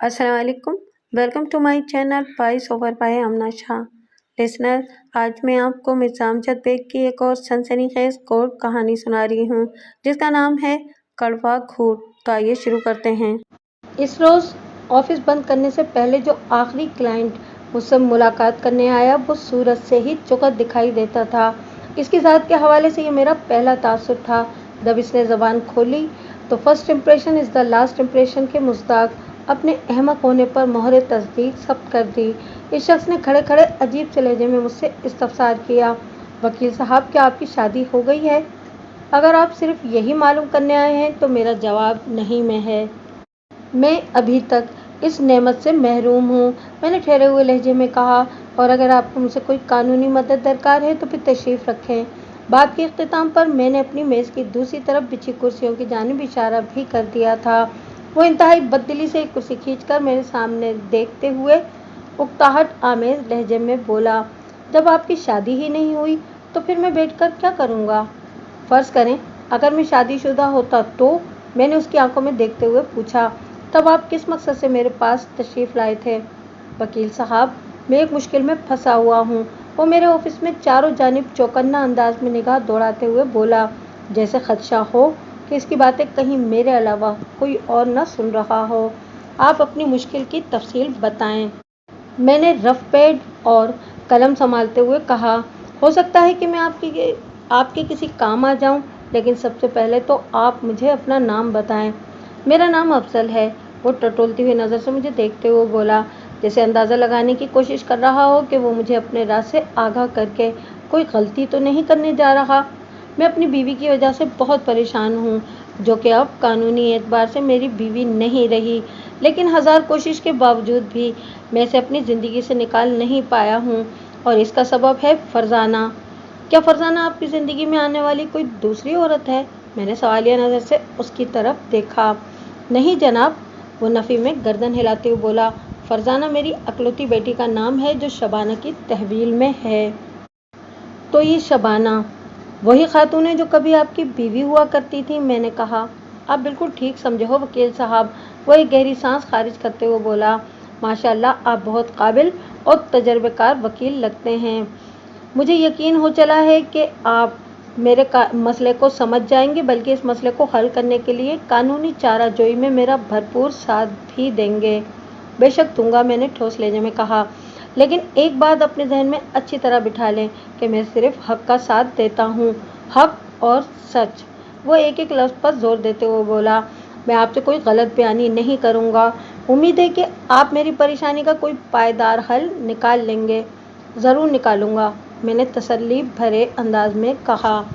अस्सलाम वालेकुम। Welcome to my channel voice over by Amna Shah. Listener, आज मैं आपको मिर्ज़ा अमजद बेग की एक और सनसनीखेज़ कोर्ट कहानी सुना रही हूँ जिसका नाम है कड़वा घूर। तो आइए शुरू करते हैं। इस रोज़ ऑफिस बंद करने से पहले जो आखिरी क्लाइंट मुझसे मुलाकात करने आया वो सूरज से ही चुकत दिखाई देता था। इसकी ज़ात के हवाले से ये मेरा पहला तासुर था। जब इसने ज़बान खोली तो first impression is the last impression के मुस्ताक अपने अहमक होने पर मोहर तस्दीक सब्त कर दी। इस शख्स ने खड़े खड़े अजीब से लहजे में मुझसे इस्तफसार किया, वकील साहब क्या आपकी शादी हो गई है? अगर आप सिर्फ यही मालूम करने आए हैं तो मेरा जवाब नहीं में है। मैं अभी तक इस नेमत से महरूम हूँ, मैंने ठहरे हुए लहजे में कहा, और अगर आपको मुझसे कोई कानूनी मदद दरकार है तो फिर तशरीफ़ रखें। बात के इख्तिताम पर मैंने अपनी मेज़ की दूसरी तरफ बिछी कुर्सियों की जानिब इशारा भी कर दिया था। वो इंतहाई बददिली से एक कुर्सी खींचकर मेरे सामने देखते हुए उकताहट आमेज़ लहजे में बोला, जब आपकी शादी ही नहीं हुई तो फिर मैं बैठकर क्या करूँगा? फ़र्ज़ करें अगर मैं शादीशुदा होता तो? मैंने उसकी आंखों में देखते हुए पूछा। तब आप किस मकसद से मेरे पास तशरीफ़ लाए थे? वकील साहब, मैं एक मुश्किल में फंसा हुआ हूँ। वो मेरे ऑफिस में चारों जानिब चौकन्ना अंदाज में निगाह दौड़ाते हुए बोला, जैसे खदशा हो कि इसकी बातें कहीं मेरे अलावा कोई और न सुन रहा हो। आप अपनी मुश्किल की तफसील बताएं। मैंने रफ पैड और कलम संभालते हुए कहा, हो सकता है कि मैं आपके किसी काम आ जाऊं, लेकिन सबसे पहले तो आप मुझे अपना नाम बताएं। मेरा नाम अफजल है। वो टटोलती हुई नज़र से मुझे देखते हुए बोला, जैसे अंदाज़ा लगाने की कोशिश कर रहा हो कि वो मुझे अपने राज से आगाह करके कोई गलती तो नहीं करने जा रहा। मैं अपनी बीवी की वजह से बहुत परेशान हूँ, जो कि अब कानूनी एतबार से मेरी बीवी नहीं रही, लेकिन हज़ार कोशिश के बावजूद भी मैं इसे अपनी ज़िंदगी से निकाल नहीं पाया हूँ, और इसका सबब है फरजाना। क्या फरजाना आपकी ज़िंदगी में आने वाली कोई दूसरी औरत है? मैंने सवालिया नज़र से उसकी तरफ देखा। नहीं जनाब, वो नफ़ी में गर्दन हिलाते हुए बोला, फरजाना मेरी अकलौती बेटी का नाम है जो शबाना की तहवील में है। तो ये शबाना वही खातून है जो कभी आपकी बीवी हुआ करती थी? मैंने कहा। आप बिल्कुल ठीक समझे हो वकील साहब। वो एक गहरी सांस खारिज करते हुए बोला, माशाअल्लाह आप बहुत काबिल और तजर्बेकार वकील लगते हैं। मुझे यकीन हो चला है कि आप मेरे मसले को समझ जाएंगे, बल्कि इस मसले को हल करने के लिए कानूनी चाराजोई में मेरा भरपूर साथ भी देंगे। बेशक दूंगा, मैंने ठोस लहजे में कहा, लेकिन एक बात अपने जहन में अच्छी तरह बिठा लें कि मैं सिर्फ हक का साथ देता हूँ, हक और सच। वो एक एक लफ्ज़ पर जोर देते हुए बोला, मैं आपसे कोई गलत बयानी नहीं करूँगा। उम्मीद है कि आप मेरी परेशानी का कोई पायदार हल निकाल लेंगे। ज़रूर निकालूंगा, मैंने तसल्ली भरे अंदाज में कहा,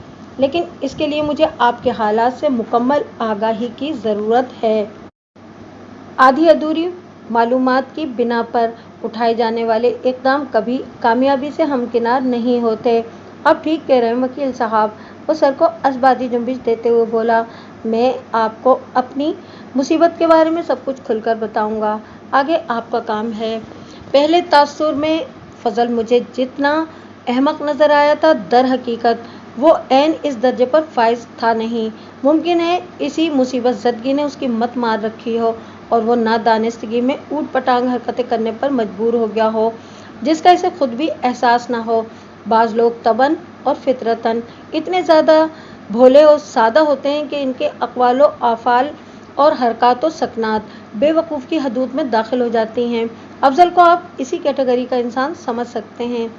लेकिन इसके लिए मुझे आपके हालात से मुकम्मल आगाही की ज़रूरत है। आधी अधूरी मालूमात की बिना पर उठाए जाने वाले इक़दाम कभी कामयाबी से हमकिनार नहीं होते। अब ठीक कह रहे हैं वकील साहब। वो सर को असबादी जुम्बिश देते हुए बोला, मैं आपको अपनी मुसीबत के बारे में सब कुछ खुलकर बताऊंगा, आगे आपका काम है। पहले तासुर में फजल मुझे जितना अहमक नज़र आया था, दर हकीकत वो ऐन इस दर्जे पर फाइज था नहीं। मुमकिन है इसी मुसीबत ज़दगी ने उसकी मत मार रखी हो और वो नादानिस्तगी में ऊट पटांग हरकतें करने पर मजबूर हो गया हो, जिसका इसे खुद भी एहसास ना हो। बाज़ लोग तबन और फितरतन इतने ज़्यादा भोले और सादा होते हैं कि इनके अक़वाल व आफ़ाल और हरकत व सकनात बेवकूफ़ की हदूद में दाखिल हो जाती हैं। अफजल को आप इसी कैटेगरी का इंसान समझ सकते हैं।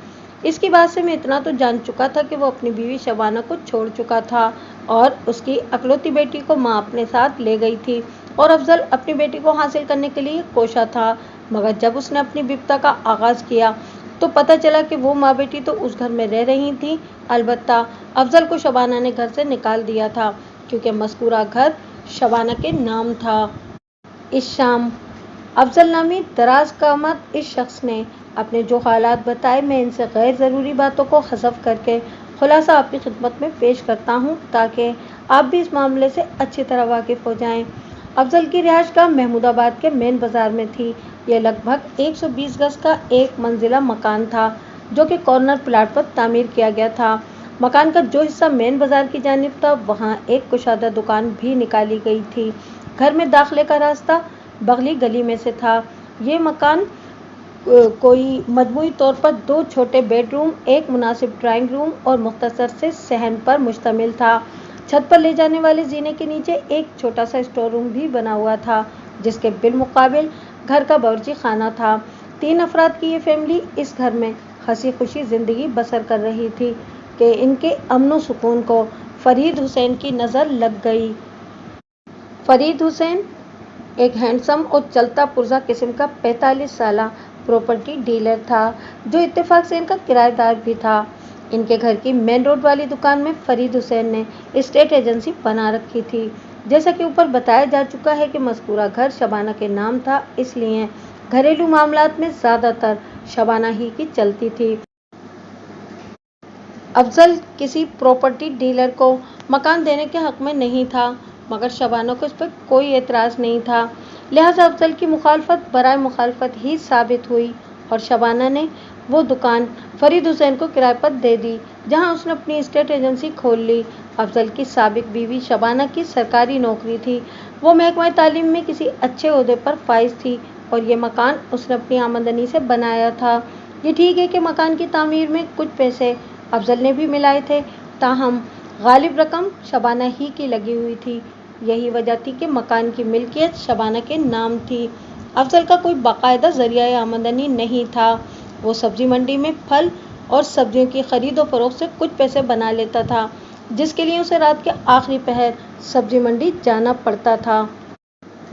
इसकी बात से मैं इतना तो जान चुका था कि वो अपनी बीवी शबाना को छोड़ चुका था और उसकी अकलौती बेटी को माँ अपने साथ ले गई थी, और अफजल अपनी बेटी को हासिल करने के लिए कोशा था। मगर जब उसने अपनी बिपता का आगाज़ किया तो पता चला कि वो माँ बेटी तो उस घर में रह रही थी। अलबत्ता अफजल को शबाना ने घर से निकाल दिया था, क्योंकि मज़कूरा घर शबाना के नाम था। इस शाम अफजल नामी दराज कामत इस शख्स ने अपने जो हालात बताए, मैं इनसे गैर ज़रूरी बातों को हज़फ करके खुलासा आपकी खिदमत में पेश करता हूँ, ताकि आप भी इस मामले से अच्छी तरह वाकिफ़ हो जाएं। अफजल की रिहाइशगाह महमूदाबाद के मेन बाज़ार में थी। यह लगभग 120 गज का एक मंजिला मकान था, जो कि कॉर्नर प्लाट पर तामीर किया गया था। मकान का जो हिस्सा मेन बाज़ार की जानिब था, वहाँ एक कुशादा दुकान भी निकाली गई थी। घर में दाखिले का रास्ता بغلی گلی میں سے تھا۔ یہ مکان کوئی مجموعی طور پر 2 چھوٹے بیڈ روم، ایک مناسب ڈرائنگ روم اور مختصر سے صحن پر مشتمل تھا۔ چھت پر لے جانے والے زینے کے نیچے ایک چھوٹا سا اسٹور روم بھی بنا ہوا تھا، جس کے بالمقابل گھر کا باورچی خانہ تھا۔ 3 افراد کی یہ فیملی اس گھر میں ہنسی خوشی زندگی بسر کر رہی تھی کہ ان کے امن و سکون کو فرید حسین کی نظر لگ گئی۔ فرید حسین ایک ہینڈسم اور چلتا پرزہ قسم کا 45 سالہ پراپرٹی ڈیلر تھا، جو اتفاق سے ان کا کرایہ دار بھی تھا۔ ان کے گھر کی مین روڈ والی دکان میں فرید حسین نے اسٹیٹ ایجنسی بنا رکھی تھی۔ جیسا کہ اوپر بتایا جا چکا ہے کہ مذکورہ گھر شبانہ کے نام تھا، اس لیے گھریلو معاملات میں زیادہ تر شبانہ ہی کی چلتی تھی۔ افضل کسی پراپرٹی ڈیلر کو مکان دینے کے حق میں نہیں تھا، مگر شبانہ کو اس پر کوئی اعتراض نہیں تھا، لہٰذا افضل کی مخالفت برائے مخالفت ہی ثابت ہوئی اور شبانہ نے وہ دکان فرید حسین کو کرائے پر دے دی، جہاں اس نے اپنی اسٹیٹ ایجنسی کھول لی۔ افضل کی سابق بیوی شبانہ کی سرکاری نوکری تھی، وہ محکمہ تعلیم میں کسی اچھے عہدے پر فائز تھی اور یہ مکان اس نے اپنی آمدنی سے بنایا تھا۔ یہ ٹھیک ہے کہ مکان کی تعمیر میں کچھ پیسے افضل نے بھی ملائے تھے، تاہم غالب رقم شبانہ ہی کی لگی ہوئی تھی۔ یہی وجہ تھی کہ مکان کی ملکیت شبانہ کے نام تھی۔ افضل کا کوئی باقاعدہ ذریعہ آمدنی نہیں تھا، وہ سبزی منڈی میں پھل اور سبزیوں کی خرید و فروخت سے کچھ پیسے بنا لیتا تھا، جس کے لیے اسے رات کے آخری پہر سبزی منڈی جانا پڑتا تھا۔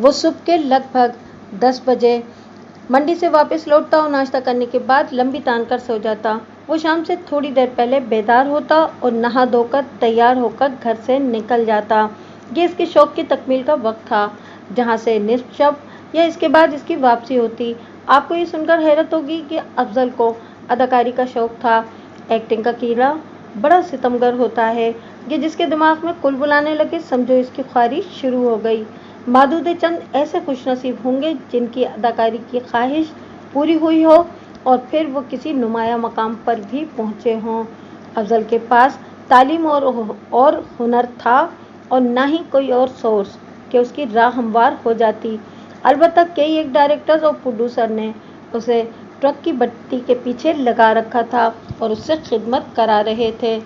وہ صبح کے لگ بھگ 10 بجے منڈی سے واپس لوٹتا اور ناشتہ کرنے کے بعد لمبی تان کر سو جاتا۔ وہ شام سے تھوڑی دیر پہلے بیدار ہوتا اور نہا دھو کر تیار ہو کر گھر سے نکل جاتا۔ یہ اس کے شوق کی تکمیل کا وقت تھا، جہاں سے نصف شب یا اس کے بعد اس کی واپسی ہوتی۔ آپ کو یہ سن کر حیرت ہوگی کہ افضل کو اداکاری کا شوق تھا۔ ایکٹنگ کا کیڑا بڑا ستمگر ہوتا ہے، یہ جس کے دماغ میں کل بلانے لگے سمجھو اس کی خواہش شروع ہو گئی۔ معدود چند ایسے خوش نصیب ہوں گے جن کی اداکاری کی خواہش پوری ہوئی ہو اور پھر وہ کسی نمایاں مقام پر بھی پہنچے ہوں۔ افضل کے پاس تعلیم اور ہنر تھا اور نہ ہی کوئی اور سورس کہ اس کی راہ ہموار ہو جاتی۔ البتہ کئی ایک ڈائریکٹرز اور پروڈیوسر نے اسے ٹرک کی بٹی کے پیچھے لگا رکھا تھا اور اس سے خدمت کرا رہے تھے۔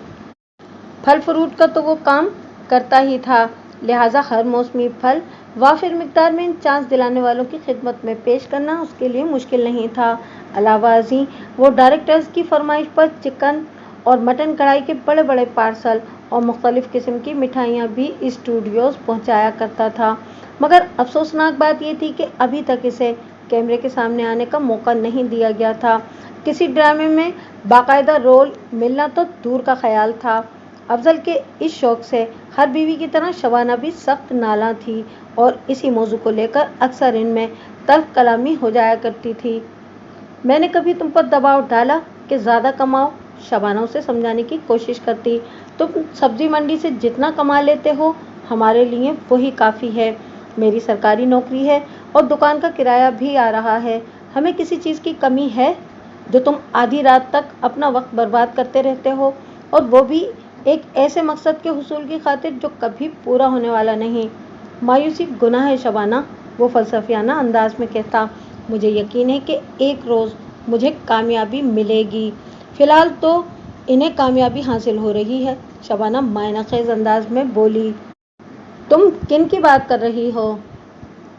پھل فروٹ کا تو وہ کام کرتا ہی تھا، لہٰذا ہر موسمی پھل وافر مقدار میں ان چانس دلانے والوں کی خدمت میں پیش کرنا اس کے لیے مشکل نہیں تھا۔ علاوہ ازیں وہ ڈائریکٹرز کی فرمائش پر چکن اور مٹن کڑھائی کے بڑے بڑے پارسل اور مختلف قسم کی مٹھائیاں بھی اسٹوڈیوز پہنچایا کرتا تھا، مگر افسوسناک بات یہ تھی کہ ابھی تک اسے کیمرے کے سامنے آنے کا موقع نہیں دیا گیا تھا۔ کسی ڈرامے میں باقاعدہ رول ملنا تو دور کا خیال تھا۔ افضل کے اس شوق سے ہر بیوی کی طرح شبانہ بھی سخت نالاں تھی اور اسی موضوع کو لے کر اکثر ان میں تلخ کلامی ہو جایا کرتی تھی۔ میں نے کبھی تم پر دباؤ ڈالا کہ زیادہ کماؤ؟ شبانہ اسے سمجھانے کی کوشش کرتی۔ تم سبزی منڈی سے جتنا کما لیتے ہو ہمارے لیے وہی کافی ہے۔ میری سرکاری نوکری ہے اور دکان کا کرایہ بھی آ رہا ہے، ہمیں کسی چیز کی کمی ہے؟ جو تم آدھی رات تک اپنا وقت برباد کرتے رہتے ہو، اور وہ بھی ایک ایسے مقصد کے حصول کی خاطر جو کبھی پورا ہونے والا نہیں۔ مایوسی گناہ ہے شبانہ، وہ فلسفیانہ انداز میں کہتا۔ مجھے یقین ہے کہ ایک روز مجھے کامیابی ملے گی، فی الحال تو انہیں کامیابی حاصل ہو رہی ہے، شبانہ معنی خیز انداز میں بولی۔ تم کن کی بات کر رہی ہو؟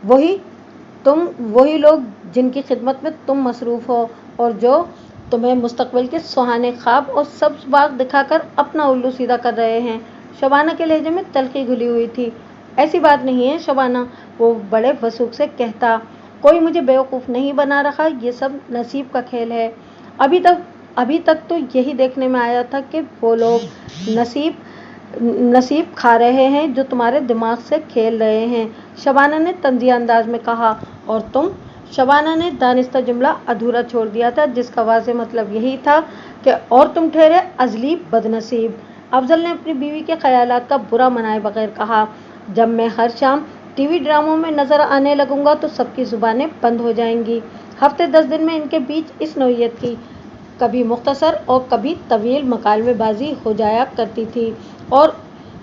وہی لوگ جن کی خدمت میں تم مصروف ہو اور جو تمہیں مستقبل کے سہانے خواب اور سبز باغ دکھا کر اپنا الو سیدھا کر رہے ہیں۔ شبانہ کے لہجے میں تلخی گھلی ہوئی تھی۔ ایسی بات نہیں ہے شبانہ، وہ بڑے وثوق سے کہتا، کوئی مجھے بیوقوف نہیں بنا رکھا، یہ سب نصیب کا کھیل ہے۔ ابھی تک تو یہی دیکھنے میں آیا تھا کہ وہ لوگ نصیب کھا رہے ہیں جو تمہارے دماغ سے کھیل رہے ہیں، شبانہ نے طنزیہ انداز میں کہا۔ اور تم؟ شبانہ نے دانستہ جملہ ادھورا چھوڑ دیا تھا، جس کا واضح مطلب یہی تھا کہ اور تم ٹھہرے ازلی بد نصیب۔ افضل نے اپنی بیوی کے خیالات کا برا منائے بغیر کہا، جب میں ہر شام ٹی وی ڈراموں میں نظر آنے لگوں گا تو سب کی زبانیں بند ہو جائیں گی۔ ہفتے 10 دن میں ان کے بیچ اس نوعیت کی کبھی مختصر اور کبھی طویل مکالمے بازی ہو جایا کرتی تھی اور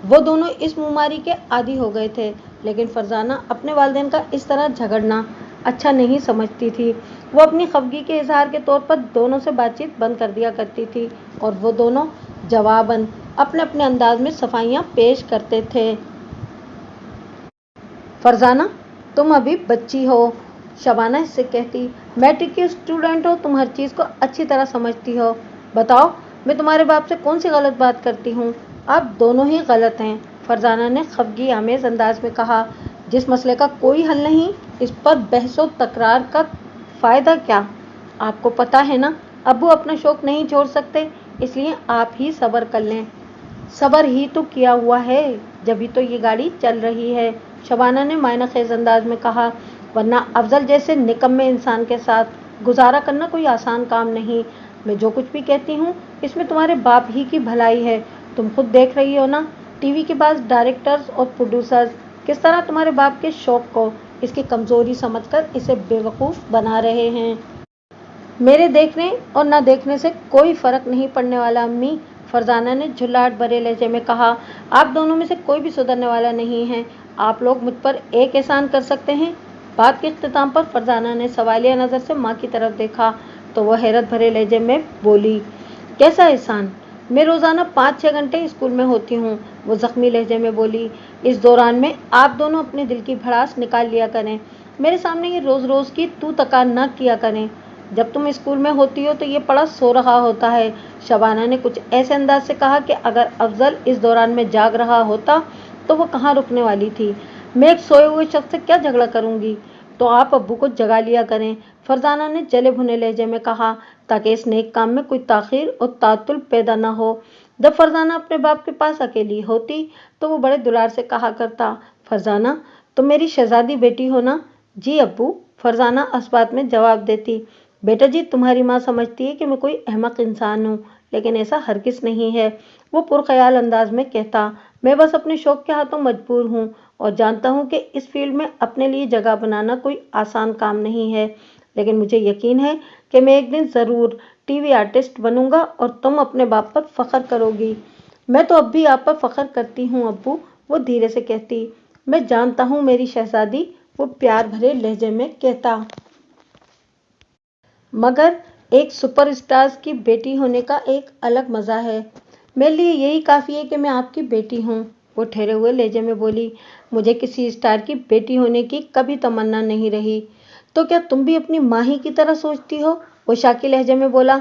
وہ دونوں اس منماری کے عادی ہو گئے تھے۔ لیکن فرزانہ اپنے والدین کا اس طرح جھگڑنا اچھا نہیں سمجھتی تھی۔ وہ اپنی خفگی کے اظہار کے طور پر دونوں سے بات چیت بند کر دیا کرتی تھی اور وہ دونوں جواباً اپنے اپنے انداز میں صفائیاں پیش کرتے تھے۔ فرزانہ تم ابھی بچی ہو، شبانہ اس سے کہتی، میٹرک کی اسٹوڈنٹ ہو، تم ہر چیز کو اچھی طرح سمجھتی ہو، بتاؤ میں تمہارے باپ سے کون سی غلط بات کرتی ہوں؟ آپ دونوں ہی غلط ہیں، فرزانہ نے خفگی آمیز انداز میں کہا۔ جس مسئلے کا کوئی حل نہیں، اس پر بحث و تکرار کا فائدہ کیا؟ آپ کو پتہ ہے نا ابو اپنا شوق نہیں چھوڑ سکتے، اس لیے آپ ہی صبر کر لیں۔ صبر ہی تو کیا ہوا ہے، جبھی تو یہ گاڑی چل رہی ہے، شبانہ نے معنی خیز انداز میں کہا، ورنہ افضل جیسے نکمے انسان کے ساتھ گزارا کرنا کوئی آسان کام نہیں۔ میں جو کچھ بھی کہتی ہوں اس میں تمہارے باپ ہی کی بھلائی ہے، تم خود دیکھ رہی ہو نا ٹی وی کے بعض ڈائریکٹرز اور پروڈیوسرز کس طرح تمہارے باپ کے شوق کو اس کی کمزوری سمجھ کر اسے بے وقوف بنا رہے ہیں۔ میرے دیکھنے اور نہ دیکھنے سے کوئی فرق نہیں پڑنے والا امی، فرزانہ نے جھلاہٹ بھرے لہجے میں کہا، آپ دونوں میں سے کوئی بھی سدھرنے والا نہیں ہے، آپ لوگ مجھ پر ایک احسان کر سکتے ہیں؟ بات کے اختتام پر فرزانہ نے سوالیہ نظر سے ماں کی طرف دیکھا تو وہ حیرت بھرے لہجے میں بولی، کیسا احسان؟ میں روزانہ 5-6 گھنٹے اسکول میں ہوتی ہوں، وہ زخمی لہجے میں بولی، اس دوران میں آپ دونوں اپنے دل کی بھڑاس نکال لیا کریں، میرے سامنے یہ روز روز کی تو تکار نہ کیا کریں، جب تم اسکول میں ہوتی ہو تو یہ پڑا سو رہا ہوتا ہے۔ شبانہ نے کچھ ایسے انداز سے کہا کہ اگر افضل اس دوران میں جاگ رہا ہوتا تو وہ کہاں رکنے والی تھی، میں ایک سوئے ہوئے شخص سے کیا جھگڑا کروں گی، تو آپ ابو کو جگا لیا کریں، فرزانہ نے جلے بھنے لہجے میں کہا، تاکہ اس نیک کام میں کوئی تاخیر اور تعطل پیدا نہ ہو۔ جب فرزانہ اپنے باپ کے پاس اکیلی ہوتی تو وہ بڑے دلار سے کہا کرتا، فرزانہ تم میری شہزادی بیٹی ہو نا؟ جی ابو، فرزانہ اس بات میں جواب دیتی، بیٹا جی تمہاری ماں سمجھتی ہے کہ میں کوئی احمق انسان ہوں، لیکن ایسا ہرگز نہیں ہے، وہ پرخیال انداز میں کہتا، میں بس اپنے شوق کے ہاتھوں مجبور ہوں اور جانتا ہوں کہ اس فیلڈ میں اپنے لیے جگہ بنانا کوئی آسان کام نہیں ہے، لیکن مجھے یقین ہے کہ میں ایک دن ضرور ٹی وی آرٹسٹ بنوں گا اور تم اپنے باپ پر فخر کرو گی۔ میں تو اب بھی آپ پر فخر کرتی ہوں ابو، وہ دھیرے سے کہتی، میں جانتا ہوں میری شہزادی، وہ پیار بھرے لہجے میں کہتا، مگر ایک سپر اسٹار کی بیٹی ہونے کا ایک الگ مزہ ہے، میرے لیے یہی کافی ہے کہ میں آپ کی بیٹی ہوں، وہ ٹھہرے ہوئے لہجے میں بولی، مجھے کسی اسٹار کی بیٹی ہونے کی کبھی تمنا نہیں رہی، تو کیا تم بھی اپنی ماں ہی کی طرح سوچتی ہو؟ وہ شاکی لہجے میں بولا،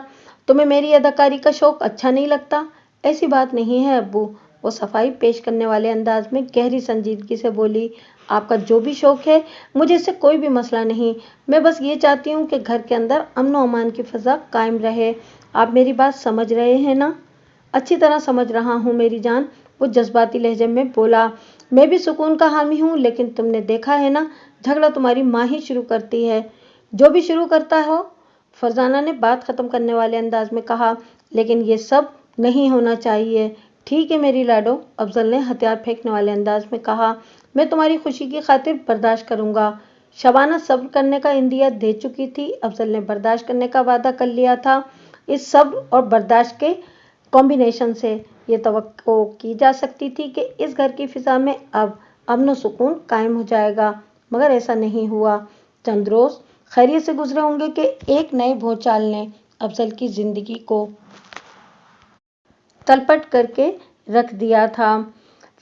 تمہیں میری اداکاری کا شوق اچھا نہیں لگتا؟ ایسی بات نہیں ہے ابو، وہ صفائی پیش کرنے والے انداز میں گہری سنجیدگی سے بولی، آپ کا جو بھی شوق ہے مجھے اس سے کوئی بھی مسئلہ نہیں، میں بس یہ چاہتی ہوں کہ گھر کے اندر امن و امان کی فضا قائم رہے، آپ میری بات سمجھ رہے ہیں نا؟ اچھی طرح سمجھ رہا ہوں میری جان، وہ جذباتی لہجے میں بولا، میں بھی سکون کا حامی ہوں، لیکن تم نے دیکھا ہے نا جھگڑا تمہاری ماں ہی شروع کرتی ہے، جو بھی شروع کرتا ہو، فرزانہ نے بات ختم کرنے والے انداز میں کہا، لیکن یہ سب نہیں ہونا چاہیے، ٹھیک ہے میری لاڈو، افضل نے ہتھیار پھینکنے والے انداز میں کہا، میں تمہاری خوشی کی خاطر برداشت کروں گا۔ شبانہ صبر کرنے کا عندیہ دے چکی تھی، افضل نے برداشت کرنے کا وعدہ کر لیا تھا، اس صبر اور برداشت کے کمبینیشن سے یہ توقع کی جا سکتی تھی کہ اس گھر کی فضا میں اب امن و سکون قائم ہو جائے گا، مگر ایسا نہیں ہوا، چند روز خیریت سے گزرے ہوں گے کہ ایک نئے بھونچال نے افضل کی زندگی کو تلپٹ کر کے رکھ دیا تھا۔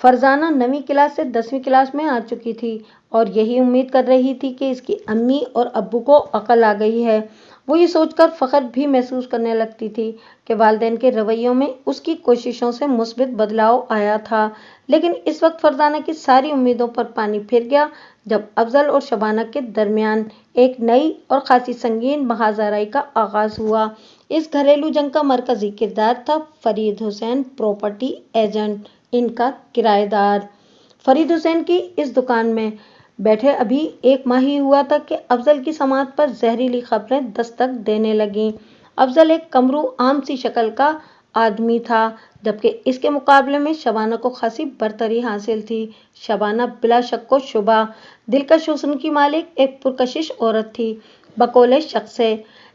فرزانہ 9ویں کلاس سے 10ویں کلاس میں آ چکی تھی اور یہی امید کر رہی تھی کہ اس کی امی اور ابو کو عقل آ گئی ہے، وہ یہ سوچ کر فخر بھی محسوس کرنے لگتی تھی کہ والدین کے رویوں میں اس کی کوششوں سے مثبت بدلاؤ آیا تھا، لیکن اس وقت فرزانہ کی ساری امیدوں پر پانی پھر گیا جب افضل اور شبانہ کے درمیان ایک نئی اور خاصی سنگین محاذ آرائی کا آغاز ہوا۔ اس گھریلو جنگ کا مرکزی کردار تھا فرید حسین، پراپرٹی ایجنٹ، ان کا کرایہ دار۔ فرید حسین کی اس دکان میں بیٹھے ابھی 1 ماہ ہی ہوا تھا کہ افضل کی سماعت پر زہریلی خبریں دستک دینے لگیں۔ افضل ایک کمرو عام سی شکل کا آدمی تھا، جبکہ اس کے مقابلے میں شبانہ کو خاصی برتری حاصل تھی۔ شبانہ بلا شک و شبہ دلکش حسن کی مالک ایک پرکشش عورت تھی، بقول شخص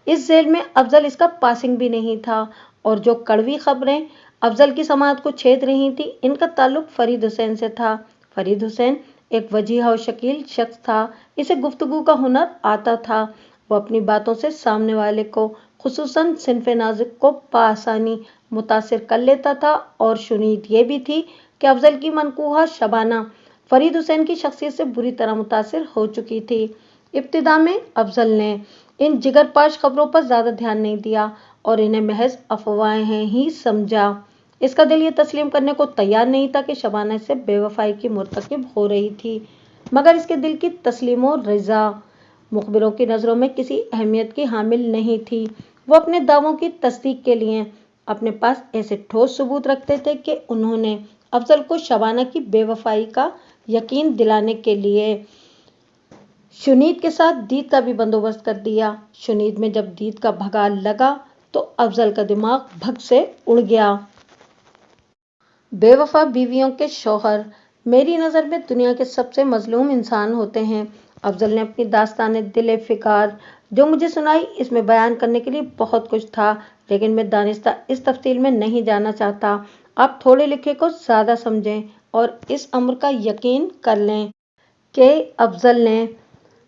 اس ذیل میں افضل اس کا پاسنگ بھی نہیں تھا، اور جو کڑوی خبریں افضل کی سماعت کو چھید رہی تھیں ان کا تعلق فرید حسین سے تھا۔ فرید حسین एक वजीह और शकील शख्स था। इसे गुफ्तगू का हुनर आता था। वो अपनी बातों से सामने वाले को, खुसूसन सिन्फ़े नाज़िक को बआसानी मुतासिर कर लेता था। और शुनीद ये भी थी कि अफजल की मनकूहा शबाना फरीद हुसैन की शख्सियत से बुरी तरह मुतासिर हो चुकी थी। इब्तिदा में अफजल ने इन जिगरपाश खबरों पर ज़्यादा ध्यान नहीं दिया और इन्हें महज अफवाहें ही समझा। इसका दिल ये तस्लीम करने को तैयार नहीं था कि शबाना इससे बेवफाई की मुर्तकिब हो रही थी, मगर इसके दिल की तस्लीमो रिज़ा मुखबिरों की नज़रों में किसी अहमियत की हामिल नहीं थी। वो अपने दावों की तस्दीक के लिए अपने पास ऐसे ठोस सबूत रखते थे कि उन्होंने अफजल को शबाना की बेवफाई का यकीन दिलाने के लिए शुनीद के साथ दीद का भी बंदोबस्त कर दिया। शुनीद में जब दीद का भगाल लगा तो अफजल का दिमाग भग से उड़ गया। बेवफा बीवियों के शौहर मेरी नज़र में दुनिया के सबसे मजलूम इंसान होते हैं। अफजल ने अपनी दास्तान दिल फिकार जो मुझे सुनाई, इसमें बयान करने के लिए बहुत कुछ था, लेकिन मैं दानिस्ता इस तफसील में नहीं जाना चाहता। आप थोड़े लिखे को ज़्यादा समझें और इस अम्र का यकीन कर लें कि अफजल ने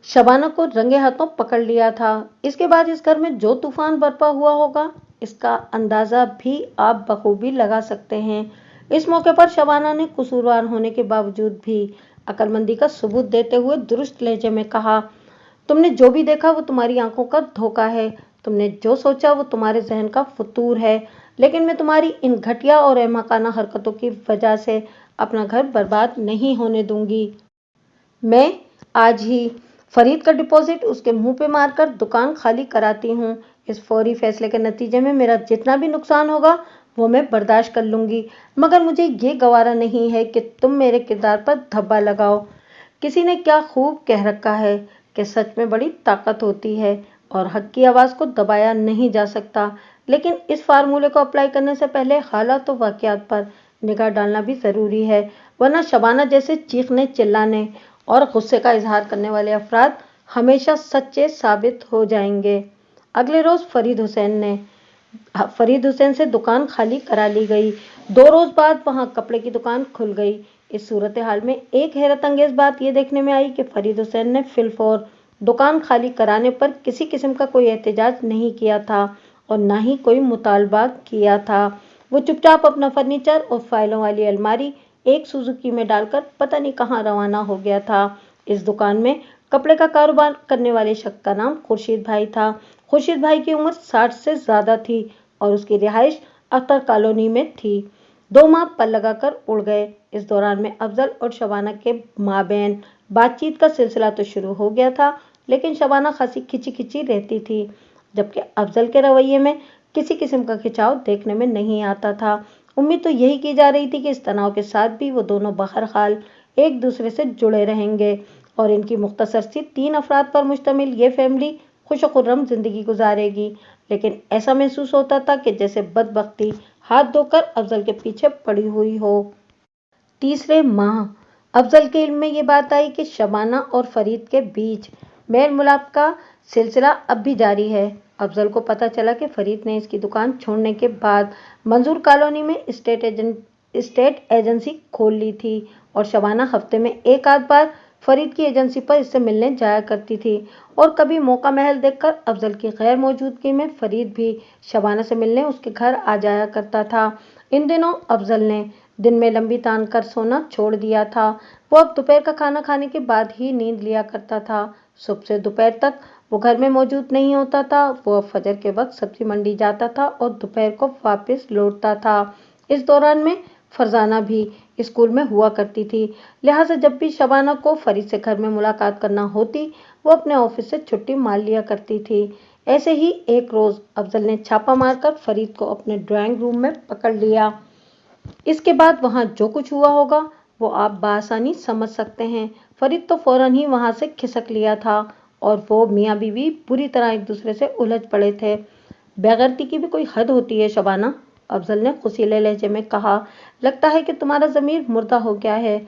शबाना को रंगे हाथों पकड़ लिया था। इसके बाद इस घर में जो तूफान बरपा हुआ होगा, इसका अंदाज़ा भी आप बखूबी लगा सकते हैं। इस मौके पर शबाना ने कसूरवार होने के बावजूद भी अक्लमंदी का सबूत देते हुए दुरुस्त लहजे में कहा, तुमने जो भी देखा वो तुम्हारी आंखों का धोखा है। तुमने जो सोचा वो तुम्हारे जहन का फतूर है। लेकिन मैं तुम्हारी इन घटिया और अहमकाना हरकतों की वजह से अपना घर बर्बाद नहीं होने दूंगी। मैं आज ही फरीद का डिपॉजिट उसके मुंह पे मारकर दुकान खाली कराती हूँ। इस फौरी फैसले के नतीजे में मेरा जितना भी नुकसान होगा वो मैं बर्दाश्त कर लूंगी, मगर मुझे ये गवारा नहीं है कि तुम मेरे किरदार पर धब्बा लगाओ। किसी ने क्या खूब कह रखा है कि सच में बड़ी ताकत होती है और हक की आवाज़ को दबाया नहीं जा सकता। लेकिन इस फार्मूले को अप्लाई करने से पहले हालात और वाक़यात पर निगाह डालना भी ज़रूरी है, वरना शबाना जैसे चीखने चिल्लाने और गुस्से का इजहार करने वाले अफराद हमेशा सच्चे साबित हो जाएंगे। अगले रोज़ फरीद हुसैन से दुकान खाली करा ली गई। 2 रोज़ बाद वहां कपड़े की दुकान खुल गई। इस सूरत हाल में एक हैरत अंगेज बात यह देखने में आई कि फरीद हुसैन ने फिलफौर दुकान खाली कराने पर किसी किस्म का कोई एहतजाज नहीं किया था और न ही कोई मुतालबा किया था। वो चुपचाप अपना फर्नीचर और फाइलों वाली अलमारी एक सुजुकी में डालकर पता नहीं कहाँ रवाना हो गया था। इस दुकान में कपड़े का कारोबार करने वाले शख्स का नाम खुर्शीद भाई था। खुर्शीद भाई की उम्र 60 से ज़्यादा थी और उसकी रिहाइश अख्तर कॉलोनी में थी। 2 माह पल लगाकर उड़ गए। इस दौरान में अफजल और शबाना के माबैन बातचीत का सिलसिला तो शुरू हो गया था, लेकिन शबाना खासी खिंची खिंची रहती थी, जबकि अफजल के रवैये में किसी किस्म का खिंचाव देखने में नहीं आता था। उम्मीद तो यही की जा रही थी कि इस तनाव के साथ भी वो दोनों बहरहाल एक दूसरे से जुड़े रहेंगे और इनकी मुख्तसर सी 3 अफराद पर मुश्तमिल ये फैमिली खुश खुर्रम जिंदगी गुजारेगी। लेकिन ऐसा महसूस होता था कि जैसे बदबख्ती हाथ धोकर अफजल के पीछे पड़ी हुई हो। तीसरे माह अफजल के इल्म में ये बात आई कि शबाना और फरीद के बीच मेल मिलाप का सिलसिला अब भी जारी है। अफजल को पता चला कि फरीद ने इसकी दुकान छोड़ने के बाद मंजूर कॉलोनी में स्टेट एजेंसी खोल ली थी और शबाना हफ्ते में एक आध बार फरीद की एजेंसी पर इससे मिलने जाया करती थी और कभी मौका महल देखकर अफजल की गैर मौजूदगी में फरीद भी शबाना से मिलने उसके घर आ जाया करता था। इन दिनों अफजल ने दिन में लंबी तान कर सोना छोड़ दिया था। वो अब दोपहर का खाना खाने के बाद ही नींद लिया करता था। सुबह से दोपहर तक वो घर में मौजूद नहीं होता था। वो अब फजर के वक्त सब्जी मंडी जाता था और दोपहर को वापस लौटता था। इस दौरान में फरजाना भी स्कूल में हुआ करती थी, लिहाजा जब भी शबाना को फरीद से घर में मुलाकात करना होती वो अपने ऑफिस से छुट्टी मार लिया करती थी। ऐसे ही एक रोज़ अफजल ने छापा मारकर फरीद को अपने ड्राइंग रूम में पकड़ लिया। इसके बाद वहाँ जो कुछ हुआ होगा वो आप बआसानी समझ सकते हैं। फरीद तो फौरन ही वहाँ से खिसक लिया था और वो मियाँ बीवी बुरी तरह एक दूसरे से उलझ पड़े थे। बेगैरती की भी कोई हद होती है शबाना, अफजल ने खुशीले लहजे में कहा। लगता है कि तुम्हारा ज़मीर मुर्दा हो गया है।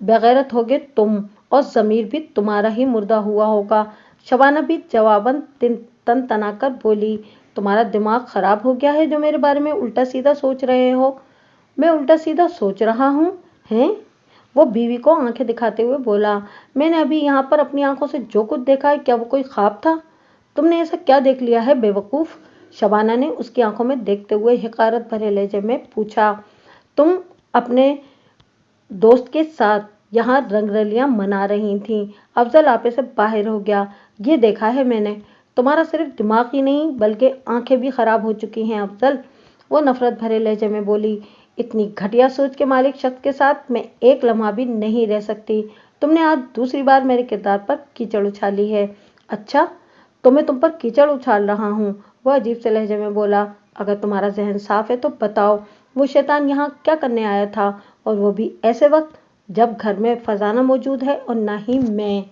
बेगैरत होगे तुम और ज़मीर भी तुम्हारा ही मुर्दा हुआ होगा। शबाना भी जवाबन तन तनाकर बोली, तुम्हारा दिमाग खराब हो गया है जो मेरे बारे में उल्टा सीधा सोच रहे हो। मैं उल्टा सीधा सोच रहा हूँ हैं? वो बीवी को आंखें दिखाते हुए बोला, मैंने अभी यहाँ पर अपनी आंखों से जो कुछ देखा है, क्या वो कोई ख्वाब था? तुमने ऐसा क्या देख लिया है बेवकूफ? शबाना ने उसकी आंखों में देखते हुए हिकारत भरे लहजे में पूछा। तुम अपने दोस्त के साथ यहाँ रंगरलियां मना रही थीं। अफजल आपे से बाहर हो गया। ये देखा है मैंने। तुम्हारा सिर्फ दिमाग ही नहीं बल्कि आंखें भी खराब हो चुकी हैं अफजल। वो नफरत भरे लहजे में बोली, इतनी घटिया सोच के मालिक शख्स के साथ मैं एक लम्हा भी नहीं रह सकती। तुमने आज दूसरी बार मेरे किरदार पर कीचड़ उछाली है। अच्छा, तो मैं तुम पर कीचड़ उछाल रहा हूँ? वह अजीब से लहजे में बोला। अगर तुम्हारा जहन साफ है तो बताओ, वो शैतान यहाँ क्या करने आया था, और वो भी ऐसे वक्त जब घर में फरजाना मौजूद है और ना ही मैं।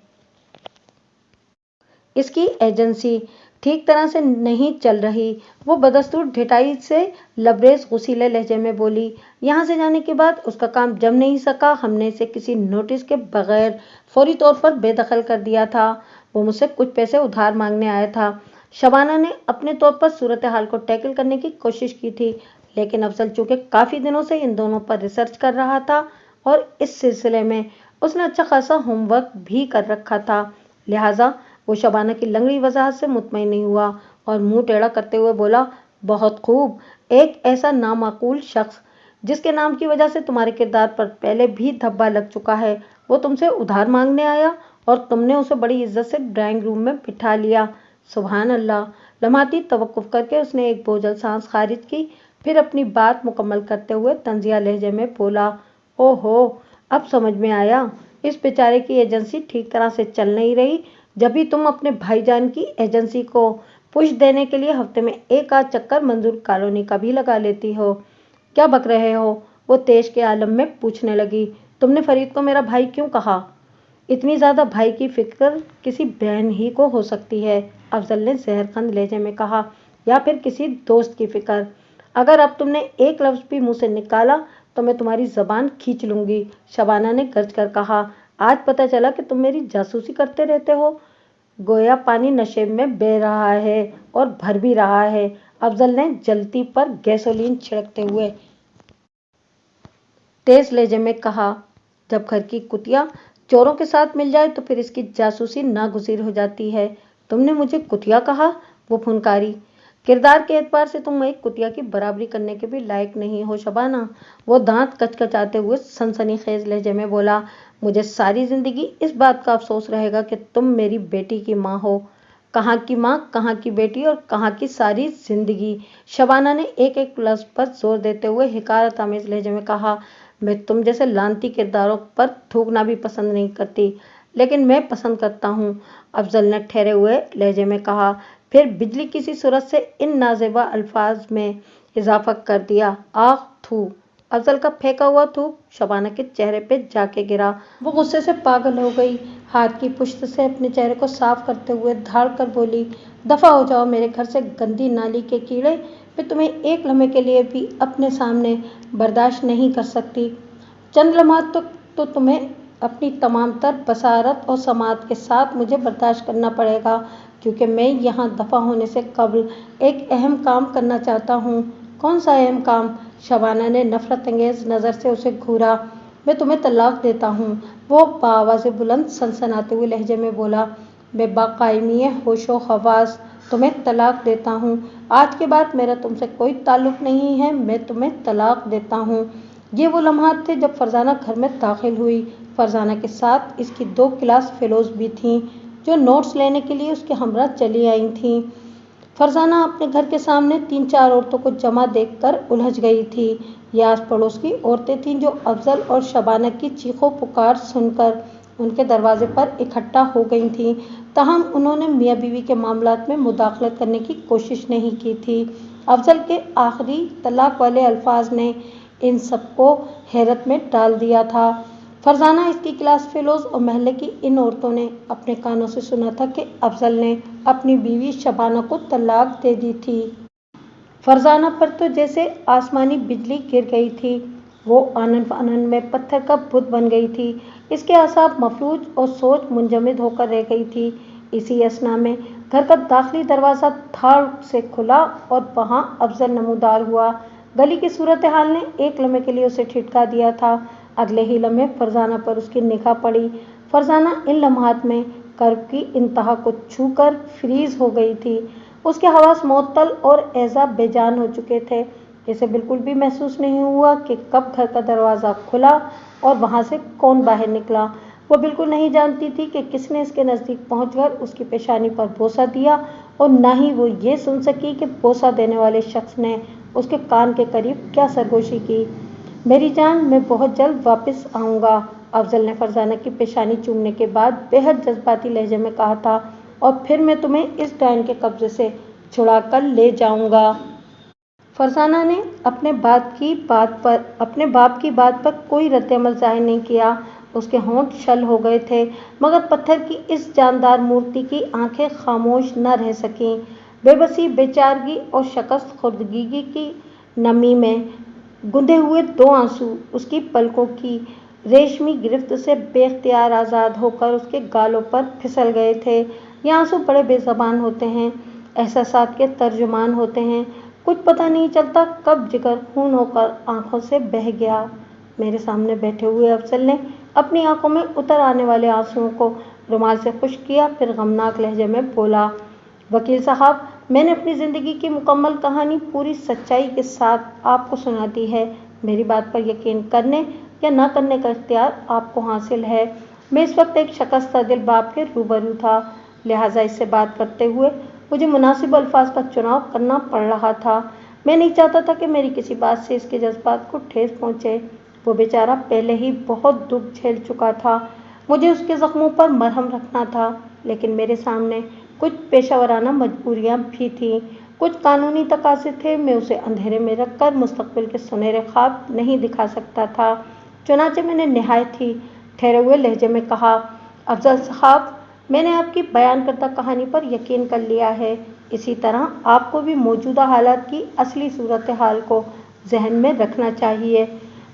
इसकी एजेंसी ठीक तरह से नहीं चल रही। वो बदस्तूर ढिठाई से लबरेज गुस्सीले लहजे में बोली। यहाँ से जाने के बाद उसका काम जम नहीं सका। हमने इसे किसी नोटिस के बगैर फौरी तौर पर बेदखल कर दिया था। वो मुझसे कुछ पैसे उधार मांगने आया था। शबाना ने अपने तौर पर सूरत हाल को टैकल करने की कोशिश की थी, लेकिन अफजल चूंकि काफ़ी दिनों से इन दोनों पर रिसर्च कर रहा था और इस सिलसिले में उसने अच्छा खासा होमवर्क भी कर रखा था, लिहाजा वो शबाना की लंगड़ी वजाहत से मुतमईन नहीं हुआ और मुंह टेढ़ा करते हुए बोला, बहुत खूब। एक ऐसा नामाकूल शख्स जिसके नाम की वजह से तुम्हारे किरदार पर पहले भी धब्बा लग चुका है, वो तुमसे उधार मांगने आया और तुमने उसे बड़ी इज्जत से ड्राइंग रूम में बिठा लिया। सुभान अल्लाह। लम्हाती तवक्कुफ करके उसने एक बोझल सांस खारिज की, फिर अपनी बात मुकम्मल करते हुए तंजिया लहजे में बोला, ओहो, अब समझ में आया। इस बेचारे की एजेंसी ठीक तरह से चल नहीं रही। जब भी तुम अपने भाईजान की एजेंसी को पुश देने के लिए हफ्ते में एक आध चक्कर मंजूर कॉलोनी का भी लगा लेती हो। क्या बक रहे हो? वो तेज के आलम में पूछने लगी। तुमने फरीद को मेरा भाई क्यों कहा? इतनी ज्यादा भाई की फिक्र किसी बहन ही को हो सकती है, अफजल ने जहरखंद लहजे में कहा, या फिर किसी दोस्त की फिक्र। अगर अब तुमने एक लफ्ज भी मुंह से निकाला तो मैं तुम्हारी जबान खींच लूंगी, शबाना ने गरज कर कहा। आज पता चला कि तुम मेरी जासूसी करते रहते हो। गोया पानी नशे में बह रहा है और भर भी रहा है, अफजल ने जलती पर गैसोलीन छिड़कते हुए तेज लहजे में कहा। जब घर की कुतिया चोरों के साथ मिल जाए तो फिर इसकी जासूसी नागुज़ीर हो जाती है। तुमने मुझे कुतिया कहा? वो फुनकारी। किरदार के एतबार से तुम एक कुतिया की बराबरी करने के भी लायक नहीं हो शबाना। वो दांत कचकचाते हुए सनसनीखेज लहजे में बोला, मुझे सारी जिंदगी इस बात का अफसोस रहेगा कि तुम मेरी बेटी की माँ हो। कहाँ की माँ, कहाँ की बेटी और कहाँ की सारी जिंदगी, शबाना ने एक एक लफ्ज पर जोर देते हुए हिकारत आमेज लहजे में कहा। मैं तुम जैसे लानती किरदारों पर थूकना भी पसंद नहीं करती, लेकिन मैं पसंद करता हूँ, अफजल ने ठहरे हुए लहजे में कहा। फिर बिजली की सी सूरत से इन नाजेबा अल्फाज में इजाफा कर दिया, आह थू। अफजल का फेंका हुआ थूक शबाना के चेहरे पे जाके गिरा। वो गुस्से से पागल हो गई। हाथ की पुश्त से अपने चेहरे को साफ करते हुए धाड़ कर बोली, दफा हो जाओ मेरे घर से गंदी नाली के कीड़े। मैं तुम्हें एक लम्हे के लिए भी अपने सामने बर्दाश्त नहीं कर सकती। चंद लम्हात तो तुम्हें अपनी तमाम तर बसारत और समात के साथ मुझे बर्दाश्त करना पड़ेगा, क्योंकि मैं यहाँ दफा होने से कबल एक अहम काम करना चाहता हूँ। कौन सा अहम काम? शबाना ने नफरत अंगेज नज़र से उसे घूरा। मैं तुम्हें तलाक देता हूँ, वो बाआवाज़ बुलंद सनसनाते हुए लहजे में बोला। मैं बाकायमी होशो हवास तुम्हें तलाक देता हूँ। आज के बाद मेरा तुमसे कोई ताल्लुक़ नहीं है, मैं तुम्हें तलाक देता हूँ। ये वो लम्हात थे जब फरजाना घर में दाखिल हुई। फरजाना के साथ इसकी 2 क्लास फेलोज भी थीं, जो नोट्स लेने के लिए उसके हमरा चली आई थीं। फरजाना अपने घर के सामने 3-4 औरतों को जमा देखकर उलझ गई थी। ये आस पड़ोस की औरतें थीं जो अफजल और शबाना की चीखों पुकार सुनकर उनके दरवाजे पर इकट्ठा हो गई थीं। ताहम उन्होंने मियाँ बीवी के मामलात में मुदाखलत करने की कोशिश नहीं की थी। अफजल के आखिरी तलाक वाले अल्फाज ने इन सबको हैरत में डाल दिया था। फरजाना, इसकी क्लास फेलोज और महल्ले की इन औरतों ने अपने कानों से सुना था कि अफजल ने अपनी बीवी शबाना को तलाक दे दी थी। फरजाना पर तो जैसे आसमानी बिजली गिर गई थी। वो आनन फानन में पत्थर का बुत बन गई थी। इसके आसाब मफलूज और सोच मुंजमद होकर रह गई थी। इसी असना में घर का दाखिली दरवाज़ा धाड़ से खुला और वहाँ अफजल नमूदार हुआ। गली की सूरत हाल ने एक लम्हे के लिए उसे ठिठका दिया था। अगले ही लम्हे फरजाना पर उसकी निगाह पड़ी। फरजाना इन लम्हात में कर्ब की इंतहा को छूकर फ्रीज हो गई थी। उसके हवास मुअत्तल और एज़ा बेजान हो चुके थे। इसे बिल्कुल भी महसूस नहीं हुआ कि कब घर का दरवाज़ा खुला और वहाँ से कौन बाहर निकला। वो बिल्कुल नहीं जानती थी कि किसने इसके नज़दीक पहुंचकर उसकी पेशानी पर बोसा दिया, और न ही वो ये सुन सकी कि बोसा देने वाले शख्स ने उसके कान के करीब क्या सरगोशी की। मेरी जान, मैं बहुत जल्द वापस आऊँगा, अफजल ने फरजाना की पेशानी चूमने के बाद बेहद जज्बाती लहजे में कहा था, और फिर मैं तुम्हें इस डायन के कब्जे से छुड़ा कर ले जाऊँगा। फरजाना ने अपने बाप की बात पर कोई रद्द-ए-अमल ज़ाहिर नहीं किया। उसके होंठ छल हो गए थे, मगर पत्थर की इस जानदार मूर्ति की आंखें खामोश न रह सकीं। बेबसी, बेचारगी और शकस्त खुर्दगी की नमी में गूंधे हुए दो आंसू उसकी पलकों की रेशमी गिरफ्त से बेख्तियार आज़ाद होकर उसके गालों पर फिसल गए थे। ये आंसू बड़े बेज़बान होते हैं, एहसासात के तर्जुमान होते हैं। कुछ पता नहीं चलता कब जिगर खून होकर आंखों से बह गया। मेरे सामने बैठे हुए अफजल ने अपनी आंखों में उतर आने वाले आंसुओं को रुमाल से खुश्क किया, फिर गमनाक लहजे में बोला, वकील साहब, मैंने अपनी ज़िंदगी की मुकम्मल कहानी पूरी सच्चाई के साथ आपको सुना दी है। मेरी बात पर यकीन करने या न करने का इख्तियार आपको हासिल है। मैं इस वक्त एक शकस्ता दिल बाप के रूबरू था, लिहाजा इससे बात करते हुए मुझे मुनासिब अल्फाज का चुनाव करना पड़ रहा था। मैं नहीं चाहता था कि मेरी किसी बात से इसके जज्बात को ठेस पहुँचे। वो बेचारा पहले ही बहुत दुख झेल चुका था। मुझे उसके ज़ख्मों पर मरहम रखना था, लेकिन मेरे सामने कुछ पेशावराना मजबूरियाँ भी थीं, कुछ कानूनी तकाज़े थे। मैं उसे अंधेरे में रखकर मुस्तकबिल के सुनहरे ख्वाब नहीं दिखा सकता था। चुनाचे मैंने निहायत ही ठहरे हुए लहजे में कहा, अफजल साहब, मैंने आपकी बयान करदा कहानी पर यकीन कर लिया है। इसी तरह आपको भी मौजूदा हालात की असली सूरत हाल को जहन में रखना चाहिए।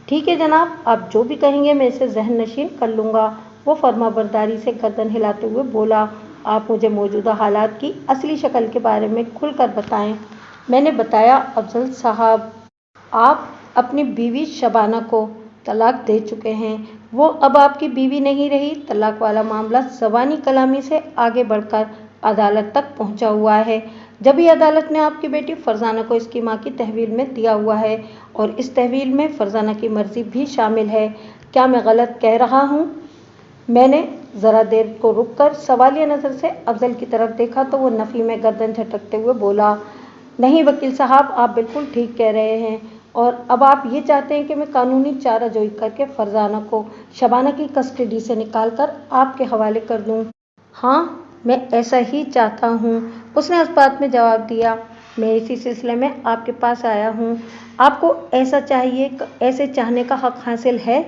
ठीक है जनाब, आप जो भी कहेंगे मैं इसे जहन नशीन कर लूँगा, वो फर्माबरदारी से गर्दन हिलाते हुए बोला। आप मुझे मौजूदा हालात की असली शक्ल के बारे में खुलकर बताएं। मैंने बताया, अफजल साहब, आप अपनी बीवी शबाना को तलाक दे चुके हैं। वो अब आपकी बीवी नहीं रही। तलाक वाला मामला ज़बानी कलामी से आगे बढ़कर अदालत तक पहुंचा हुआ है। जब ही अदालत ने आपकी बेटी फरजाना को इसकी मां की तहवील में दिया हुआ है, और इस तहवील में फरजाना की मर्जी भी शामिल है। क्या मैं गलत कह रहा हूँ? मैंने ज़रा देर को रुककर सवालिया नज़र से अफजल की तरफ देखा तो वो नफ़ी में गर्दन झटकते हुए बोला, नहीं वकील साहब, आप बिल्कुल ठीक कह रहे हैं। और अब आप ये चाहते हैं कि मैं कानूनी चाराजोई करके फरजाना को शबाना की कस्टडी से निकाल कर आपके हवाले कर दूं? हाँ, मैं ऐसा ही चाहता हूँ, उसने इस बात में जवाब दिया। मैं इसी सिलसिले में आपके पास आया हूँ। आपको ऐसे चाहने का हक हासिल है?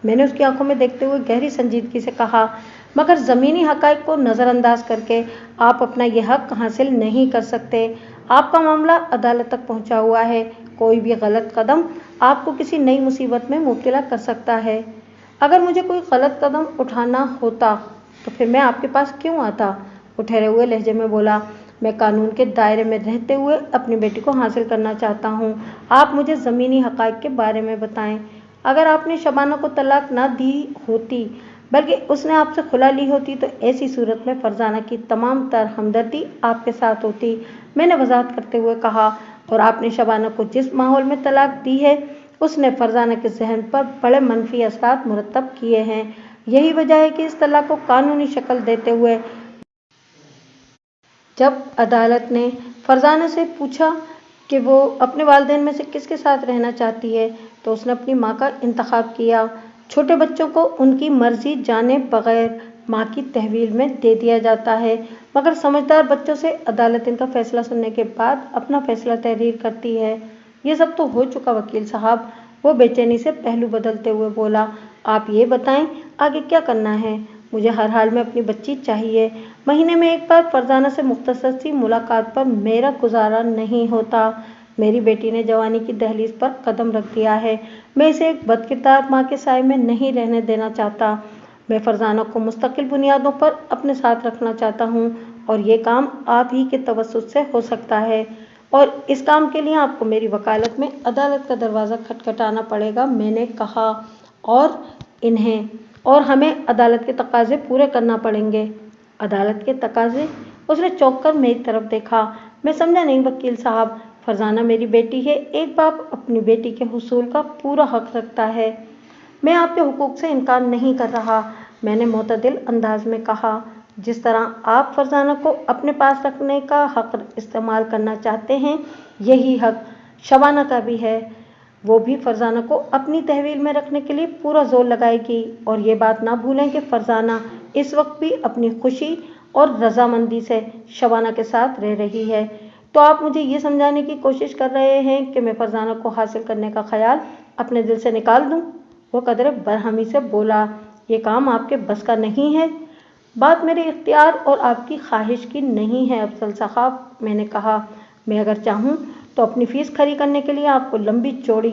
मैंने उसकी आंखों में देखते हुए गहरी संजीदगी से कहा, मगर ज़मीनी हक़ाइक़ को नज़रअंदाज करके आप अपना यह हक हासिल नहीं कर सकते। आपका मामला अदालत तक पहुंचा हुआ है। कोई भी गलत कदम आपको किसी नई मुसीबत में मुब्तला कर सकता है। अगर मुझे कोई गलत कदम उठाना होता तो फिर मैं आपके पास क्यों आता? वो ठहरे हुए लहजे में बोला, मैं कानून के दायरे में रहते हुए अपनी बेटी को हासिल करना चाहता हूँ। आप मुझे ज़मीनी हक़ाइक़ के बारे में बताएं। अगर आपने शबाना को तलाक ना दी होती, बल्कि उसने आपसे खुला ली होती, तो ऐसी सूरत में फरजाना की तमाम तर हमदर्दी आपके साथ होती, मैंने वजाहत करते हुए कहा। और आपने शबाना को जिस माहौल में तलाक दी है, उसने फरजाना के जहन पर बड़े मनफी असरात मुरतब किए हैं। यही वजह है कि इस तलाक को कानूनी शक्ल देते हुए जब अदालत ने फरजाना से पूछा कि वो अपने वालिदैन में से किसके साथ रहना चाहती है, तो उसने अपनी माँ का इंतखाब किया। छोटे बच्चों को उनकी मर्जी जाने बगैर माँ की तहवील में दे दिया जाता है, मगर समझदार बच्चों से अदालत इनका फैसला सुनने के बाद अपना फैसला तहरीर करती है। ये सब तो हो चुका वकील साहब, वो बेचैनी से पहलू बदलते हुए बोला। आप ये बताएं आगे क्या करना है? मुझे हर हाल में अपनी बच्ची चाहिए। महीने में एक बार फरजाना से मुख्तसर सी मुलाकात पर मेरा गुजारा नहीं होता। मेरी बेटी ने जवानी की दहलीज पर कदम रख दिया है। मैं इसे एक बदकिरदार माँ के साए में नहीं रहने देना चाहता। मैं फरजाना को मुस्तकिल बुनियादों पर अपने साथ रखना चाहता हूँ, और ये काम आप ही के तवस्सुत से हो सकता है, और इस काम के लिए आपको मेरी वकालत में अदालत का दरवाज़ा खटखटाना पड़ेगा। मैंने कहा, اور हमें अदालत के तकाजे पूरे करना पड़ेंगे। अदालत के तकाजे? उसने चौंक कर मेरी तरफ देखा। मैं समझा नहीं वकील साहब। फरजाना मेरी बेटी है। एक बाप अपनी बेटी के हुसूल का पूरा हक रखता है। मैं आपके हुकूक से इनकार नहीं कर रहा, मैंने मोतदिल अंदाज में कहा। जिस तरह आप फरजाना को अपने पास रखने का हक इस्तेमाल करना चाहते हैं, यही हक शबाना का भी है। वो भी फरजाना को अपनी तहवील में रखने के लिए पूरा जोर लगाएगी। और ये बात ना भूलें कि फरजाना इस वक्त भी अपनी खुशी और रजामंदी से शबाना के साथ रह रही है। तो आप मुझे ये समझाने की कोशिश कर रहे हैं कि मैं फरजाना को हासिल करने का ख्याल अपने दिल से निकाल दूं? वो कदरे बरहमी से बोला, ये काम आपके बस का नहीं है। बात मेरे इख्तियार और आपकी ख्वाहिश की नहीं है अफजल साहब, मैंने कहा। मैं अगर चाहूँ तो अपनी फ़ीस खरी करने के लिए आपको लंबी चौड़ी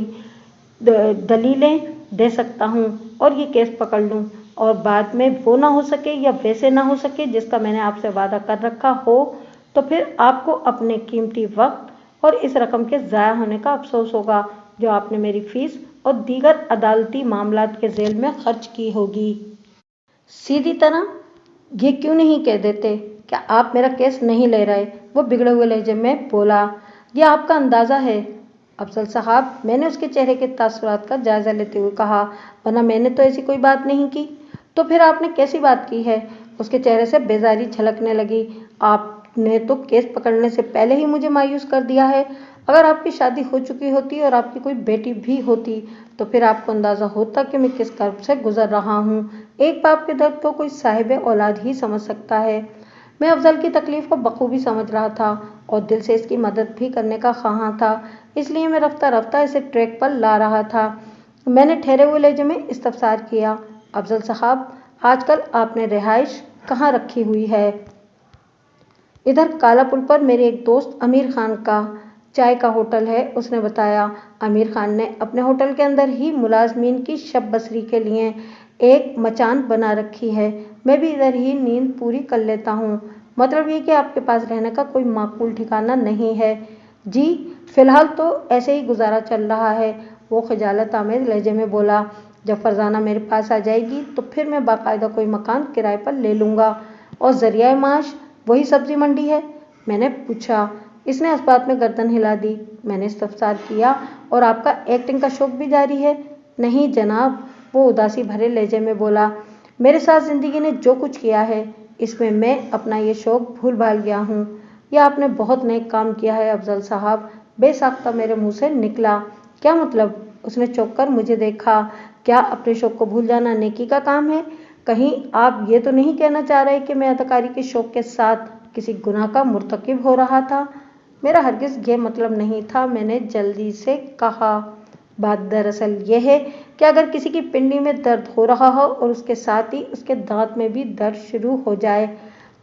दलीलें दे सकता हूँ और ये केस पकड़ लूँ, और बाद में वो ना हो सके या वैसे ना हो सके जिसका मैंने आपसे वादा कर रखा हो, तो फिर आपको अपने कीमती वक्त और इस रकम के ज़ाया होने का अफसोस होगा जो आपने मेरी फ़ीस और दीगर अदालती मामलात के ज़ेल में खर्च की होगी। सीधी तरह ये क्यों नहीं कह देते? क्या आप मेरा केस नहीं ले रहे? वो बिगड़े हुए लहजे में बोला। यह आपका अंदाज़ा है अफजल साहब, मैंने उसके चेहरे के तासुरात का जायज़ा लेते हुए कहा, वरना मैंने तो ऐसी कोई बात नहीं की। तो फिर आपने कैसी बात की है? उसके चेहरे से बेजारी झलकने लगी। आपने तो केस पकड़ने से पहले ही मुझे मायूस कर दिया है। अगर आपकी शादी हो चुकी होती और आपकी कोई बेटी भी होती तो फिर आपको अंदाज़ा होता कि मैं किस कर्ब से गुजर रहा हूँ। एक बाप के दर्द को कोई साहिब औलाद ही समझ सकता है। मैं अफजल की तकलीफ़ को बखूबी समझ रहा था और दिल से इसकी मदद भी करने का ख्वाहां था, इसलिए मैं रफ्ता रफ्ता इसे ट्रैक पर ला रहा था। मैंने ठहरे हुए लहजे में इस्तफसार किया, अफजल साहब, आजकल आपने रिहाइश कहाँ रखी हुई है? इधर काला पुल पर मेरे एक दोस्त अमीर खान का चाय का होटल है, उसने बताया। अमीर खान ने अपने होटल के अंदर ही मुलाजमीन की शब बसरी के लिए एक मचान बना रखी है। मैं भी इधर ही नींद पूरी कर लेता हूँ। मतलब ये कि आपके पास रहने का कोई माकूल ठिकाना नहीं है? जी, फिलहाल तो ऐसे ही गुजारा चल रहा है, वो खजालत आमेज लहजे में बोला। जब फरजाना मेरे पास आ जाएगी तो फिर मैं बाकायदा कोई मकान किराए पर ले लूँगा। और ज़रिया माश वही सब्जी मंडी है? मैंने पूछा। इसने इस बात में गर्दन हिला दी। मैंने इस्तफसार किया, और आपका एक्टिंग का शौक भी जारी है? नहीं जनाब, वो उदासी भरे लहजे में बोला। मेरे साथ ज़िंदगी ने जो कुछ किया है इसमें मैं अपना ये शौक भूल भाल गया हूँ। यह आपने बहुत नेक काम किया है अफजल साहब, बेसाख्ता मेरे मुँह से निकला। क्या मतलब? उसने चौंक कर मुझे देखा। क्या अपने शौक को भूल जाना नेकी का काम है? कहीं आप ये तो नहीं कहना चाह रहे कि मैं अदाकारी के शौक के साथ किसी गुनाह का मुर्तकिब हो रहा था? मेरा हरगिज़ ये मतलब नहीं था, मैंने जल्दी से कहा। बात दरअसल यह है कि अगर किसी की पिंडी में दर्द हो रहा हो और उसके साथ ही उसके दांत में भी दर्द शुरू हो जाए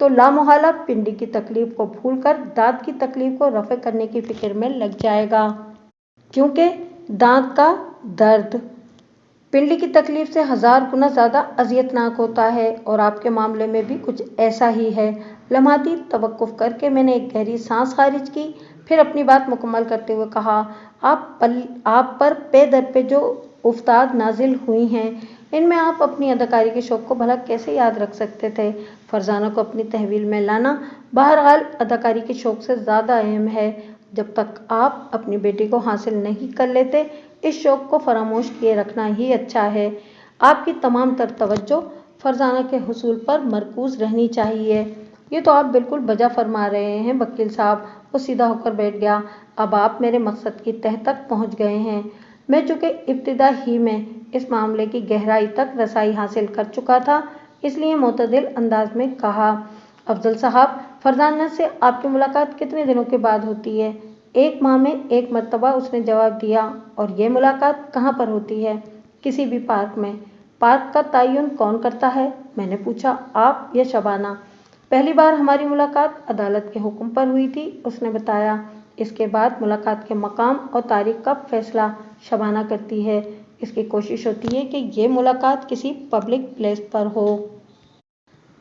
तो लामोहला पिंडी की तकलीफ को भूलकर दांत की तकलीफ को रफ़े करने की फिक्र में लग जाएगा, क्योंकि दांत का दर्द पिंडी की तकलीफ से 1000 गुना ज़्यादा अजियतनाक होता है, और आपके मामले में भी कुछ ऐसा ही है। लम्हाती तवक्कुफ करके मैंने एक गहरी सांस खारिज की, फिर अपनी बात मुकम्मल करते हुए कहा, आप पर पे दर पे जो उफ्ताद नाजिल हुई हैं, इनमें आप अपनी अदाकारी के शौक़ को भला कैसे याद रख सकते थे? फरजाना को अपनी तहवील में लाना बहरहाल अदाकारी के शौक़ से ज़्यादा अहम है। जब तक आप अपनी बेटी को हासिल नहीं कर लेते, इस शौक़ को फरामोश किए रखना ही अच्छा है। आपकी तमाम तर तवज्जो फरजाना के हुसूल पर मरकूज़ रहनी चाहिए। ये तो आप बिल्कुल बजा फरमा रहे हैं वकील साहब। वो सीधा होकर बैठ गया। अब आप मेरे मकसद की तह तक पहुँच गए हैं। मैं चूँकि इब्तिदा ही में इस मामले की गहराई तक रसाई हासिल कर चुका था, इसलिए मोतदिल अंदाज में कहा, अफजल साहब, फरजाना से आपकी मुलाकात कितने दिनों के बाद होती है? 1 माह में 1 मरतबा, उसने जवाब दिया। और ये मुलाकात कहाँ पर होती है? किसी भी पार्क में। पार्क का तयन कौन करता है? मैंने पूछा। आप या शबाना? पहली बार हमारी मुलाकात अदालत के हुक्म पर हुई थी, उसने बताया। इसके बाद मुलाकात के मकाम और तारीख का फैसला शबाना करती है। इसकी कोशिश होती है कि ये मुलाकात किसी पब्लिक प्लेस पर हो।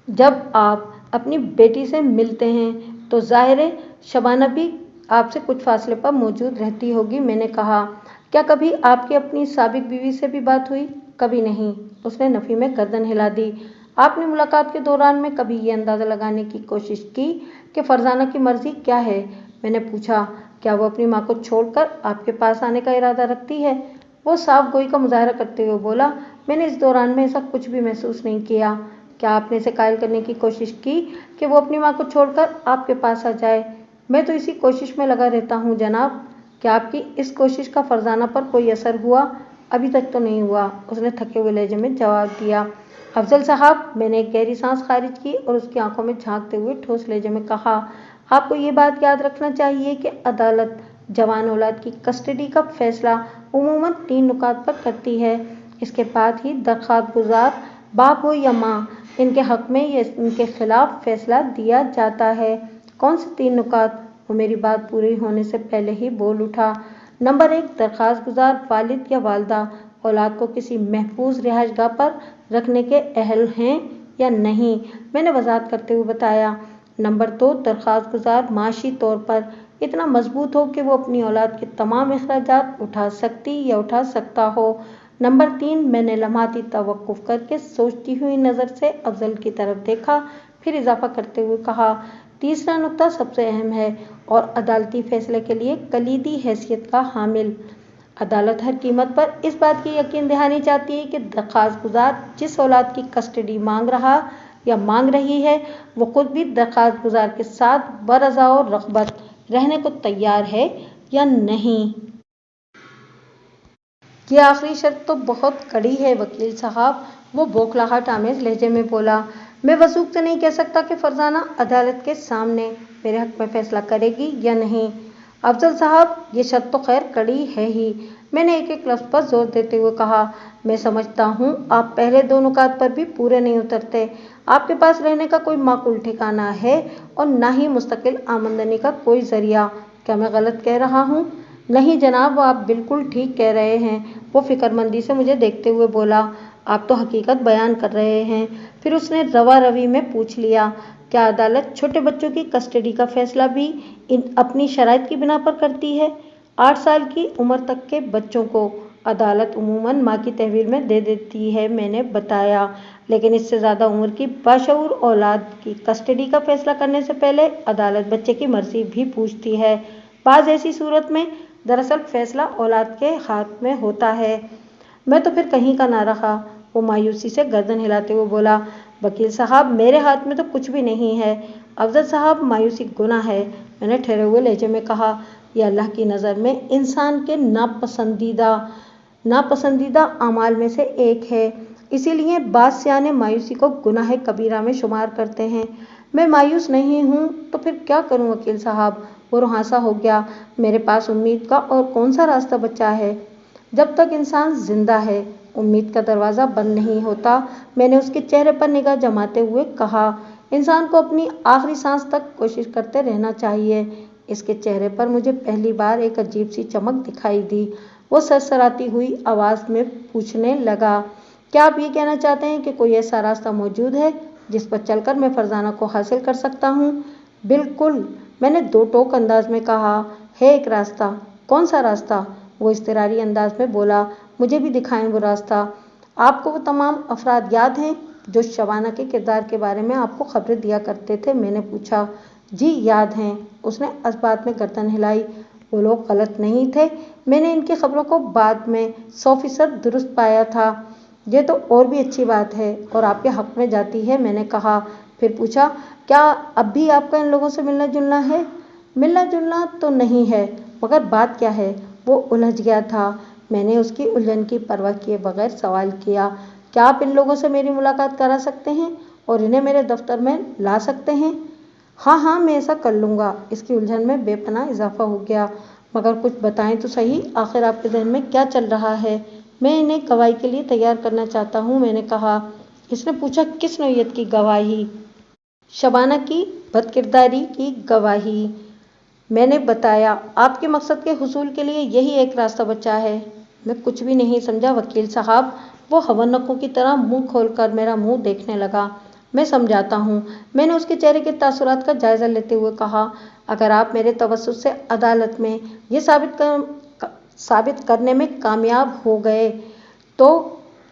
जब आप अपनी बेटी से मिलते हैं तो ज़ाहिर है शबाना भी आपसे कुछ फासले पर मौजूद रहती होगी, मैंने कहा। क्या कभी आपकी अपनी साबिक बीवी से भी बात हुई? कभी नहीं, उसने नफी में गर्दन हिला दी। आपने मुलाकात के दौरान में कभी ये अंदाज़ा लगाने की कोशिश की कि फरजाना की मर्जी क्या है? मैंने पूछा। क्या वो अपनी माँ को छोड़कर आपके पास आने का इरादा रखती है? वो साफ गोई का मुजाहरा करते हुए बोला, मैंने इस दौरान में ऐसा कुछ भी महसूस नहीं किया। क्या आपने इसे कायल करने की कोशिश की कि वो अपनी माँ को छोड़कर आपके पास आ जाए? मैं तो इसी कोशिश में लगा रहता हूँ जनाब। क्या आपकी इस कोशिश का फरजाना पर कोई असर हुआ? अभी तक तो नहीं हुआ, उसने थके हुए लहजे में जवाब दिया। अफजल साहब, मैंने एक गहरी सांस खारिज की और उसकी आंखों में झांकते हुए ठोस लहजे में कहा, आपको ये बात याद रखना चाहिए कि अदालत जवान औलाद की कस्टडी का फैसला उमूमन 3 नुकात पर करती है। इसके बाद ही दरख्वास्त गुजार बाप हो या माँ, इनके हक में या इनके खिलाफ फैसला दिया जाता है। कौन से 3 नुकात? वो मेरी बात पूरी होने से पहले ही बोल उठा। नंबर 1, दरख्वास्त गुजार वालिद या वालदा औलाद को किसी महफूज रिहाइशगाह पर रखने के अहल हैं या नहीं, मैंने वजाहत करते हुए बताया। नंबर 2, दरख्वास्त गुजार माशी तौर पर इतना मजबूत हो कि वो अपनी औलाद के तमाम अखराजात उठा सकती या उठा सकता हो। नंबर 3, मैंने लम्हाती तवक्कुफ करके सोचती हुई नज़र से अफजल की तरफ देखा, फिर इजाफा करते हुए कहा, तीसरा नुक्ता सबसे अहम है और अदालती फैसले के लिए कलीदी हैसियत का हामिल। अदालत हर कीमत पर इस बात की यकीन दहानी चाहती है कि दरख्वास्त गुजार जिस औलाद की कस्टडी मांग रहा या मांग रही है, वो खुद भी दरख्वास्त गुजार के साथ बरज़ा और रग़बत रहने को तैयार है या नहीं। ये आखिरी शर्त तो बहुत कड़ी है वकील साहब, वो बौखलाहट आमेज लहजे में बोला। मैं वसूख से नहीं कह सकता कि फरजाना अदालत के सामने मेरे हक में फैसला करेगी या नहीं। अफजल साहब, ये शर्त तो खैर कड़ी है ही, मैंने एक एक लफ्ज़ पर जोर देते हुए कहा। मैं समझता हूँ आप पहले 2 नुकात पर भी पूरे नहीं उतरते। आपके पास रहने का कोई माकूल ठिकाना है और ना ही मुस्तकिल आमदनी का कोई ज़रिया। क्या मैं गलत कह रहा हूँ? नहीं जनाब, आप बिल्कुल ठीक कह रहे हैं, वो फिक्रमंदी से मुझे देखते हुए बोला। आप तो हकीकत बयान कर रहे हैं। फिर उसने रवा रवी में पूछ लिया, क्या अदालत छोटे बच्चों की कस्टडी का फैसला भी अपनी शराइत की बिना पर करती है? 8 साल की उम्र तक के बच्चों को अदालत उमूमन माँ की तहवील में दे देती है, मैंने बताया, लेकिन इससे ज़्यादा उम्र की बाशऊर औलाद की कस्टडी का फैसला करने से पहले अदालत बच्चे की मर्जी भी पूछती है। बाज़ ऐसी सूरत में दरअसल फैसला औलाद के हाथ में होता है। मैं तो फिर कहीं का ना रहा, वो मायूसी से गर्दन हिलाते हुए बोला। वकील साहब, मेरे हाथ में तो कुछ भी नहीं है। अफजल साहब, मायूसी गुनाह है, मैंने ठहरे हुए लहजे में कहा। यह अल्लाह की नज़र में इंसान के नापसंदीदा अमाल में से एक है, इसीलिए बाज़ सियाने मायूसी को गुनाह कबीरा में शुमार करते हैं। मैं मायूस नहीं हूँ तो फिर क्या करूँ वकील साहब? वो रुहासा हो गया। मेरे पास उम्मीद का और कौन सा रास्ता बचा है? जब तक इंसान जिंदा है उम्मीद का दरवाज़ा बंद नहीं होता, मैंने उसके चेहरे पर निगाह जमाते हुए कहा। इंसान को अपनी आखिरी सांस तक कोशिश करते रहना चाहिए। इसके चेहरे पर मुझे पहली बार एक अजीब सी चमक दिखाई दी। वो सरसराती हुई आवाज़ में पूछने लगा, क्या आप ये कहना चाहते हैं कि कोई ऐसा रास्ता मौजूद है जिस पर चलकर मैं फरजाना को हासिल कर सकता हूँ? बिल्कुल, मैंने 2 टोक अंदाज में कहा, है एक रास्ता। कौन सा रास्ता? वो इज़्तिरारी अंदाज में बोला, मुझे भी दिखाएं वो रास्ता। आपको वो तमाम अफराद याद हैं जो शबाना के किरदार के बारे में आपको खबरें दिया करते थे? मैंने पूछा। जी याद हैं, उसने इस्बात में गर्दन हिलाई। वो लोग गलत नहीं थे, मैंने इनकी खबरों को बाद में 100% दुरुस्त पाया था। ये तो और भी अच्छी बात है और आपके हक में जाती है, मैंने कहा। फिर पूछा, क्या अब भी आपका इन लोगों से मिलना जुलना है? मिलना जुलना तो नहीं है, मगर बात क्या है? वो उलझ गया था। मैंने उसकी उलझन की परवाह किए बगैर सवाल किया, क्या आप इन लोगों से मेरी मुलाकात करा सकते हैं और इन्हें मेरे दफ्तर में ला सकते हैं? हाँ हाँ, मैं ऐसा कर लूँगा। इसकी उलझन में बेपनाह इजाफा हो गया। मगर कुछ बताएं तो सही, आखिर आपके जहन में क्या चल रहा है? मैं इन्हें गवाही के लिए तैयार करना चाहता हूँ, मैंने कहा। इसने पूछा, किस नौइयत की गवाही? शबाना की बदकिरदारी की गवाही। मैंने बताया, आपके मकसद के हुसूल के लिए यही एक रास्ता बचा है। मैं कुछ भी नहीं समझा वकील साहब। वो हवन्नकों की तरह मुंह खोलकर मेरा मुंह देखने लगा। मैं समझाता हूँ, मैंने उसके चेहरे के तासुरात का जायज़ा लेते हुए कहा। अगर आप मेरे तवस्सुत से अदालत में ये साबित करने में कामयाब हो गए तो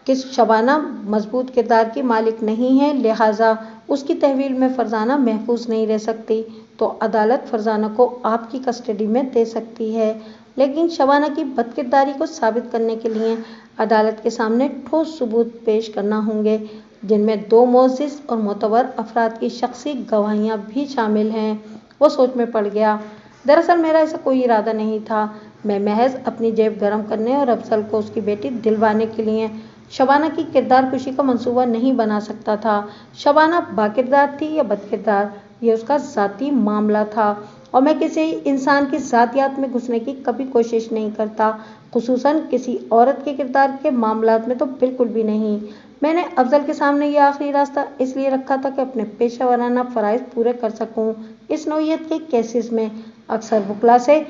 کہ شبانہ مضبوط کردار کی مالک نہیں ہے، لہٰذا اس کی تحویل میں فرزانہ محفوظ نہیں رہ سکتی، تو عدالت فرزانہ کو آپ کی کسٹڈی میں دے سکتی ہے۔ لیکن شبانہ کی بد کرداری کو ثابت کرنے کے لیے عدالت کے سامنے ٹھوس ثبوت پیش کرنا ہوں گے، جن میں 2 معزز اور معتبر افراد کی شخصی گواہیاں بھی شامل ہیں۔ وہ سوچ میں پڑ گیا۔ دراصل میرا ایسا کوئی ارادہ نہیں تھا، میں محض اپنی جیب گرم کرنے اور افضل کو اس کی بیٹی دلوانے کے لیے شبانہ کی کردار کشی کا منصوبہ نہیں بنا سکتا تھا۔ شبانہ باکردار تھی یا بد کردار، یہ اس کا ذاتی معاملہ تھا، اور میں کسی انسان کی ذاتیات میں گھسنے کی کبھی کوشش نہیں کرتا، خصوصاً کسی عورت کے کردار کے معاملات میں تو بالکل بھی نہیں۔ میں نے افضل کے سامنے یہ آخری راستہ اس لیے رکھا تھا کہ اپنے پیشہ ورانہ فرائض پورے کر سکوں۔ اس نوعیت کے کیسز میں اکثر وکلا سے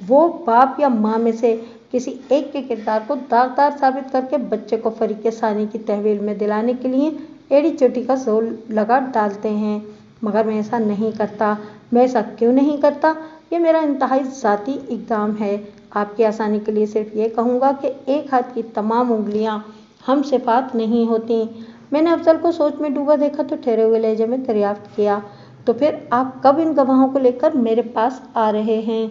وہ باپ یا ماں میں سے کسی ایک کے کردار کو داغدار ثابت کر کے بچے کو فریق ثانی کی تحویل میں دلانے کے لیے ایڑی چوٹی کا زور لگا ڈالتے ہیں، مگر میں ایسا نہیں کرتا۔ میں ایسا کیوں نہیں کرتا؟ یہ میرا انتہائی ذاتی اقدام ہے۔ آپ کی آسانی کے لیے صرف یہ کہوں گا کہ ایک ہاتھ کی تمام انگلیاں ہم صفات نہیں ہوتیں۔ میں نے افضل کو سوچ میں ڈوبا دیکھا تو ٹھہرے ہوئے لہجے میں دریافت کیا، تو پھر آپ کب ان گواہوں کو لے کر میرے پاس آ رہے ہیں؟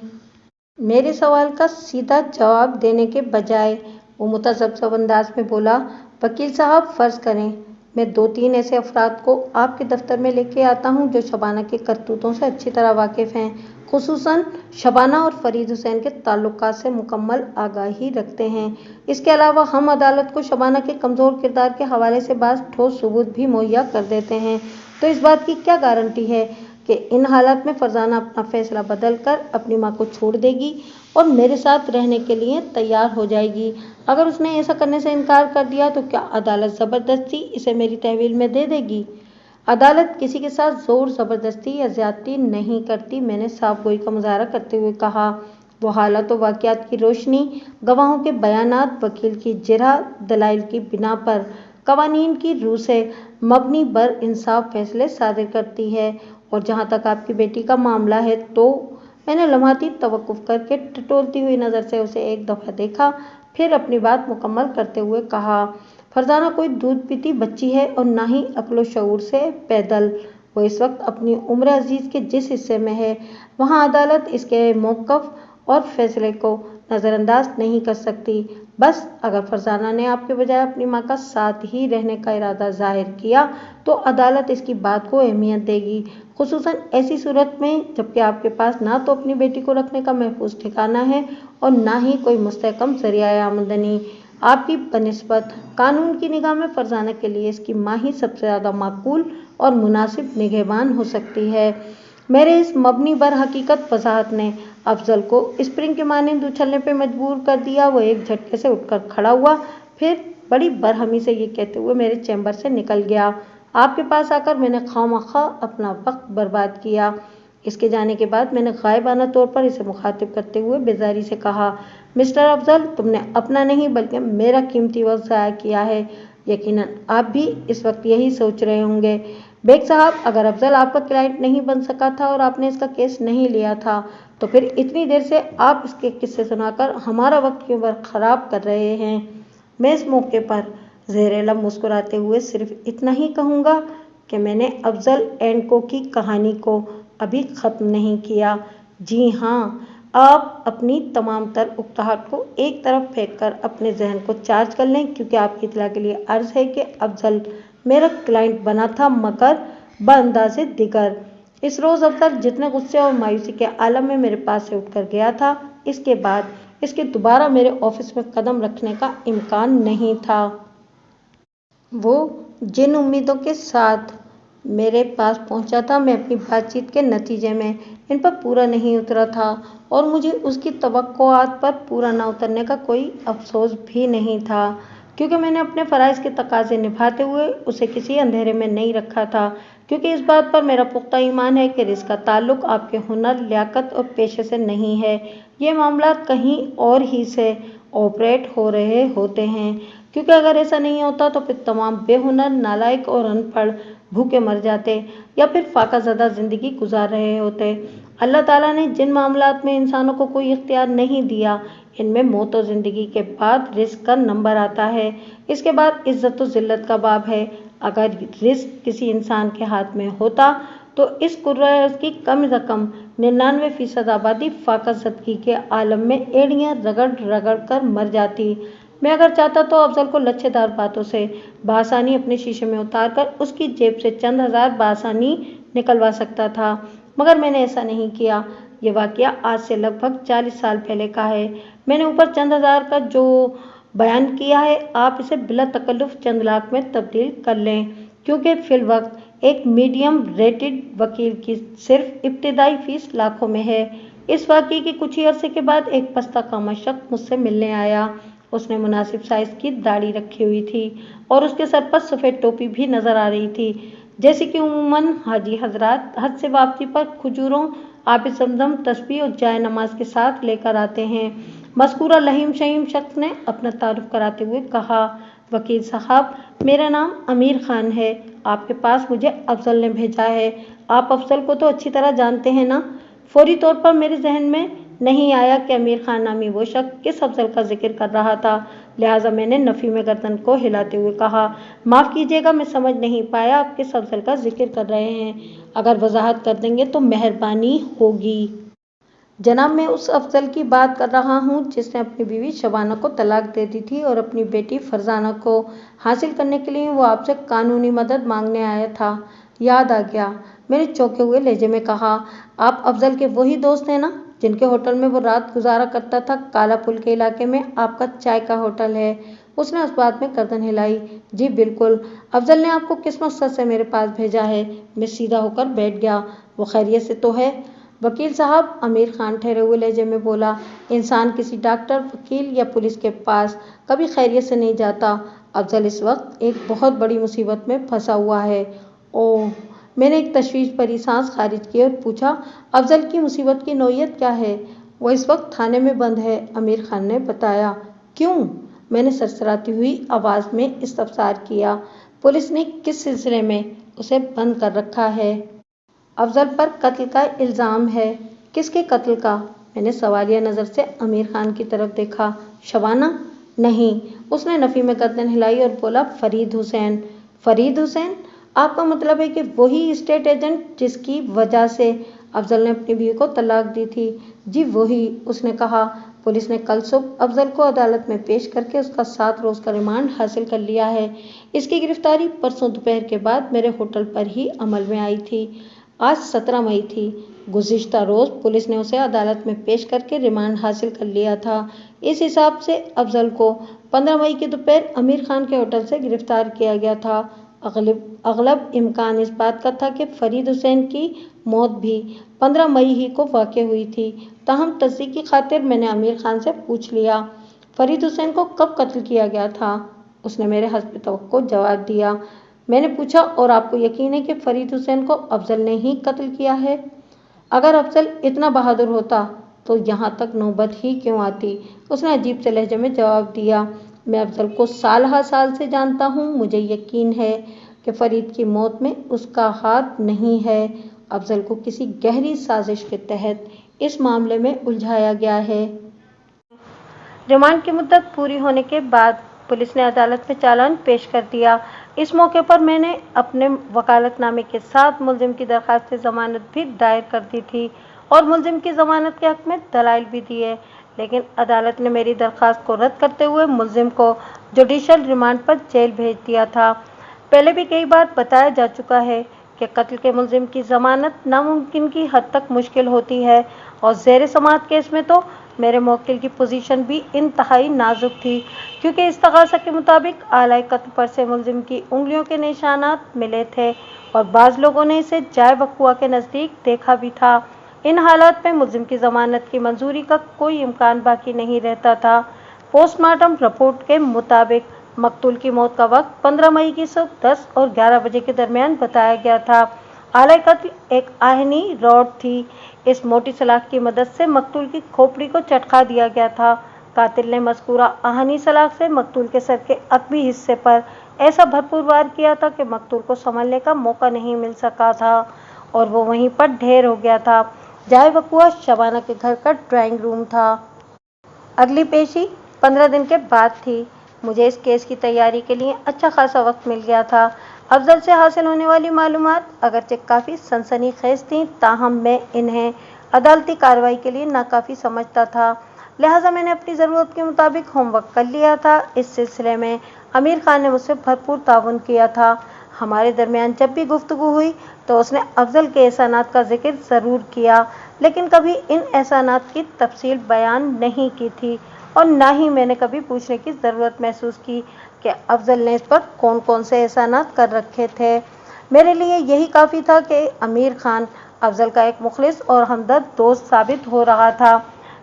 میرے سوال کا سیدھا جواب دینے کے بجائے وہ متذبذب انداز میں بولا، وکیل صاحب، فرض کریں میں 2-3 ایسے افراد کو آپ کے دفتر میں لے کے آتا ہوں جو شبانہ کے کرتوتوں سے اچھی طرح واقف ہیں، خصوصاً شبانہ اور فرید حسین کے تعلقات سے مکمل آگاہی رکھتے ہیں۔ اس کے علاوہ ہم عدالت کو شبانہ کے کمزور کردار کے حوالے سے بعض ٹھوس ثبوت بھی مہیا کر دیتے ہیں، تو اس بات کی کیا گارنٹی ہے کہ ان حالات میں فرزانہ اپنا فیصلہ بدل کر اپنی ماں کو چھوڑ دے گی اور میرے ساتھ رہنے کے لیے تیار ہو جائے گی؟ اگر اس نے ایسا کرنے سے انکار کر دیا تو کیا عدالت زبردستی اسے میری تحویل میں دے دے گی؟ عدالت کسی کے ساتھ زور زبردستی یا زیادتی نہیں کرتی، میں نے صاف گوئی کا مظاہرہ کرتے ہوئے کہا۔ وہ حالات و واقعات کی روشنی، گواہوں کے بیانات، وکیل کی جرح، دلائل کی بنا پر قوانین کی روح سے مبنی بر انصاف فیصلے صادر کرتی ہے، اور جہاں تک آپ کی بیٹی کا معاملہ ہے تو میں نے لمحاتی توقف کر کے ٹٹولتی ہوئی نظر سے اسے ایک دفعہ دیکھا، پھر اپنی بات مکمل کرتے ہوئے کہا، فرزانہ کوئی دودھ پیتی بچی ہے اور نہ ہی عقل و شعور سے پیدل۔ وہ اس وقت اپنی عمر عزیز کے جس حصے میں ہے وہاں عدالت اس کے موقف اور فیصلے کو نظر انداز نہیں کر سکتی۔ بس اگر فرزانہ نے آپ کے بجائے اپنی ماں کا ساتھ ہی رہنے کا ارادہ ظاہر کیا تو عدالت اس کی بات کو اہمیت دے گی، خصوصاً ایسی صورت میں جبکہ آپ کے پاس نہ تو اپنی بیٹی کو رکھنے کا محفوظ ٹھکانہ ہے اور نہ ہی کوئی مستحکم ذریعہ آمدنی۔ آپ کی بنسبت قانون کی نگاہ میں فرزانہ کے لیے اس کی ماں ہی سب سے زیادہ معقول اور مناسب نگہبان ہو سکتی ہے۔ میرے اس مبنی بر حقیقت وضاحت نے افضل کو اسپرنگ کے مانند اچھلنے پہ مجبور کر دیا۔ وہ ایک جھٹکے سے اٹھ کر کھڑا ہوا، پھر بڑی برہمی سے یہ کہتے ہوئے میرے چیمبر سے نکل گیا، آپ کے پاس آ کر میں نے خواہ اپنا وقت برباد کیا۔ اس کے جانے کے بعد میں نے غائبانہ طور پر اسے مخاطب کرتے ہوئے بیزاری سے کہا، مسٹر افضل، تم نے اپنا نہیں بلکہ میرا قیمتی وقت ضائع کیا ہے۔ یقیناً آپ بھی اس وقت یہی سوچ رہے ہوں گے، بیگ صاحب، اگر افضل آپ کا کلائنٹ نہیں بن سکا تھا اور آپ نے اس کا کیس نہیں لیا تھا تو پھر اتنی دیر سے آپ اس کے قصے سنا کر ہمارا وقت کیوں خراب کر رہے ہیں؟ میں اس موقع پر زیر لب مسکراتے ہوئے صرف اتنا ہی کہوں گا کہ میں نے افضل اینڈ کو کی کہانی کو ابھی ختم نہیں کیا۔ جی ہاں، آپ اپنی تمام تر اکتاہٹ کو ایک طرف پھینک کر اپنے ذہن کو چارج کر لیں، کیونکہ آپ کی اطلاع کے لیے عرض ہے کہ افضل میرا کلائنٹ بنا تھا، مگر بانداز دیگر۔ اس روز افضل جتنے غصے اور مایوسی کے عالم میں میرے پاس سے اٹھ کر گیا تھا، اس کے بعد اس کے دوبارہ میرے آفس میں قدم رکھنے کا امکان نہیں تھا۔ وہ جن امیدوں کے ساتھ میرے پاس پہنچا تھا، میں اپنی بات چیت کے نتیجے میں ان پر پورا نہیں اترا تھا، اور مجھے اس کی توقعات پر پورا نہ اترنے کا کوئی افسوس بھی نہیں تھا، کیونکہ میں نے اپنے فرائض کے تقاضے نبھاتے ہوئے اسے کسی اندھیرے میں نہیں رکھا تھا، کیونکہ اس بات پر میرا پختہ ایمان ہے کہ رزق کا تعلق آپ کے ہنر، لیاقت اور پیشے سے نہیں ہے، یہ معاملات کہیں اور ہی سے آپریٹ ہو رہے ہوتے ہیں، کیونکہ اگر ایسا نہیں ہوتا تو پھر تمام بے ہنر، نالائق اور ان پڑھ भूखे मर जाते या फिर फाका ज़दा ज़िंदगी गुजार रहे होते। अल्लाह ताला ने जिन मामलात में इंसानों को कोई इख्तियार नहीं दिया, इनमें मौत और ज़िंदगी के बाद रिस्क का नंबर आता है। इसके बाद इज़्ज़त व ज़िल्लत का बाब है। अगर रिस्क किसी इंसान के हाथ में होता तो इस कुर्रा की कम से कम 99% आबादी फाका ज़दगी के आलम में एड़ियाँ रगड़ रगड़ कर मर जाती। मैं अगर चाहता तो अफजल को लच्छेदार बातों से बासानी अपने शीशे में उतार कर उसकी जेब से चंद हजार बासानी निकलवा सकता था, मगर मैंने ऐसा नहीं किया। ये वाकया आज से लगभग 40 साल पहले का है। मैंने ऊपर चंद हजार का जो बयान किया है, आप इसे बिला तकल्लुफ चंद लाख में तब्दील कर लें, क्योंकि फिल वक्त एक मीडियम रेटेड वकील की सिर्फ इब्तिदाई फीस लाखों में है। इस वाकये के कुछ ही अरसे के बाद एक पस्ता कामा शख्स मुझसे मिलने आया। उसने मुनासिब साइज की दाढ़ी रखी हुई थी और उसके सर पर सफ़ेद टोपी भी नजर आ रही थी, जैसे कि उम्मन हाजी हजरात हज से वापसी पर खजूरों, आब ज़मज़म, तस्बीह और जाय नमाज के साथ लेकर आते हैं। मज़कूरा लहीम शहीम शख्स ने अपना तारुफ कराते हुए कहा, वकील साहब, मेरा नाम अमीर खान है। आपके पास मुझे अफजल ने भेजा है। आप अफजल को तो अच्छी तरह जानते हैं ना? फौरी तौर पर मेरे जहन में नहीं आया कि अमीर खान नामी वो शख्स किस अफजल का जिक्र कर रहा था, लिहाजा मैंने नफ़ी में गर्दन को हिलाते हुए कहा, माफ़ कीजिएगा, मैं समझ नहीं पाया आप किस अफजल का जिक्र कर रहे हैं। अगर वजाहत कर देंगे तो मेहरबानी होगी। जनाब, मैं उस अफजल की बात कर रहा हूँ जिसने अपनी बीवी शबाना को तलाक दे दी थी और अपनी बेटी फरजाना को हासिल करने के लिए वो आपसे कानूनी मदद मांगने आया था। याद आ गया, मैंने चौंके हुए लहजे में कहा। आप अफजल के वही दोस्त हैं ना जिनके होटल में वो रात गुजारा करता था? काला पुल के इलाके में आपका चाय का होटल है। उसने उस बात में गर्दन हिलाई। जी बिल्कुल। अफजल ने आपको किस मकसद से मेरे पास भेजा है? मैं सीधा होकर बैठ गया। वो खैरियत से तो है? वकील साहब, अमीर खान ठहरे हुए लहजे में बोला, इंसान किसी डॉक्टर, वकील या पुलिस के पास कभी खैरियत से नहीं जाता। अफजल इस वक्त एक बहुत बड़ी मुसीबत में फंसा हुआ है। ओह, मैंने एक तशवीश भरी सांस खारिज की और पूछा, अफजल की मुसीबत की नौयत क्या है? वो इस वक्त थाने में बंद है, अमीर खान ने बताया। क्यों? मैंने सरसराती हुई आवाज़ में इस्तफसार किया। पुलिस ने किस सिलसिले में उसे बंद कर रखा है? अफजल पर कत्ल का इल्ज़ाम है। किसके कत्ल का? मैंने सवालिया नज़र से अमीर खान की तरफ देखा। शबाना? नहीं। उसने नफ़ी में गर्दन हिलाई और बोला, फरीद हुसैन। फरीद हुसैन? आपका मतलब है कि वही स्टेट एजेंट जिसकी वजह से अफजल ने अपनी बीवी को तलाक दी थी? जी वही, उसने कहा। पुलिस ने कल सुबह अफजल को अदालत में पेश करके उसका 7 रोज़ का रिमांड हासिल कर लिया है। इसकी गिरफ्तारी परसों दोपहर के बाद मेरे होटल पर ही अमल में आई थी। आज 17 मई थी। गुज़िश्ता रोज़ पुलिस ने उसे अदालत में पेश करके रिमांड हासिल कर लिया था। इस हिसाब से अफजल को 15 मई की दोपहर अमीर खान के होटल से गिरफ्तार किया गया था। अगलब इम्कान इस बात का था कि फरीद हुसैन की मौत भी 15 मई ही को वाक़ हुई थी। ताहम तस्दीक की खातिर मैंने अमीर खान से पूछ लिया, फरीद हुसैन को कब कत्ल किया गया था? उसने मेरे हस्ब तवक्को जवाब दिया। मैंने पूछा, और आपको यकीन है कि फरीद हुसैन को अफजल ने ही कत्ल किया है? अगर अफजल इतना बहादुर होता तो यहाँ तक नौबत ही क्यों आती? उसने अजीब से लहजे में जवाब दिया, मैं अफजल को साल हर साल से जानता हूँ। मुझे यकीन है कि फरीद की मौत में उसका हाथ नहीं है। अफजल को किसी गहरी साजिश के तहत इस मामले में उलझाया गया है। रिमांड की मुद्दत पूरी होने के बाद पुलिस ने अदालत में चालान पेश कर दिया। इस मौके पर मैंने अपने वकालतनामे के साथ मुलजिम की दरख्वास्त ज़मानत भी दायर कर दी थी और मुलजिम की ज़मानत के हक़ में दलाइल भी दिए, लेकिन अदालत ने मेरी दरख्वास्त को रद्द करते हुए मुलजिम को जुडिशल रिमांड पर जेल भेज दिया था। पहले भी कई बार बताया जा चुका है कि कत्ल के मुलजिम की ज़मानत नामुमकिन की हद तक मुश्किल होती है और ज़ेर समाअत केस में तो मेरे मौकिल की पोजीशन भी इंतहाई नाजुक थी, क्योंकि इस्तग़ासा के मुताबिक आलाए कत्ल पर से मुलजिम की उंगलियों के निशानात मिले थे और बाज़ लोगों ने इसे जाए वक़ुआ के नज़दीक देखा भी था। इन हालात में मुलजिम की ज़मानत की मंजूरी का कोई इम्कान बाकी नहीं रहता था। पोस्टमार्टम रिपोर्ट के मुताबिक मकतूल की मौत का वक्त 15 मई की सुबह 10 और 11 बजे के दरमियान बताया गया था। आलाए कत्ल एक आहनी रॉड थी। इस मोटी सलाख की मदद से मकतूल की खोपड़ी को चटका दिया गया था। कातिल ने मज़कूरा आहनी सलाख से मकतूल के सर के अकबी हिस्से पर ऐसा भरपूर वार किया था कि मकतूल को संभलने का मौका नहीं मिल सका था और वो वहीं पर ढेर हो गया था। जाए वकुआ शबाना के घर का ड्राइंग रूम था। अगली पेशी 15 दिन के बाद थी। मुझे इस केस की तैयारी के लिए अच्छा खासा वक्त मिल गया था। अफजल से हासिल होने वाली मालूमात अगरचे काफ़ी सनसनीखेज थीं, ताहम मैं इन्हें अदालती कार्रवाई के लिए नाकाफ़ी समझता था। लिहाजा मैंने अपनी ज़रूरत के मुताबिक होमवर्क कर लिया था। इस सिलसिले में अमीर खान ने मुझसे भरपूर ताउन किया था। हमारे दरमियान जब भी गुफ्तगू हुई तो उसने अफजल के एहसानात का जिक्र ज़रूर किया, लेकिन कभी इन एहसानात की तफसील बयान नहीं की थी और ना ही मैंने कभी पूछने की ज़रूरत महसूस की कि अफजल ने इस पर कौन कौन से एहसानात कर रखे थे। मेरे लिए यही काफ़ी था कि अमीर खान अफजल का एक मुखलिस और हमदर्द दोस्त साबित हो रहा था।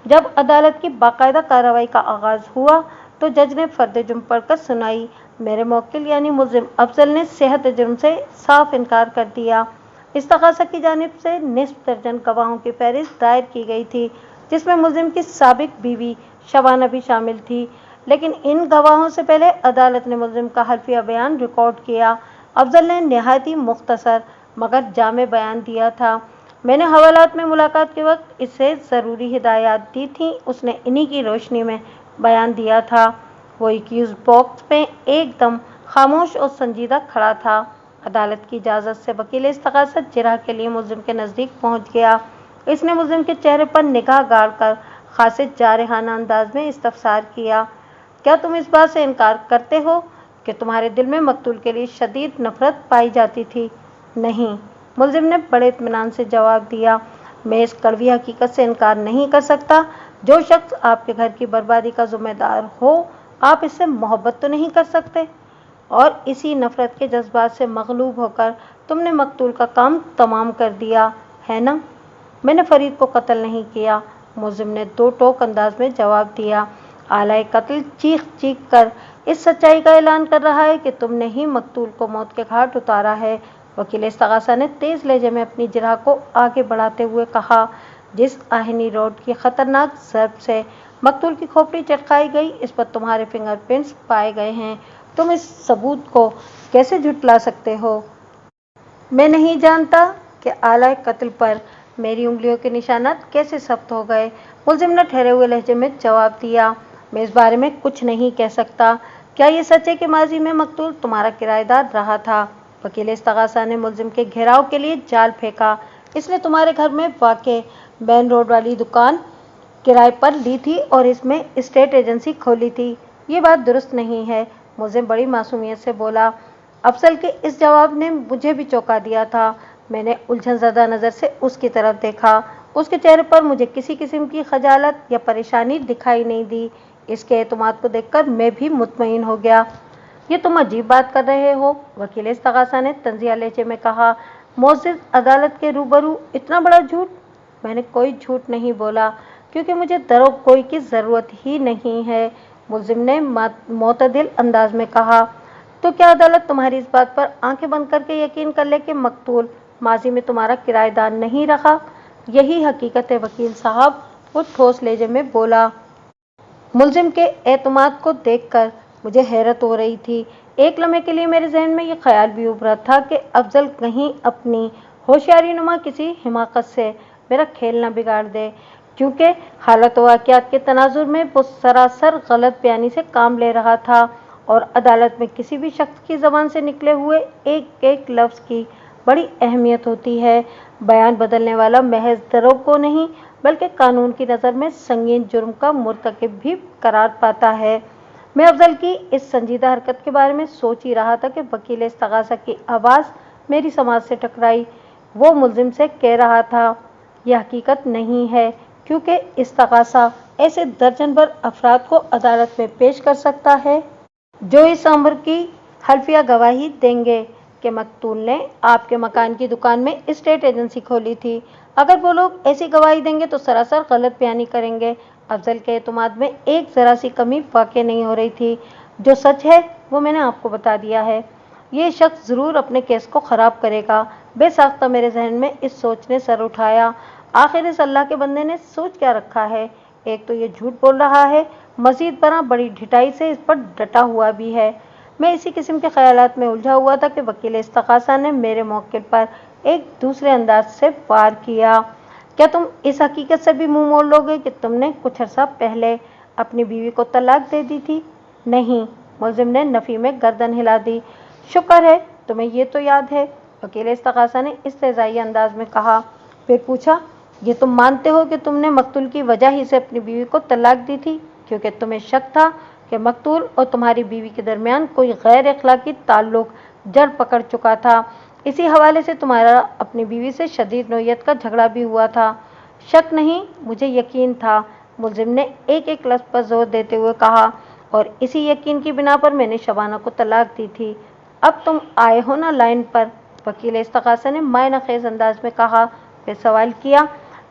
जब अदालत की बाकायदा कार्रवाई का आगाज़ हुआ तो जज ने फर्द जुर्म पढ़कर सुनाई। मेरे मौकिल यानी मुल्जिम अफजल ने सेहत जुर्म से साफ इनकार कर दिया। इस्तग़ासा की जानिब से निस्फ दर्जन गवाहों की फहरिस्त दायर की गई थी, जिसमें मुल्जिम की साबिक बीवी शबाना भी शामिल थी, लेकिन इन गवाहों से पहले अदालत ने मुल्जिम का हल्फिया बयान रिकॉर्ड किया। अफजल ने नहायत ही मुख्तसर मगर जामे बयान दिया था। मैंने हवालात में मुलाकात के वक्त इसे ज़रूरी हिदायत दी थी। उसने इन्हीं की रोशनी में बयान दिया था। वो एक्यूज़ बॉक्स में एकदम खामोश और संजीदा खड़ा था। अदालत की इजाज़त से वकील इस्तग़ासत जिरह के लिए मुल्जिम के नज़दीक पहुँच गया। इसने मुल्जिम के चेहरे पर निगाह गाड़ कर खासे जारहाना अंदाज में इस्तफसार किया, क्या तुम इस बात से इनकार करते हो कि तुम्हारे दिल में मकतूल के लिए शदीद नफरत पाई जाती थी? नहीं, मुल्जिम ने बड़े इत्मीनान से जवाब दिया, मैं इस कड़वी हकीकत से इनकार नहीं कर सकता। जो शख्स आपके घर की बर्बादी का ज़िम्मेदार हो, आप इससे मोहब्बत तो नहीं कर सकते, और इसी नफरत के जज्बात से मगलूब होकर तुमने मकतूल का काम तमाम कर दिया है ना? मैंने फरीद को कत्ल नहीं किया, मुल्जिम ने दो टोक अंदाज में जवाब दिया। आला कत्ल चीख चीख कर इस सच्चाई का ऐलान कर रहा है कि तुमने ही मकतूल को मौत के घाट उतारा है। वकील इस्तग़ासा ने तेज़ लहजे में अपनी जिरह को आगे बढ़ाते हुए कहा, जिस आहनी रोड की ख़तरनाक ज़रब से मकतूल की खोपड़ी चटकाई गई, इस पर तुम्हारे फिंगरप्रिंट्स पाए गए हैं। तुम इस सबूत को कैसे झुटला सकते हो? मैं नहीं जानता कि आला कत्ल पर मेरी उंगलियों के निशानात कैसे सख्त हो गए, मुल्जिम ने ठहरे हुए लहजे में जवाब दिया। मैं इस बारे में कुछ नहीं कह सकता। क्या ये सच है कि माजी में मकतूल तुम्हारा किराएदार रहा था? वकील इस्तग़ासा ने मुल्जिम के घेराव के लिए जाल फेंका। इसने तुम्हारे घर में वाक़े मेन रोड वाली दुकान किराए पर ली थी और इसमें स्टेट एजेंसी खोली थी। ये बात दुरुस्त नहीं है, मुल्जिम बड़ी मासूमियत से बोला। अफजल के इस जवाब ने मुझे भी चौंका दिया था। मैंने उलझनज़दा नज़र से उसकी तरफ देखा। उसके चेहरे पर मुझे किसी किस्म की खजालत या परेशानी दिखाई नहीं दी। इसके एतमाद को देखकर मैं भी मुतमईन हो गया। ये तुम अजीब बात कर रहे हो, वकील इस्तग़ासा ने तंज़िया लहजे में कहा। मोअज़्ज़िज़ अदालत के रूबरू इतना बड़ा झूठ? मैंने कोई झूठ नहीं बोला, क्योंकि मुझे दरो कोई की ज़रूरत ही नहीं है, मुल्जिम ने मोतदिल अंदाज में कहा। तो क्या अदालत तुम्हारी इस बात पर आंखें बंद करके यकीन कर ले कि मकतूल माजी में तुम्हारा किराएदार नहीं रखा? यही हकीकत है वकील साहब, वो ठोस लहजे में बोला। मुल्जिम के एतमाद को देखकर मुझे हैरत हो रही थी। एक लम्हे के लिए मेरे जहन में ये ख्याल भी उभरा था कि अफजल कहीं अपनी होशियारी नुमा किसी हिमाकत से मेरा खेल न बिगाड़ दे, क्योंकि हालत वाक़ियात के तनाजुर में वो सरासर गलत बयानी से काम ले रहा था और अदालत में किसी भी शख्स की ज़बान से निकले हुए एक एक लफ्ज़ की बड़ी अहमियत होती है। बयान बदलने वाला महज दरों को नहीं बल्कि कानून की नज़र में संगीन जुर्म का मुर्तकिब भी करार पाता है। मैं अफजल की इस संजीदा हरकत के बारे में सोच ही रहा था कि वकील इस्तग़ासा की आवाज़ मेरी समाज से टकराई। वो मुल्जिम से कह रहा था, यह हकीकत नहीं है, क्योंकि इस्तग़ासा ऐसे दर्जन भर अफराद को अदालत में पेश कर सकता है जो इस अमर की हल्फिया गवाही देंगे कि मकतूल ने आपके मकान की दुकान में स्टेट एजेंसी खोली थी। अगर वो लोग ऐसी गवाही देंगे तो सरासर गलत बयानी करेंगे। अफजल के एतमाद में एक ज़रा सी कमी वाक़ई नहीं हो रही थी। जो सच है वो मैंने आपको बता दिया है। ये शख्स ज़रूर अपने केस को ख़राब करेगा। बेसाख्ता मेरे जहन में इस सोच ने सर उठाया, आखिर इस अल्लाह के बंदे ने सोच क्या रखा है? एक तो ये झूठ बोल रहा है, मज़ीद बड़ा बड़ी ढिठाई से इस पर डटा हुआ भी है। मैं इसी किस्म के ख्यालात में उलझा हुआ था कि वकील इस्तग़ासा ने मेरे मौक़िल पर एक दूसरे अंदाज से वार किया। क्या तुम इस हकीकत से भी मुंह मोड़ लोगे कि तुमने कुछ अर्सा पहले अपनी बीवी को तलाक दे दी थी? नहीं, मुलजिम ने नफ़ी में गर्दन हिला दी। शुक्र है तुम्हें ये तो याद है, वकील इस्तग़ासा ने इस्तेज़ाई अंदाज में कहा। फिर पूछा, ये तुम मानते हो कि तुमने मकतूल की वजह ही से अपनी बीवी को तलाक दी थी क्योंकि तुम्हें शक था कि मकतूल और तुम्हारी बीवी के दरमियान कोई गैर अखलाकी ताल्लुक जड़ पकड़ चुका था। इसी हवाले से तुम्हारा अपनी बीवी से शदीद नौयत का झगड़ा भी हुआ था। शक नहीं, मुझे यकीन था, मुलजिम ने एक एक लफ्ज़ पर जोर देते हुए कहा, और इसी यकीन की बिना पर मैंने शबाना को तलाक दी थी। अब तुम आए हो ना लाइन पर, वकील इस्तग़ासा ने मायनाखेज़ अंदाज में कहा। फिर सवाल किया,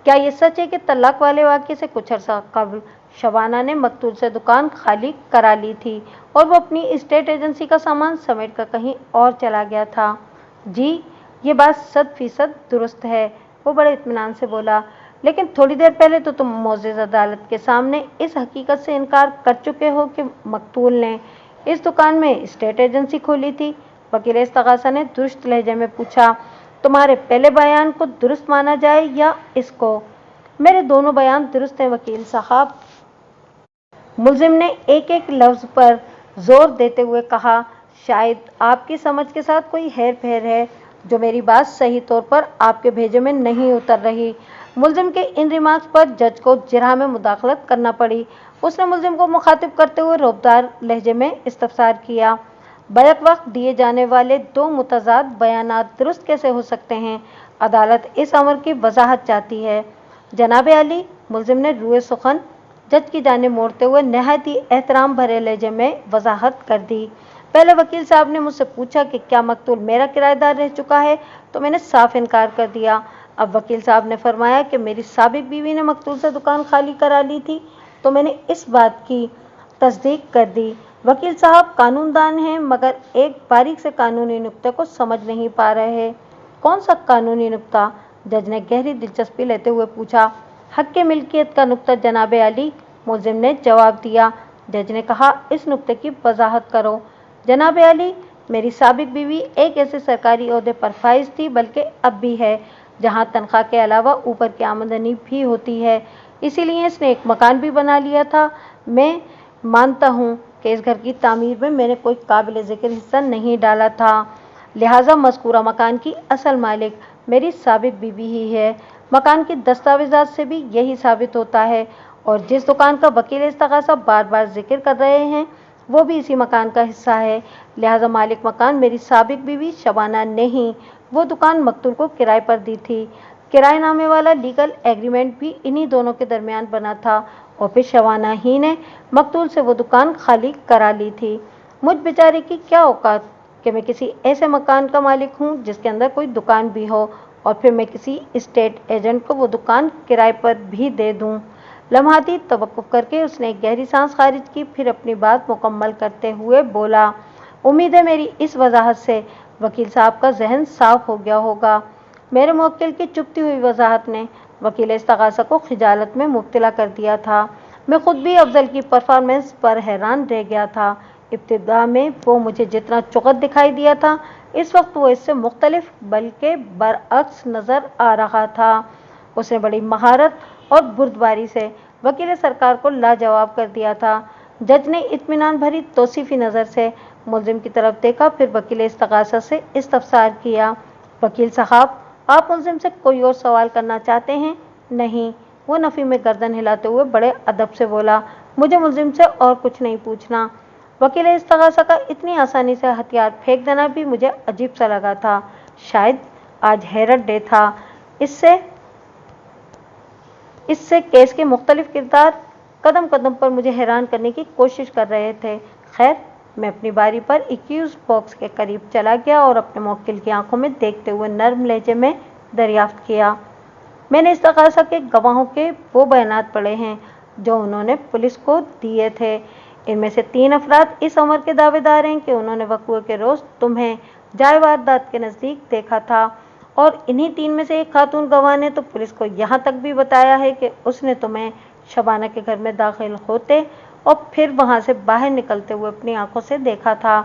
क्या ये सच है कि तलाक वाले वाक़े से कुछ अर्सा कबल शबाना ने मकतूल से दुकान खाली करा ली थी और वो अपनी एस्टेट एजेंसी का सामान समेट कर कहीं और चला गया था? जी, ये बात 100% दुरुस्त है, वो बड़े इत्मीनान से बोला। लेकिन थोड़ी देर पहले तो तुम मोअज़्ज़ज़ अदालत के सामने इस हकीकत से इनकार कर चुके हो कि मकतूल ने इस दुकान में एस्टेट एजेंसी खोली थी। वकील इस्तग़ासा ने दुरुस्त लहजे में पूछा। तुम्हारे पहले बयान को दुरुस्त माना जाए या इसको? मेरे दोनों बयान दुरुस्त हैं वकील साहब, मुलजिम ने एक एक लफ्ज़ पर जोर देते हुए कहा। शायद आपकी समझ के साथ कोई हेर फेर है जो मेरी बात सही तौर पर आपके भेजे में नहीं उतर रही। मुलजिम के इन रिमार्क्स पर जज को जिरह में मुदाखलत करना पड़ी। उसने मुलजिम को मुखातिब करते हुए रौबदार लहजे में इस्तफसार किया। बैक वक्त दिए जाने वाले दो मुतज़ाद बयानात दुरुस्त कैसे हो सकते हैं? अदालत इस अमर की वजाहत चाहती है। जनाब अली, मुलजिम ने रुए सुखन जज की जानिब मोड़ते हुए नहायत ही एहतराम भरे लहजे में वजाहत कर दी। पहले वकील साहब ने मुझसे पूछा कि क्या मकतूल मेरा किराएदार रह चुका है, तो मैंने साफ इनकार कर दिया। अब वकील साहब ने फरमाया कि मेरी साबिक बीवी ने मकतूल से दुकान खाली करा ली थी, तो मैंने इस बात की तस्दीक कर दी। वकील साहब कानूनदान हैं मगर एक बारीक से कानूनी नुक्ते को समझ नहीं पा रहे। कौन सा कानूनी नुक्ता? जज ने गहरी दिलचस्पी लेते हुए पूछा। हक के मिल्कियत का नुक्ता जनाब अली, मुलजिम ने जवाब दिया। जज ने कहा, इस नुक्ते की वजाहत करो। जनाब अली, मेरी साबिक बीवी एक ऐसे सरकारी ओहदे पर फाइज थी, बल्कि अब भी है, जहां तनख्वाह के अलावा ऊपर की आमदनी भी होती है। इसीलिए इसने एक मकान भी बना लिया था। मैं मानता हूँ कि इस घर की तामीर में मैंने कोई काबिल ज़िक्र हिस्सा नहीं डाला था, लिहाजा मज़कूरा मकान की असल मालिक मेरी साबिक बीवी ही है। मकान की दस्तावेज़ात से भी यही साबित होता है, और जिस दुकान का वकील इस्तग़ासा बार बार जिक्र कर रहे हैं वो भी इसी मकान का हिस्सा है। लिहाजा मालिक मकान मेरी साबिक बीवी शबाना नहीं, वो दुकान मकतूल को किराए पर दी थी। किराएनामे वाला लीगल एग्रीमेंट भी इन्हीं दोनों के दरमियान बना था, और फिर शबाना ही ने मकतूल से वो दुकान खाली करा ली थी। मुझ बेचारे की क्या औकात कि मैं किसी ऐसे मकान का मालिक हूँ जिसके अंदर कोई दुकान भी हो, और फिर मैं किसी एस्टेट एजेंट को वो दुकान किराए पर भी दे दूँ। लम्हाती तवक्कुफ करके उसने एक गहरी सांस खारिज की, फिर अपनी बात मुकम्मल करते हुए बोला। उम्मीद है मेरी इस वजाहत से वकील साहब का जहन साफ हो गया होगा। मेरे मुवक्किल की चुपती हुई वजाहत ने वकील इस्तग़ासा को खिजालत में मुब्तला कर दिया था। मैं खुद भी अफजल की परफॉर्मेंस पर हैरान रह गया था। इब्तिदा में वो मुझे जितना चुगत दिखाई दिया था, इस वक्त वो इससे मुख्तलिफ बल्कि बरअक्स नज़र आ रहा था। उसने बड़ी महारत और बुर्दबारी से वकील सरकार को लाजवाब कर दिया था। जज ने इत्मीनान भरी तौसीफी नज़र से मुलजिम की तरफ देखा, फिर वकील इस्तग़ासा से इस्तफसार किया। वकील साहब, आप मुलजिम से कोई और सवाल करना चाहते हैं? नहीं, वो नफ़ी में गर्दन हिलाते हुए बड़े अदब से बोला। मुझे मुलजिम से और कुछ नहीं पूछना। वकील इस्तग़ासा का इतनी आसानी से हथियार फेंक देना भी मुझे अजीब सा लगा था। शायद आज हैरत डे था। इससे केस के मुख्तलिफ किरदार कदम कदम पर मुझे हैरान करने की कोशिश कर रहे थे। खैर, मैं अपनी बारी पर एक्यूज बॉक्स के करीब चला गया और अपने मुवक्किल की आंखों में देखते हुए नर्म लहजे में दरियाफ्त किया। मैंने इस्तग़ासा के गवाहों के वो बयानात पढ़े हैं जो उन्होंने पुलिस को दिए थे। इनमें से 3 अफराद इस उम्र के दावेदार हैं कि उन्होंने वक़्अ के रोज़ तुम्हें जाए वारदात के नज़दीक देखा था, और इन्हीं 3 में से एक खातून गवाह ने तो पुलिस को यहाँ तक भी बताया है कि उसने तुम्हें शबाना के घर में दाखिल होते और फिर वहाँ से बाहर निकलते हुए अपनी आंखों से देखा था।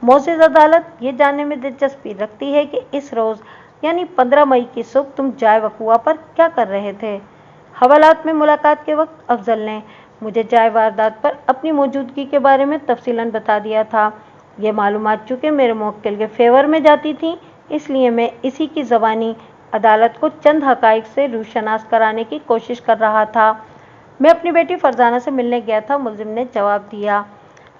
मोअज़्ज़ज़ अदालत ये जानने में दिलचस्पी रखती है कि इस रोज़ यानी 15 मई की सुबह तुम जाय वक़ुआ पर क्या कर रहे थे। हवालात में मुलाकात के वक्त अफजल ने मुझे जाय वारदात पर अपनी मौजूदगी के बारे में तफसीलन बता दिया था। ये मालूमात चूँकि मेरे मुवक्किल के फेवर में जाती थी, इसलिए मैं इसी की ज़बानी अदालत को चंद हक़ाइक़ से रूशनास कराने की कोशिश कर रहा था। मैं अपनी बेटी फरजाना से मिलने गया था, मुलजिम ने जवाब दिया।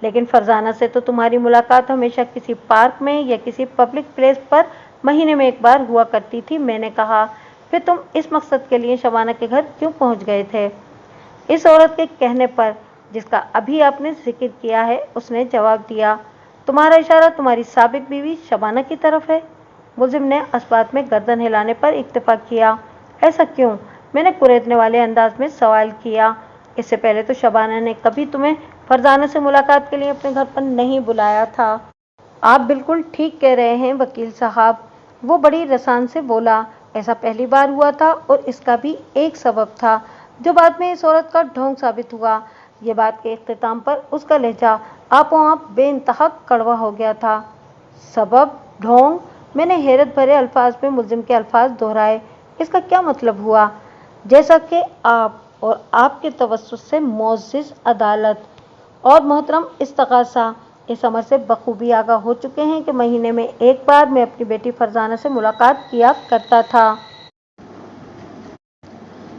लेकिन फरजाना से तो तुम्हारी मुलाकात हमेशा किसी पार्क में या किसी पब्लिक प्लेस पर महीने में एक बार हुआ करती थी, मैंने कहा। फिर तुम इस मकसद के लिए शबाना के घर क्यों पहुंच गए थे? इस औरत के कहने पर, जिसका अभी आपने जिक्र किया है, उसने जवाब दिया। तुम्हारा इशारा तुम्हारी साबिक बीवी शबाना की तरफ है। मुलजिम ने अस्बात में गर्दन हिलाने पर इत्तेफाक किया। ऐसा क्यों? मैंने कुरेदने वाले अंदाज में सवाल किया। इससे पहले तो शबाना ने कभी तुम्हें फरजाना से मुलाकात के लिए अपने घर पर नहीं बुलाया था। आप बिल्कुल ठीक कह रहे हैं वकील साहब, वो बड़ी रसान से बोला। ऐसा पहली बार हुआ था और इसका भी एक सबब था, जो बाद में इस औरत का ढोंग साबित हुआ। ये बात के इख्तिताम पर उसका लहजा आपो आप बेइंतहा कड़वा हो गया था। सबब? ढोंग? मैंने हैरत भरे अल्फाज में मुलजिम के अल्फाज दोहराए। इसका क्या मतलब हुआ? जैसा कि आप और आपके तवस्सुत से मुअज़्ज़ज़ अदालत और मोहतरम इस्तग़ासा इस अमर से बखूबी आगाह हो चुके हैं कि महीने में एक बार मैं अपनी बेटी फरजाना से मुलाकात किया करता था।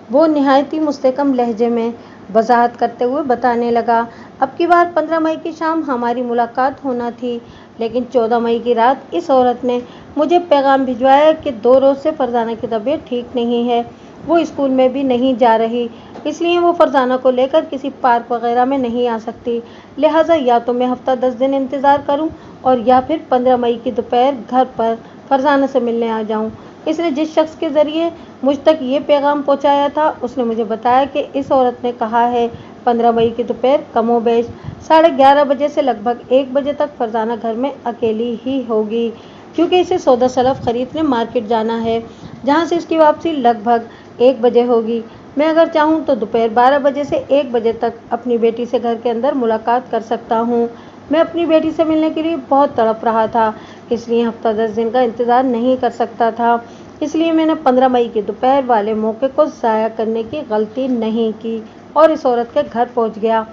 वो निहायती मुस्तहकम लहजे में वजाहत करते हुए बताने लगा। अब की बार 15 मई की शाम हमारी मुलाकात होना थी, लेकिन 14 मई की रात इस औरत ने मुझे पैगाम भिजवाया कि 2 रोज़ से फरजाना की तबीयत ठीक नहीं है, वो स्कूल में भी नहीं जा रही, इसलिए वो फरजाना को लेकर किसी पार्क वगैरह में नहीं आ सकती। लिहाजा या तो मैं हफ्ता 10 दिन इंतज़ार करूं और या फिर 15 मई की दोपहर घर पर फरजाना से मिलने आ जाऊं। इसने जिस शख्स के ज़रिए मुझ तक ये पैगाम पहुंचाया था, उसने मुझे बताया कि इस औरत ने कहा है 15 मई की दोपहर कमोबेश 11:30 बजे से लगभग 1 बजे तक फरजाना घर में अकेली ही होगी, क्योंकि इसे सौदा सलफ खरीदने मार्केट जाना है, जहाँ से इसकी वापसी लगभग 1 बजे होगी। मैं अगर चाहूँ तो दोपहर 12 बजे से 1 बजे तक अपनी बेटी से घर के अंदर मुलाकात कर सकता हूँ। मैं अपनी बेटी से मिलने के लिए बहुत तड़प रहा था, इसलिए हफ्ता 10 दिन का इंतज़ार नहीं कर सकता था। इसलिए मैंने 15 मई के दोपहर वाले मौके को ज़ाया करने की गलती नहीं की और इस औरत के घर पहुँच गया।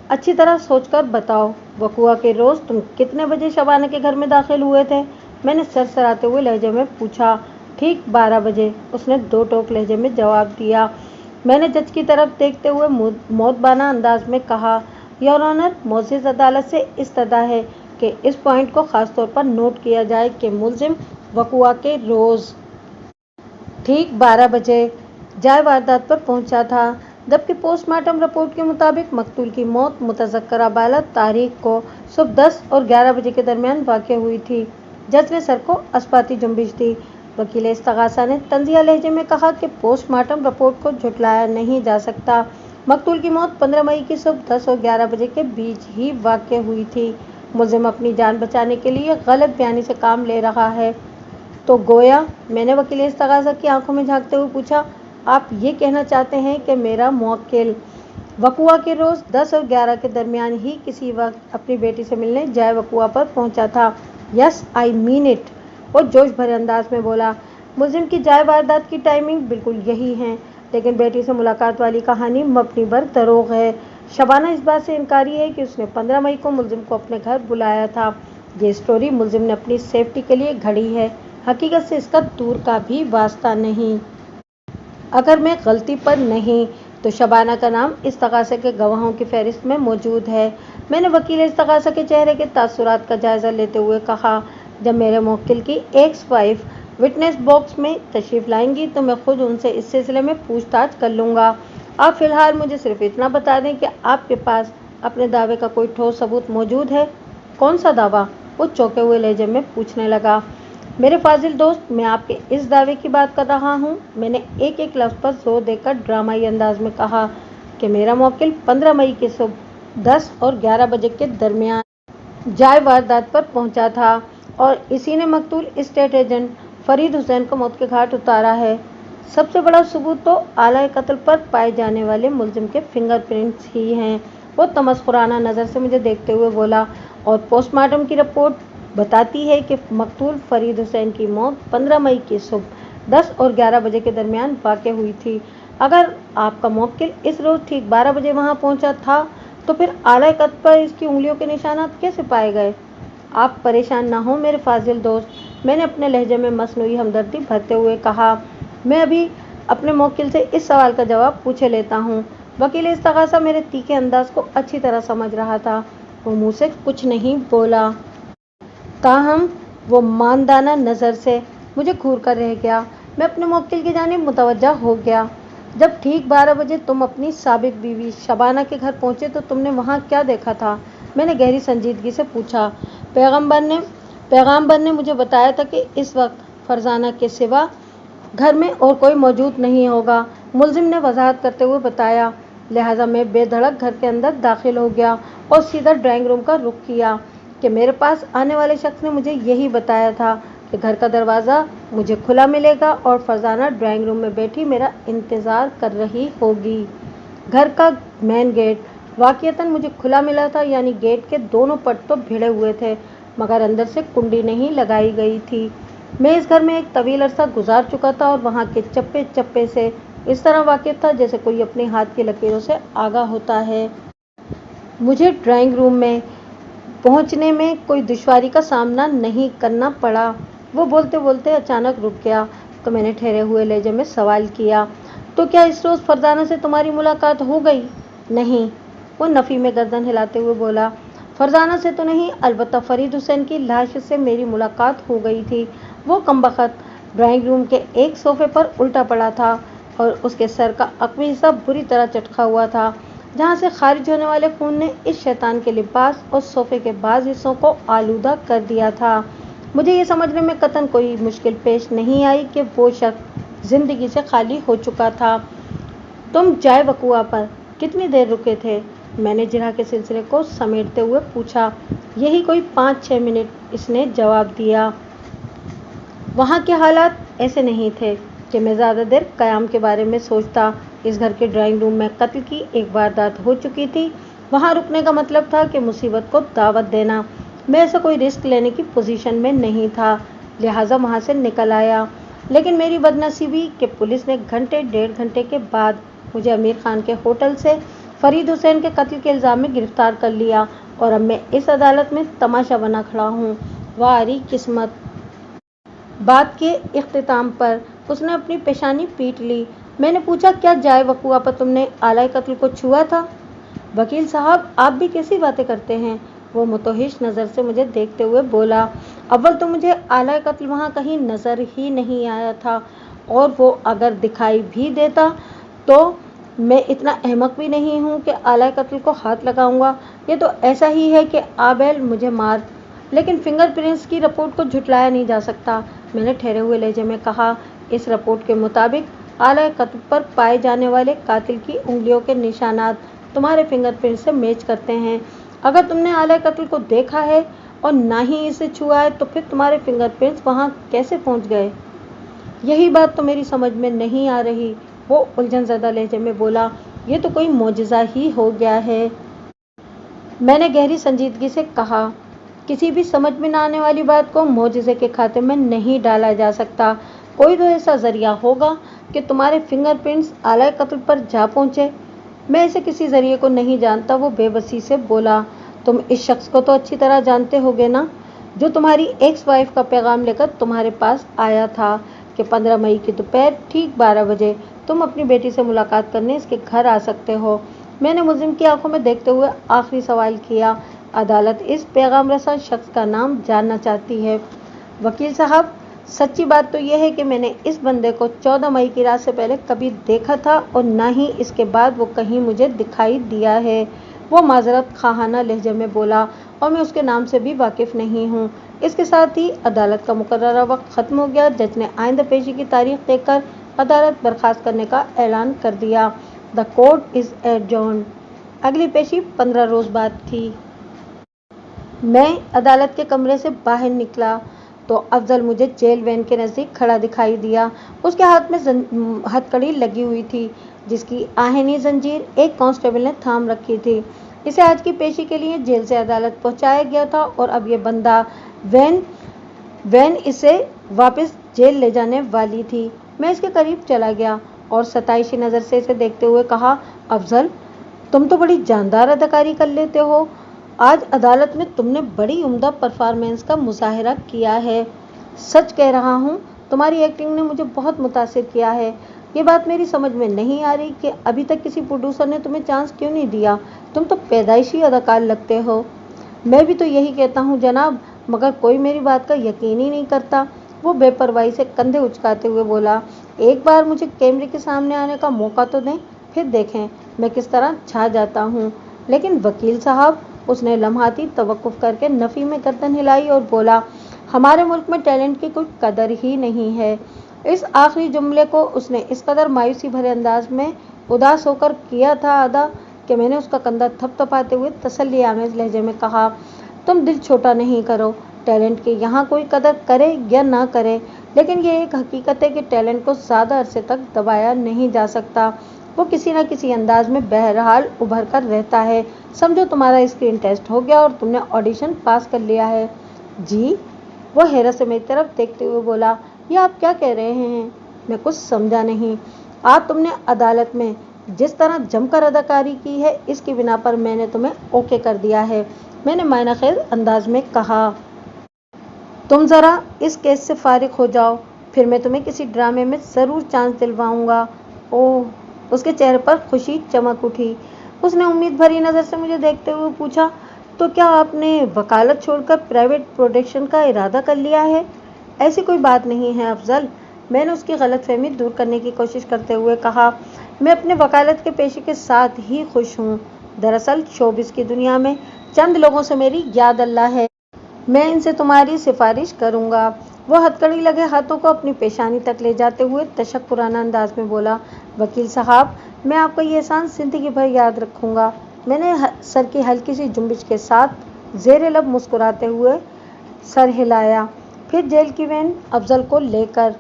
अच्छी तरह सोचकर बताओ, वक़ुआ के रोज़ तुम कितने बजे शबाना के घर में दाखिल हुए थे? मैंने सरसराते हुए लहजे में पूछा। ठीक 12 बजे, उसने दो टोक लहजे में जवाब दिया। मैंने जज की तरफ देखते हुए मौतबाना अंदाज में कहा, योर ऑनर, मुअज़्ज़ज़ अदालत से इस्तदा है कि इस पॉइंट को ख़ास तौर पर नोट किया जाए कि मुलजिम वक़ुआ के रोज़ ठीक 12 बजे जाय वारदात पर पहुंचा था, जबकि पोस्टमार्टम रिपोर्ट के मुताबिक मकतूल की मौत मुतज़क्करा बाला तारीख को सुबह 10 और 11 बजे के दरमियान वाक़या हुई थी। जज ने सर को अस्बाती जुम्बिश दी। वकील इस्तग़ासा ने तंज़िया लहजे में कहा कि पोस्टमार्टम रिपोर्ट को झुटलाया नहीं जा सकता। मकतूल की मौत 15 मई की सुबह 10 और 11 बजे के बीच ही वाक़या हुई थी। मुलजिम अपनी जान बचाने के लिए गलत बयानी से काम ले रहा है। तो गोया, मैंने वकील इस्तग़ासा की आंखों में झांकते हुए पूछा, आप ये कहना चाहते हैं कि मेरा मुवक्किल वक़ुआ के रोज़ 10 और 11 के दरमियान ही किसी वक्त अपनी बेटी से मिलने जाय वक़ुआ पर पहुंचा था? यस, आई मीन इट, वो जोश भरे अंदाज में बोला। मुलजिम की जाय वारदात की टाइमिंग बिल्कुल यही है, लेकिन बेटी से मुलाकात वाली कहानी मबनी बर दरोग है। शबाना इस बात से इनकारी है कि उसने 15 मई को मुलजिम को अपने घर बुलाया था। ये स्टोरी मुलजिम ने अपनी सेफ्टी के लिए घड़ी है, हकीकत से इसका दूर का भी वास्ता नहीं। अगर मैं गलती पर नहीं तो शबाना का नाम इस्तग़ासा के गवाहों की फहरिस्त में मौजूद है। मैंने वकील इस्तग़ासा के चेहरे के तासुरात का जायज़ा लेते हुए कहा, जब मेरे मुवक्किल की एक्स वाइफ विटनेस बॉक्स में तशरीफ़ लाएंगी तो मैं खुद उनसे इस सिलसिले में पूछताछ कर लूँगा। आप फ़िलहाल मुझे सिर्फ इतना बता दें कि आपके पास अपने दावे का कोई ठोस सबूत मौजूद है। कौन सा दावा? वो चौंके हुए लहजे में पूछने लगा। मेरे फाजिल दोस्त, मैं आपके इस दावे की बात कर रहा हूँ। मैंने एक एक लफ्ज़ पर जोर देकर ड्रामाई अंदाज में कहा कि मेरा मुवक्किल 15 मई की सुबह 10 और 11 बजे के दरमियान जाय वारदात पर पहुंचा था और इसी ने मकतूल स्टेट एजेंट फरीद हुसैन को मौत के घाट उतारा है। सबसे बड़ा सबूत तो आला कत्ल पर पाए जाने वाले मुलजिम के फिंगरप्रिंट्स ही हैं। वो तमस्खुराना नज़र से मुझे देखते हुए बोला। और पोस्टमार्टम की रिपोर्ट बताती है कि मकतूल फरीद हुसैन की मौत 15 मई की सुबह 10 और 11 बजे के दरमियान वाक़ हुई थी। अगर आपका मुवक्किल इस रोज़ ठीक 12 बजे वहां पहुंचा था तो फिर आला कत्ल पर इसकी उंगलियों के निशानात कैसे पाए गए? आप परेशान ना हो मेरे फाजिल दोस्त, मैंने अपने लहजे में मसनूई हमदर्दी भरते हुए कहा। मैं अभी अपने मुवक्किल से इस सवाल का जवाब पूछे लेता हूँ। वकील इस्तग़ासा मेरे तीखे अंदाज को अच्छी तरह समझ रहा था। वो मुँह से कुछ नहीं बोला, ताहम वो मानदाना नज़र से मुझे घूर कर रह गया। मैं अपने मुवक्किल की जानिब मुतवज्जा हो गया। जब ठीक 12 बजे तुम अपनी साबिक बीवी शबाना के घर पहुंचे तो तुमने वहां क्या देखा था? मैंने गहरी संजीदगी से पूछा। पैगंबर ने मुझे बताया था कि इस वक्त फरजाना के सिवा घर में और कोई मौजूद नहीं होगा। मुलजिम ने वजाहत करते हुए बताया। लिहाजा मैं बेधड़क घर के अंदर दाखिल हो गया और सीधा ड्राइंग रूम का रुख किया कि मेरे पास आने वाले शख्स ने मुझे यही बताया था कि घर का दरवाज़ा मुझे खुला मिलेगा और फरजाना ड्राइंग रूम में बैठी मेरा इंतज़ार कर रही होगी। घर का मेन गेट वाक़ियतन मुझे खुला मिला था, यानी गेट के दोनों पट तो भिड़े हुए थे मगर अंदर से कुंडी नहीं लगाई गई थी। मैं इस घर में एक तवील अरसा गुजार चुका था और वहाँ के चप्पे चप्पे से इस तरह वाकिफ था जैसे कोई अपने हाथ की लकीरों से आगाह होता है। मुझे ड्राइंग रूम में पहुंचने में कोई दुश्वारी का सामना नहीं करना पड़ा। वो बोलते बोलते अचानक रुक गया तो मैंने ठहरे हुए लहजे में सवाल किया, तो क्या इस रोज़ फरजाना से तुम्हारी मुलाकात हो गई? नहीं, वो नफ़ी में गर्दन हिलाते हुए बोला। फरजाना से तो नहीं, अलबत्ता फरीद हुसैन की लाश से मेरी मुलाकात हो गई थी। वो कमबख्त ड्राइंग रूम के एक सोफे पर उल्टा पड़ा था और उसके सर का अक़वी हिस्सा बुरी तरह चटका हुआ था, जहाँ से खारिज होने वाले खून ने इस शैतान के लिबास और सोफे के बाज़ हिस्सों को आलूदा कर दिया था। मुझे ये समझने में कतन कोई मुश्किल पेश नहीं आई कि वो शख्स ज़िंदगी से खाली हो चुका था। तुम जाए वकुआ पर कितनी देर रुके थे? मैंने जिरह के सिलसिले को समेटते हुए पूछा। यही कोई 5-6 मिनट, इसने जवाब दिया। वहाँ के हालात ऐसे नहीं थे कि मैं ज़्यादा देर क़याम के बारे में सोचता। इस घर के ड्राइंग रूम में कत्ल की एक वारदात हो चुकी थी। वहाँ रुकने का मतलब था कि मुसीबत को दावत देना। मैं ऐसा कोई रिस्क लेने की पोजीशन में नहीं था, लिहाजा वहाँ से निकल आया। लेकिन मेरी बदनसीबी कि पुलिस ने घंटे 1.5 घंटे के बाद मुझे अमीर खान के होटल से फरीद हुसैन के कत्ल के इल्ज़ाम में गिरफ्तार कर लिया और अब मैं इस अदालत में तमाशा बना खड़ा हूँ। वारी किस्मत। बात के इख्तिताम पर उसने अपनी पेशानी पीट ली। मैंने पूछा, क्या जाए वकुआ पर तुमने आला कत्ल को छुआ था? वकील साहब, आप भी कैसी बातें करते हैं? वो मुतहिश नज़र से मुझे देखते हुए बोला। अव्वल तो मुझे आला कत्ल वहाँ कहीं नज़र ही नहीं आया था और वो अगर दिखाई भी देता तो मैं इतना अहमक भी नहीं हूँ कि आला कत्ल को हाथ लगाऊंगा। ये तो ऐसा ही है कि आबेल मुझे मार, लेकिन फिंगरप्रिंट्स की रिपोर्ट को झुटलाया नहीं जा सकता। मैंने ठहरे हुए लहजे में कहा। इस रिपोर्ट के मुताबिक आला कत्ल पर पाए जाने वाले कातिल की उंगलियों के निशानात तुम्हारे फिंगरप्रिंट से मैच करते हैं। अगर तुमने आला कत्ल को देखा है और ना ही इसे छुआ है तो फिर तुम्हारे फिंगरप्रिंट्स वहाँ कैसे पहुँच गए? यही बात तो मेरी समझ में नहीं आ रही, वो उलझन ज़दा लहजे में बोला। ये तो कोई मौजज़ा ही हो गया है। मैंने गहरी संजीदगी से कहा, किसी भी समझ में न आने वाली बात को मौजज़े के खाते में नहीं डाला जा सकता। कोई तो ऐसा ज़रिया होगा कि तुम्हारे फिंगरप्रिंट्स आला कत्ल पर जा पहुँचे। मैं ऐसे किसी ज़रिए को नहीं जानता, वो बेबसी से बोला। तुम इस शख्स को तो अच्छी तरह जानते होगे ना, जो तुम्हारी एक्स वाइफ का पैगाम लेकर तुम्हारे पास आया था कि 15 मई की दोपहर ठीक 12 बजे तुम अपनी बेटी से मुलाकात करने इसके घर आ सकते हो। मैंने मुलजिम की आंखों में देखते हुए आखिरी सवाल किया। अदालत इस पैगाम रसा शख्स का नाम जानना चाहती है। वकील साहब, सच्ची बात तो यह है कि मैंने इस बंदे को 14 मई की रात से पहले कभी देखा था और ना ही इसके बाद वो कहीं मुझे दिखाई दिया है। वो माजरत खाहाना लहजे में बोला, और मैं उसके नाम से भी वाकिफ़ नहीं हूँ। इसके साथ ही अदालत का मुकर्ररा वक्त ख़त्म हो गया। जज ने आइंदा पेशी की तारीख देकर अदालत बर्खास्त करने का ऐलान कर दिया। The court is adjourned. अगली पेशी 15 रोज़ बाद थी। मैं अदालत के कमरे से बाहर निकला तो अफजल मुझे जेल वैन के नज़दीक खड़ा दिखाई दिया। उसके हाथ में हथकड़ी लगी हुई थी जिसकी आहनी जंजीर एक कांस्टेबल ने थाम रखी थी। इसे आज की पेशी के लिए जेल से अदालत पहुंचाया गया था और अब ये बंदा वैन इसे वापस जेल ले जाने वाली थी। मैं इसके करीब चला गया और सताइशी नज़र से इसे देखते हुए कहा, अफजल, तुम तो बड़ी जानदार अदाकारी कर लेते हो। आज अदालत में तुमने बड़ी उम्दा परफॉर्मेंस का मुजाहरा किया है। सच कह रहा हूँ, तुम्हारी एक्टिंग ने मुझे बहुत मुतासिर किया है। ये बात मेरी समझ में नहीं आ रही कि अभी तक किसी प्रोड्यूसर ने तुम्हें चांस क्यों नहीं दिया। तुम तो पैदाइशी अदाकार लगते हो। मैं भी तो यही कहता हूँ जनाब, मगर कोई मेरी बात का यकीन ही नहीं करता। वो बेपरवाही से कंधे उचकाते हुए बोला, एक बार मुझे कैमरे के सामने आने का मौका तो दें, फिर देखें मैं किस तरह छा जाता हूँ। लेकिन वकील साहब, उसने लम्हाती तवक्कुफ करके नफ़ी में गर्दन हिलाई और बोला, हमारे मुल्क में टैलेंट की कोई कदर ही नहीं है। इस आखिरी जुमले को उसने इस कदर मायूसी भरे अंदाज में उदास होकर किया था अदा कि मैंने उसका कंधा थपथपाते हुए तसल्ली आमेज लहजे में कहा, तुम दिल छोटा नहीं करो। टैलेंट की यहाँ कोई कदर करे या ना करे, लेकिन ये एक हकीकत है कि टैलेंट को ज़्यादा अरसे तक दबाया नहीं जा सकता। वो किसी न किसी अंदाज में बहरहाल उभर कर रहता है। समझो तुम्हारा स्क्रीन टेस्ट हो गया और तुमने ऑडिशन पास कर लिया है। जी? वो हैरत से मेरी तरफ देखते हुए बोला, ये आप क्या कह रहे हैं? मैं कुछ समझा नहीं। आज तुमने अदालत में जिस तरह जमकर अदाकारी की है, इसकी बिना पर मैंने तुम्हें ओके कर दिया है। मैंने मायना खेज अंदाज में कहा, तुम ज़रा इस केस से फारिग हो जाओ, फिर मैं तुम्हें किसी ड्रामे में ज़रूर चांस दिलवाऊंगा। ओह! उसके चेहरे पर खुशी चमक उठी। उसने उम्मीद भरी नज़र से मुझे देखते हुए पूछा, तो क्या आपने वकालत छोड़कर प्राइवेट प्रोडक्शन का इरादा कर लिया है? ऐसी कोई बात नहीं है अफजल। मैंने उसकी गलतफहमी दूर करने की कोशिश करते हुए कहा, मैं अपने वकालत के पेशे के साथ ही खुश हूँ। दरअसल शोबिस की दुनिया में चंद लोगों से मेरी याद अल्लाह है। मैं इनसे तुम्हारी सिफारिश करूँगा। वो हथकड़ी लगे हाथों को अपनी पेशानी तक ले जाते हुए तशक्कुराना अंदाज में बोला, वकील साहब, मैं आपका ये एहसान जिंदगी भर याद रखूँगा। मैंने सर की हल्की सी जुम्बिश के साथ ज़ेरे लब मुस्कुराते हुए सर हिलाया। फिर जेल की वैन अफजल को लेकर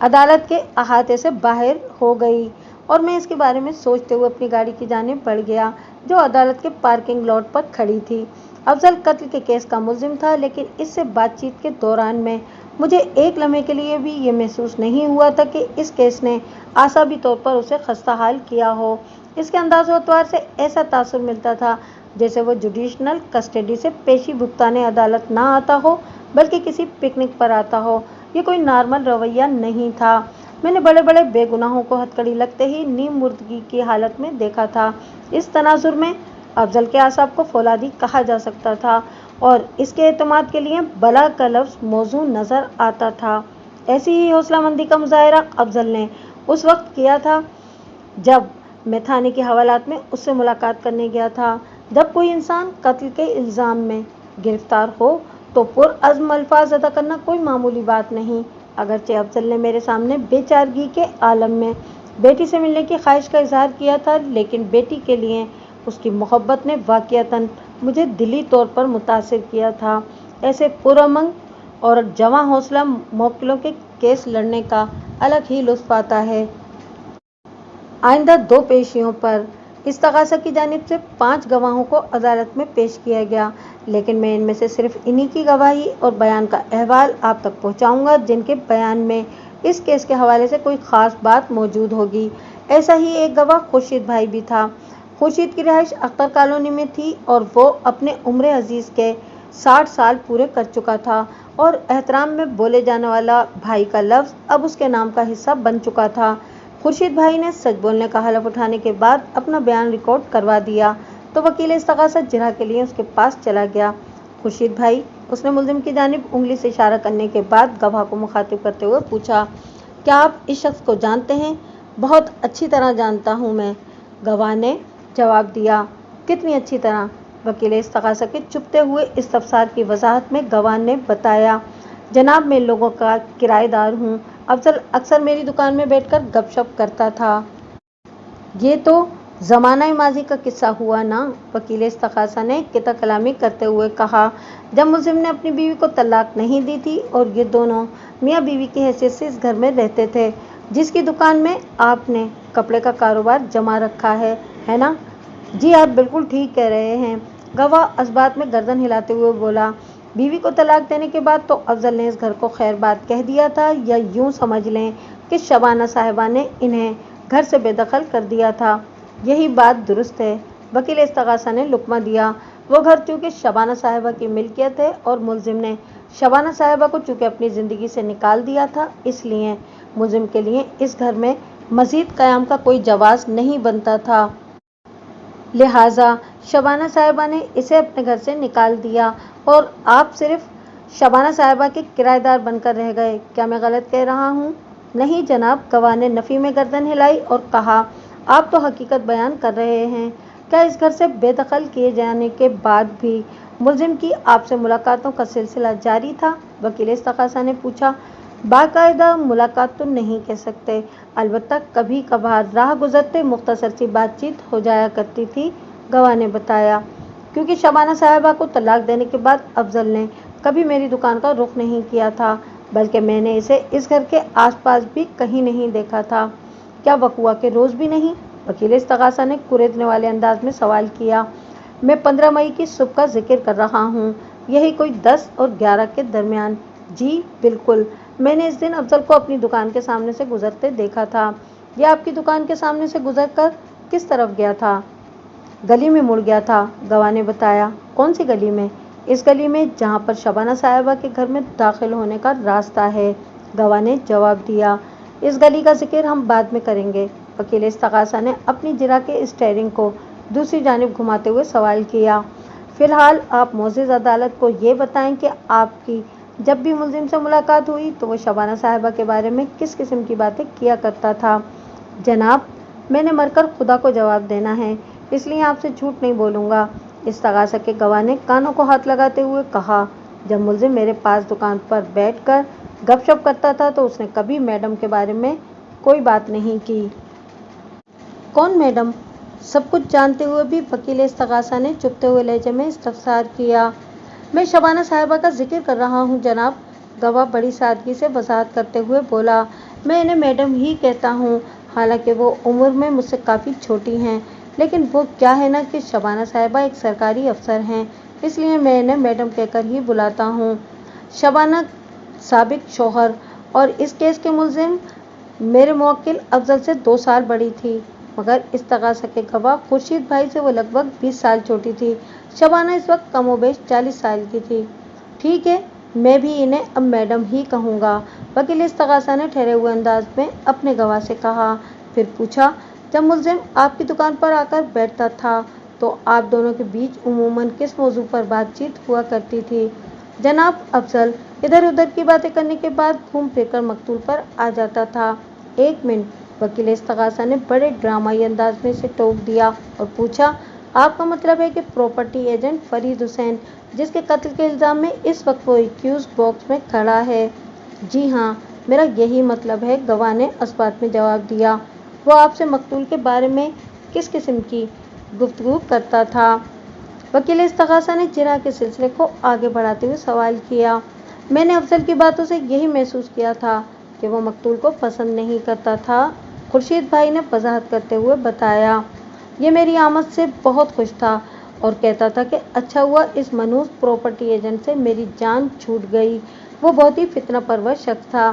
अदालत के अहाते से बाहर हो गई और मैं इसके बारे में सोचते हुए अपनी गाड़ी की जानिब बढ़ गया, जो अदालत के पार्किंग लॉट पर खड़ी थी। अफजल कत्ल के केस का मुलजिम था, लेकिन इससे बातचीत के दौरान में मुझे एक लम्हे के लिए भी ये महसूस नहीं हुआ था कि इस केस ने आसाबी तौर पर उसे खस्ता हाल किया हो। इसके अंदाज़ व अतवार से ऐसा तासुर मिलता था जैसे वो जुडिशनल कस्टडी से पेशी भुगताने अदालत ना आता हो, बल्कि किसी पिकनिक पर आता हो। ये कोई नॉर्मल रवैया नहीं था। मैंने बड़े बड़े बेगुनाहों को हथकड़ी लगते ही नीम मुर्दगी की हालत में देखा था। इस तनाजुर में अफजल के आसाब को फौलादी कहा जा सकता था और इसके एतमाद के लिए बला का लफ्ज़ मौजू नज़र आता था। ऐसी ही हौसलामंदी का मुजाहरा अफजल ने उस वक्त किया था जब मैं थाने के हवालात में उससे मुलाकात करने गया था। जब कोई इंसान कत्ल के इल्ज़ाम में गिरफ्तार हो तो पुरअज़्म अल्फाज अदा करना कोई मामूली बात नहीं। अगरचे अफजल ने मेरे सामने बेचारगी के आलम में बेटी से मिलने की ख्वाहिश का इजहार किया था, लेकिन बेटी के लिए उसकी मोहब्बत ने वाक़ियतन मुझे दिली तौर पर मुतासिर किया था। ऐसे पुरअमन और जवां हौसला मौक्किलों के केस लड़ने का अलग ही लुत्फ़ आता है। आइंदा 2 पेशियों पर इस्तग़ासा की जानिब से 5 गवाहों को अदालत में पेश किया गया, लेकिन मैं इनमें से सिर्फ इन्हीं की गवाही और बयान का अहवाल आप तक पहुंचाऊंगा जिनके बयान में इस केस के हवाले से कोई ख़ास बात मौजूद होगी। ऐसा ही एक गवाह खुर्शीद भाई भी था। खुर्शीद की रिहाइश अख्तर कॉलोनी में थी और वो अपने उम्र अजीज़ के 60 साल पूरे कर चुका था और एहतराम में बोले जाने वाला भाई का लफ्ज़ अब उसके नाम का हिस्सा बन चुका था। खुर्शीद भाई ने सच बोलने का हलफ उठाने के बाद अपना बयान रिकॉर्ड करवा दिया तो वकील इस्तग़ासा जिरह के लिए उसके पास चला गया। खुर्शीद भाई, उसने मुल्ज़िम की जानिब उंगली से इशारा करने के बाद गवाह को मुखातिब करते हुए पूछा, क्या आप इस शख्स को जानते हैं? बहुत अच्छी तरह जानता हूँ मैं, गवाह ने जवाब दिया। कितनी अच्छी तरह? वकील इस्तग़ासा के चुपते हुए इस्तफसार की वजाहत में गवाह ने बताया, जनाब, मैं लोगों का किराएदार हूँ। अफजल अक्सर मेरी दुकान में बैठकर गपशप करता था। ये तो ज़माना माजी का किस्सा हुआ ना, वकील इस्तग़ासा ने किता कलामी करते हुए कहा, जब मुल्ज़िम ने अपनी बीवी को तलाक नहीं दी थी और ये दोनों मियाँ बीवी की हैसियत से इस घर में रहते थे जिसकी दुकान में आपने कपड़े का कारोबार जमा रखा है ना? جی آپ بالکل ٹھیک کہہ رہے ہیں، گواہ اثبات میں گردن ہلاتے ہوئے بولا۔ بیوی کو طلاق دینے کے بعد تو افضل نے اس گھر کو خیر بات کہہ دیا تھا، یا یوں سمجھ لیں کہ شبانہ صاحبہ نے انہیں گھر سے بے دخل کر دیا تھا۔ یہی بات درست ہے، وکیل استغاثہ نے لقمہ دیا۔ وہ گھر چونکہ شبانہ صاحبہ کی ملکیت ہے اور ملزم نے شبانہ صاحبہ کو چونکہ اپنی زندگی سے نکال دیا تھا، اس لیے ملزم کے لیے اس گھر میں مزید قیام کا کوئی جواز نہیں بنتا تھا۔ لہٰذا شبانہ صاحبہ نے اسے اپنے گھر سے نکال دیا اور آپ صرف شبانہ صاحبہ کے کرایہ دار بن کر رہ گئے۔ کیا میں غلط کہہ رہا ہوں؟ نہیں جناب، گواہ نے نفی میں گردن ہلائی اور کہا، آپ تو حقیقت بیان کر رہے ہیں۔ کیا اس گھر سے بے دخل کیے جانے کے بعد بھی ملزم کی آپ سے ملاقاتوں کا سلسلہ جاری تھا؟ وکیل استغاثہ نے پوچھا۔ باقاعدہ ملاقات تو نہیں کہہ سکتے، البتہ کبھی کبھار راہ گزرتے مختصر سی بات چیت ہو جایا کرتی تھی، گواہ نے بتایا۔ کیونکہ شبانہ صاحبہ کو طلاق دینے کے بعد افضل نے کبھی میری دکان کا رخ نہیں کیا تھا، بلکہ میں نے اسے اس گھر کے آس پاس بھی کہیں نہیں دیکھا تھا۔ کیا وقوعہ کے روز بھی نہیں؟ وکیل استغاثہ نے کریدنے والے انداز میں سوال کیا۔ میں 15 مئی کی صبح کا ذکر کر رہا ہوں، یہی کوئی 10 اور 11 کے درمیان۔ جی بالکل، میں نے اس دن افضل کو اپنی دکان کے سامنے سے گزرتے دیکھا تھا۔ یہ آپ کی دکان کے سامنے سے گزر کر کس طرف گیا تھا؟ گلی میں مڑ گیا تھا، گواہ نے بتایا۔ کون سی گلی میں؟ اس گلی میں جہاں پر شبانہ صاحبہ کے گھر میں داخل ہونے کا راستہ ہے، گواہ نے جواب دیا۔ اس گلی کا ذکر ہم بعد میں کریں گے۔ وکیل استغاثہ نے اپنی جرا کے اسٹیئرنگ کو دوسری جانب گھماتے ہوئے سوال کیا۔ فی الحال آپ معزز عدالت کو یہ بتائیں کہ آپ کی جب بھی ملزم سے ملاقات ہوئی تو وہ شبانہ صاحبہ کے بارے میں کس قسم کی باتیں کیا کرتا تھا؟ جناب، میں نے مر کر خدا کو جواب دینا ہے، اس لیے آپ سے جھوٹ نہیں بولوں گا، استغاثہ کے گواہ نے کانوں کو ہاتھ لگاتے ہوئے کہا۔ جب ملزم میرے پاس دکان پر بیٹھ کر گپ شپ کرتا تھا تو اس نے کبھی میڈم کے بارے میں کوئی بات نہیں کی۔ کون میڈم؟ سب کچھ جانتے ہوئے بھی وکیل استغاثہ نے چبھتے ہوئے لہجے میں استفسار کیا۔ میں شبانہ صاحبہ کا ذکر کر رہا ہوں جناب، گواہ بڑی سادگی سے وضاحت کرتے ہوئے بولا۔ میں انہیں میڈم ہی کہتا ہوں، حالانکہ وہ عمر میں مجھ سے کافی چھوٹی ہیں، لیکن وہ کیا ہے نا کہ شبانہ صاحبہ ایک سرکاری افسر ہیں، اس لیے میں انہیں میڈم کہہ کر ہی بلاتا ہوں۔ شبانہ سابق شوہر اور اس کیس کے ملزم میرے موکل افضل سے 2 سال بڑی تھی، مگر استغاثہ کے گواہ خورشید بھائی سے وہ لگ بھگ 20 سال چھوٹی تھی۔ شبانہ اس وقت کم و بیش 40 سال کی تھی۔ ٹھیک ہے، میں بھی انہیں اب میڈم ہی کہوں گا، وکیل استغاثہ نے ٹھہرے ہوئے انداز میں اپنے گواہ سے کہا۔ پھر پوچھا، جب ملزم آپ کی دکان پر آ کر بیٹھتا تھا تو آپ دونوں کے بیچ عموماً کس موضوع پر بات چیت ہوا کرتی تھی؟ جناب، افضل ادھر ادھر کی باتیں کرنے کے بعد گھوم پھر کر مقتول پر آ جاتا تھا۔ 1 منٹ، وکیل استغاثہ نے بڑے ڈرامائی انداز میں اسے ٹوک دیا اور پوچھا، آپ کا مطلب ہے کہ پراپرٹی ایجنٹ فرید حسین، جس کے قتل کے الزام میں اس وقت وہ ایکیوزڈ باکس میں کھڑا ہے؟ جی ہاں، میرا یہی مطلب ہے، گواہ نے اثبات میں جواب دیا۔ وہ آپ سے مقتول کے بارے میں کس قسم کی گفتگو کرتا تھا؟ وکیل استغاثہ نے جرح کے سلسلے کو آگے بڑھاتے ہوئے سوال کیا۔ میں نے افضل کی باتوں سے یہی محسوس کیا تھا کہ وہ مقتول کو پسند نہیں کرتا تھا، خورشید بھائی نے وضاحت کرتے ہوئے بتایا۔ یہ میری آمد سے بہت خوش تھا اور کہتا تھا کہ اچھا ہوا اس منحوس پراپرٹی ایجنٹ سے میری جان چھوٹ گئی، وہ بہت ہی فتنہ پرور شخص تھا۔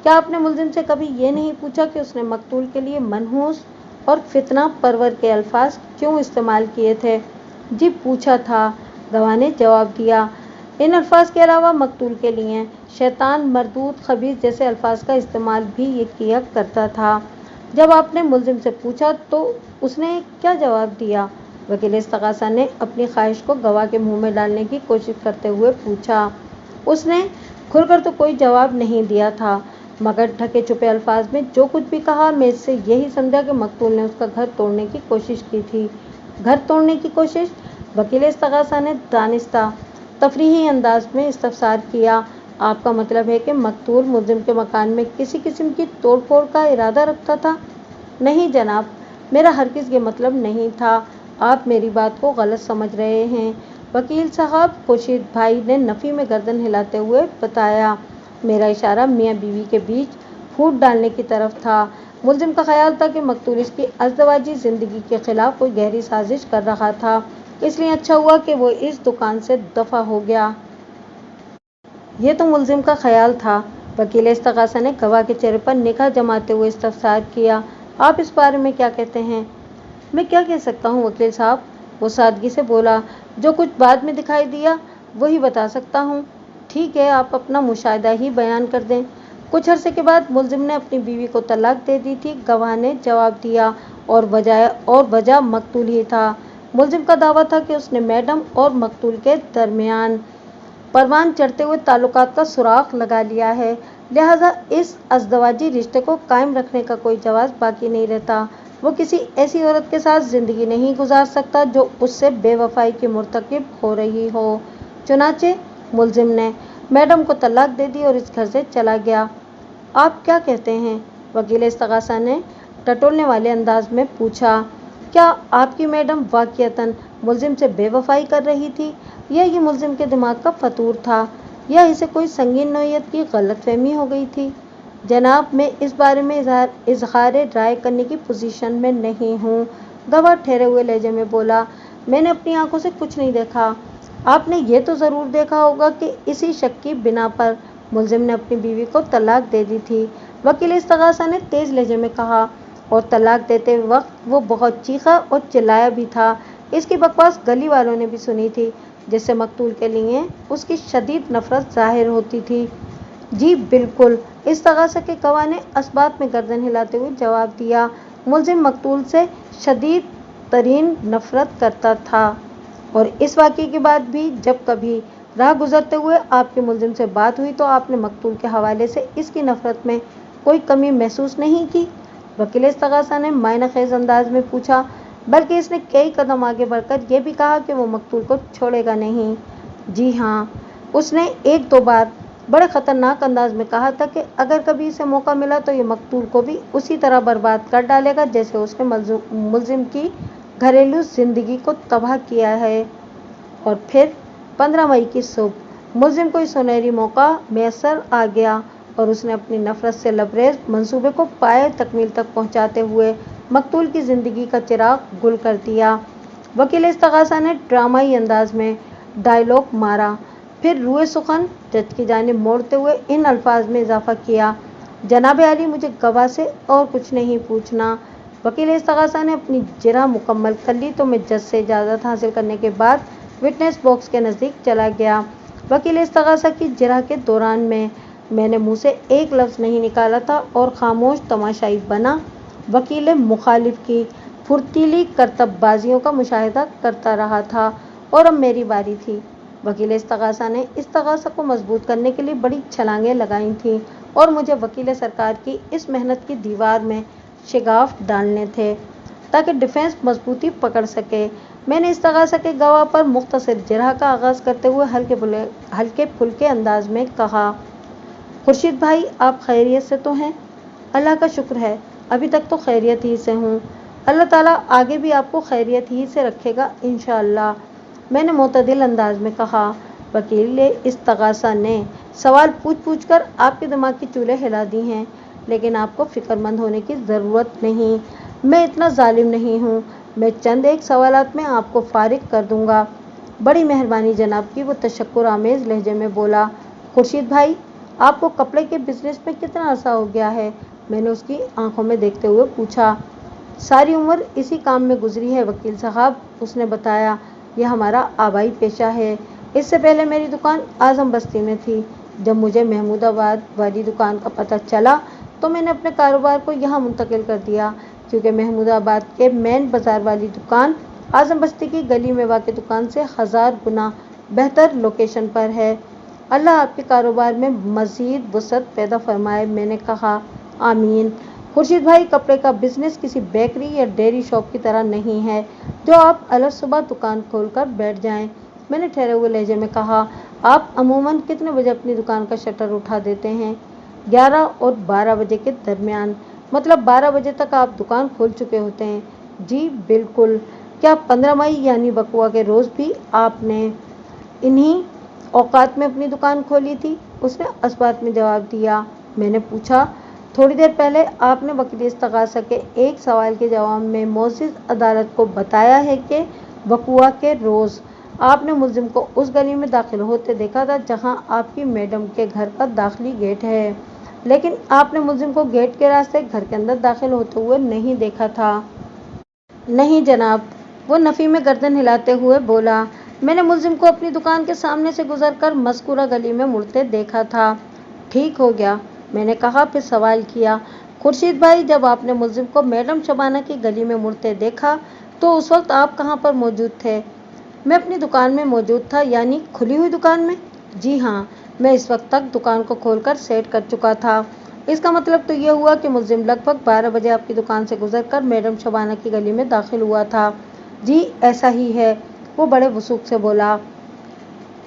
کیا آپ نے ملزم سے کبھی یہ نہیں پوچھا کہ اس نے مقتول کے لیے منحوس اور فتنہ پرور کے الفاظ کیوں استعمال کیے تھے؟ جی پوچھا تھا، گواہ نے جواب دیا۔ ان الفاظ کے علاوہ مقتول کے لیے شیطان، مردود، خبیث جیسے الفاظ کا استعمال بھی یہ کیا کرتا تھا۔ جب آپ نے ملزم سے پوچھا تو اس نے کیا جواب دیا؟ وکیل استغاثہ نے اپنی خواہش کو گواہ کے منہ میں ڈالنے کی کوشش کرتے ہوئے پوچھا۔ اس نے کھل کر تو کوئی جواب نہیں دیا تھا، مگر ڈھکے چھپے الفاظ میں جو کچھ بھی کہا، میں اس سے یہی سمجھا کہ مقتول نے اس کا گھر توڑنے کی کوشش کی تھی۔ گھر توڑنے کی کوشش؟ وکیل استغاثہ نے دانستہ تفریحی انداز میں استفسار کیا۔ آپ کا مطلب ہے کہ مقتول ملزم کے مکان میں کسی قسم کی توڑ پھوڑ کا ارادہ رکھتا تھا؟ نہیں جناب، میرا ہرگز یہ مطلب نہیں تھا، آپ میری بات کو غلط سمجھ رہے ہیں، وکیل صاحب، خورشید بھائی نے نفی میں گردن ہلاتے ہوئے بتایا۔ میرا اشارہ میاں بیوی کے بیچ پھوٹ ڈالنے کی طرف تھا۔ मुलजिम का ख्याल था कि मकतूल इसकी अज़दवाजी ज़िंदगी के खिलाफ कोई गहरी साजिश कर रहा था, इसलिए अच्छा हुआ कि वो इस दुकान से दफा हो गया। ये तो मुलजिम का ख्याल था। वकील इस्तग़ासा ने गवाह के चेहरे पर निगाह जमाते हुए इस्तफसार किया। आप इस बारे में क्या कहते हैं? मैं क्या कह सकता हूँ वकील साहब, वो सादगी से बोला। जो कुछ बाद में दिखाई दिया वही बता सकता हूँ। ठीक है, आप अपना मुशाहिदा ही बयान कर दें। कुछ अरसे के बाद मुलजिम ने अपनी बीवी को तलाक दे दी थी, गवाह ने जवाब दिया, और वजह मकतूल ही था। मुलजिम का दावा था कि उसने मैडम और मकतूल के दरमियान परवान चढ़ते हुए ताल्लुकात का सुराग लगा लिया है, लिहाजा इस अज़दवाजी रिश्ते को कायम रखने का कोई जवाब बाकी नहीं रहता। वो किसी ऐसी औरत के साथ ज़िंदगी नहीं गुजार सकता जो उससे बेवफाई की मुर्तकिब हो रही हो। चुनाचे मुलजिम ने मैडम को तलाक दे दी और इस घर से चला गया। आप क्या कहते हैं? वकील इस्तग़ासा ने टटोलने वाले अंदाज में पूछा। क्या आपकी मैडम वाक़ियतन मुलजिम से बेवफाई कर रही थी, या ये मुलजिम के दिमाग का फतूर था, या इसे कोई संगीन नौइयत की गलतफहमी हो गई थी? जनाब, मैं इस बारे में इज़हार राय करने की पोजीशन में नहीं हूँ, गवाह ठहरे हुए लहजे में बोला। मैंने अपनी आंखों से कुछ नहीं देखा। आपने ये तो ज़रूर देखा होगा कि इसी शक की बिना पर मुलजिम ने अपनी बीवी को तलाक दे दी थी, वकील इस्तग़ासा ने तेज़ लहजे में कहा, और तलाक देते वक्त वो बहुत चीखा और चिल्लाया भी था। इसकी बकवास गली वालों ने भी सुनी थी, जिससे मकतूल के लिए उसकी शदीद नफरत जाहिर होती थी। जी बिल्कुल, इस्तग़ासा के गवाह ने असबात में गर्दन हिलाते हुए जवाब दिया। मुलजिम मकतूल से शदीद तरीन नफरत करता था, और इस वाक़ये के बाद भी जब कभी राह गुजरते हुए आपके मुलजिम से बात हुई तो आपने मकतूल के हवाले से इसकी नफरत में कोई कमी महसूस नहीं की? वकील इस्तग़ासा ने मायना खेज़ अंदाज में पूछा। बल्कि इसने कई कदम आगे बढ़कर यह भी कहा कि वो मकतूल को छोड़ेगा नहीं। जी हाँ, उसने एक दो बार बड़े ख़तरनाक अंदाज में कहा था कि अगर कभी इसे मौका मिला तो ये मकतूल को भी उसी तरह बर्बाद कर डालेगा जैसे उसने मुलजिम की घरेलू ज़िंदगी को तबाह किया है। और फिर 15 मई की सुबह मुलजिम को सुनहरी मौका मैसर आ गया, और उसने अपनी नफरत से लबरेज मंसूबे को पाए तकमील तक पहुंचाते हुए मकतूल की ज़िंदगी का चिराग गुल कर दिया। वकील इस्तग़ासा ने ड्रामाई अंदाज में डायलॉग मारा, फिर रुए सुखन जज की जानिब मोड़ते हुए इन अल्फाज में इजाफा किया। जनाब आली, मुझे गवाह से और कुछ नहीं पूछना। वकील इस्तग़ासा ने अपनी जिरह मुकम्मल कर ली तो मैं जज से इजाज़त हासिल करने के बाद विटनेस बॉक्स के नज़दीक चला गया। वकील इस्तग़ासा की जिरह के दौरान मैंने मुँह से एक लफ्ज़ नहीं निकाला था और खामोश तमाशाई बना वकील मुखालिफ की फुर्तीली करतबबाजियों का मुशाहिदा करता रहा था, और अब मेरी बारी थी। वकील इस्तग़ासा ने इस्तग़ासा को मजबूत करने के लिए बड़ी छलांगें लगाई थीं, और मुझे वकील सरकार की इस मेहनत की दीवार में शिगाफ डालने थे ताकि डिफेंस मजबूती पकड़ सके। मैंने इस्तग़ासा के गवाह पर मुख्तसर जिरह का आगाज़ करते हुए हल्के फुल्के अंदाज में कहा, खुर्शीद भाई, आप खैरियत से तो हैं? अल्लाह का शुक्र है, अभी तक तो खैरियत ही से हूँ। अल्लाह ताला आगे भी आपको खैरियत ही से रखेगा इंशाअल्लाह, मैंने मोतदिल अंदाज में कहा। वकील इस्तग़ासा ने सवाल पूछ कर आपके दिमाग की चूल्हे हिला दी हैं, लेकिन आपको फ़िक्रमंद होने की ज़रूरत नहीं। मैं इतना जालिम नहीं हूँ। मैं चंद एक सवालात में आपको फारिग कर दूँगा। बड़ी मेहरबानी जनाब की, वो तशक्कुर आमेज़ लहजे में बोला। खुर्शीद भाई, आपको कपड़े के बिज़नेस में कितना अर्सा हो गया है? मैंने उसकी आंखों में देखते हुए पूछा। सारी उम्र इसी काम में गुजरी है वकील साहब, उसने बताया। यह हमारा आबाई पेशा है। इससे पहले मेरी दुकान आज़म बस्ती में थी। जब मुझे महमूदाबाद वाली दुकान का पता चला तो मैंने अपने कारोबार को यहाँ मुंतकिल कर दिया, क्योंकि महमूदाबाद के मेन बाज़ार वाली दुकान आज़म बस्ती की गली में वाक़ दुकान से 1000 गुना बेहतर लोकेशन पर है। अल्लाह आपके कारोबार में मज़ीद वसअत पैदा फरमाए, मैंने कहा। आमीन। खुर्शीद भाई, कपड़े का बिज़नेस किसी बेकरी या डेयरी शॉप की तरह नहीं है जो आप अलग सुबह दुकान खोलकर बैठ जाएं, मैंने ठहरे हुए लहजे में कहा। आप अमूमन कितने बजे अपनी दुकान का शटर उठा देते हैं? 11 और 12 बजे के दरमियान, मतलब 12 बजे तक आप दुकान खोल चुके होते हैं। जी बिल्कुल। क्या 15 मई यानी बकुआ के रोज़ भी आपने इन्हीं औकात में अपनी दुकान खोली थी? उसने असबात में जवाब दिया। मैंने पूछा, थोड़ी देर पहले आपने वकील इस्तगासा के एक सवाल के जवाब में मोअज़्ज़िज़ अदालत को बताया है कि वक़ुआ के रोज़ आपने मुलजिम को उस गली में दाखिल होते देखा था जहां आपकी मैडम के घर का दाखिली गेट है, लेकिन आपने मुलजिम को गेट के रास्ते घर के अंदर दाखिल होते हुए नहीं देखा था। नहीं जनाब, वो नफ़ी में गर्दन हिलाते हुए बोला। मैंने मुलजिम को अपनी दुकान के सामने से गुजरकर मज़कूरा गली में मुड़ते देखा था। ठीक हो गया, मैंने कहा, फिर सवाल किया, खुर्शीद भाई, जब आपने मुलजिम को मैडम शबाना की गली में मुड़ते देखा तो उस वक्त आप कहाँ पर मौजूद थे? मैं अपनी दुकान में मौजूद था। यानी खुली हुई दुकान में? जी हाँ, मैं इस वक्त तक दुकान को खोलकर सेट कर चुका था। इसका मतलब तो ये हुआ कि मुलजिम लगभग 12 बजे आपकी दुकान से गुजरकर मैडम शबाना की गली में दाखिल हुआ था। जी ऐसा ही है, वो बड़े वसूख से बोला।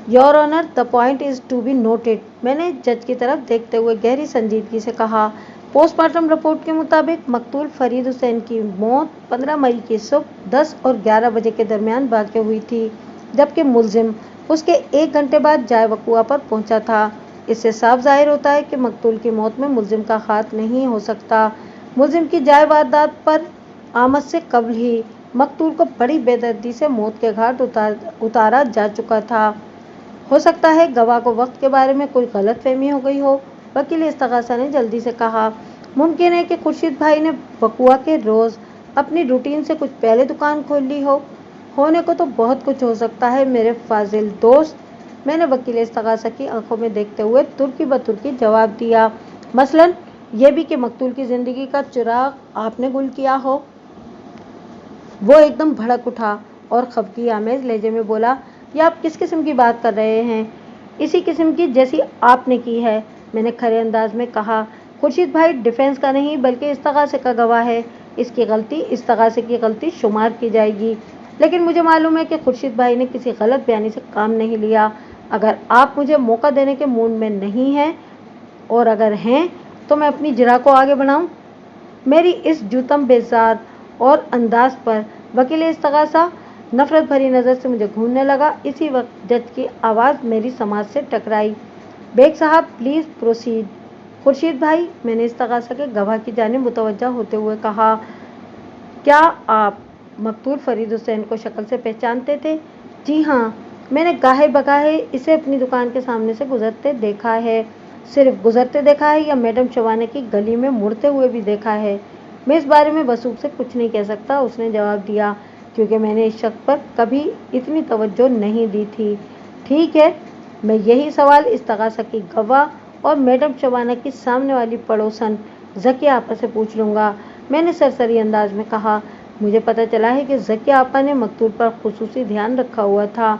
Your honour, the point is to be noted. मैंने जज की तरफ देखते हुए गहरी संजीदगी से कहा। पोस्टमार्टम रिपोर्ट के मुताबिक मकतूल फरीद हुसैन की मौत 15 मई की सुबह 10 और 11 बजे के दरमियान वाक़ हुई थी, जबकि मुलजिम उसके 1 घंटे बाद जाए वक़ुआ पर पहुंचा था। इससे साफ जाहिर होता है कि मकतूल की मौत में मुलजिम का हाथ नहीं हो सकता। मुलजिम की जाए वारदात पर आमद से कबल ही मकतूल को बड़ी बेदर्दी से मौत के घाट उतारा जा चुका था। हो सकता है गवाह को वक्त के बारे में कोई गलत फहमी हो गई हो, वकील इस्तगासा ने जल्दी से कहा। मुमकिन है कि खुर्शीद भाई ने वक़ुआ के रोज़ अपनी रूटीन से कुछ पहले दुकान खोल ली हो। होने को तो बहुत कुछ हो सकता है मेरे फाजिल दोस्त, मैंने वकील इस्तगासा की आंखों में देखते हुए तुर्की बतुर्की जवाब दिया। मसलन ये भी कि मकतूल की ज़िंदगी का चिराग आपने गुल किया हो। वो एकदम भड़क उठा और खफगी आमेज लहजे में बोला, ये आप किस किस्म की बात कर रहे हैं? इसी किस्म की जैसी आपने की है, मैंने खरे अंदाज में कहा। खुर्शीद भाई डिफेंस का नहीं बल्कि इस्तगासे का गवाह है। इसकी गलती इस्तगासे की गलती शुमार की जाएगी, लेकिन मुझे मालूम है कि खुर्शीद भाई ने किसी गलत बयानी से काम नहीं लिया। अगर आप मुझे मौका देने के मूड में नहीं हैं, और अगर हैं तो मैं अपनी जरा को आगे बढ़ाऊं। मेरी इस जूतम बेजार और अंदाज पर वकील इस्तगासा नफरत भरी नज़र से मुझे घूरने लगा। इसी वक्त जज की आवाज़ मेरी समाज से टकराई। बेग साहब, प्लीज़ प्रोसीड। खुर्शीद भाई, मैंने इस्तगासा के गवाह की जानिब मुतवज्जा होते हुए कहा, क्या आप मकतूल फरीद हुसैन को शक्ल से पहचानते थे? जी हाँ, मैंने गाहे बगाहे इसे अपनी दुकान के सामने से गुजरते देखा है। सिर्फ गुजरते देखा है या मैडम शबाना की गली में मुड़ते हुए भी देखा है? मैं इस बारे में वसूख से कुछ नहीं कह सकता, उसने जवाब दिया, क्योंकि मैंने इस शख्स पर कभी इतनी तवज्जो नहीं दी थी। ठीक है, मैं यही सवाल इस्तगासा की गवाह और मैडम शबाना की सामने वाली पड़ोसन ज़किया आपा से पूछ लूँगा, मैंने सरसरी अंदाज में कहा। मुझे पता चला है कि ज़किया आपा ने मकतूल पर खुसूसी ध्यान रखा हुआ था।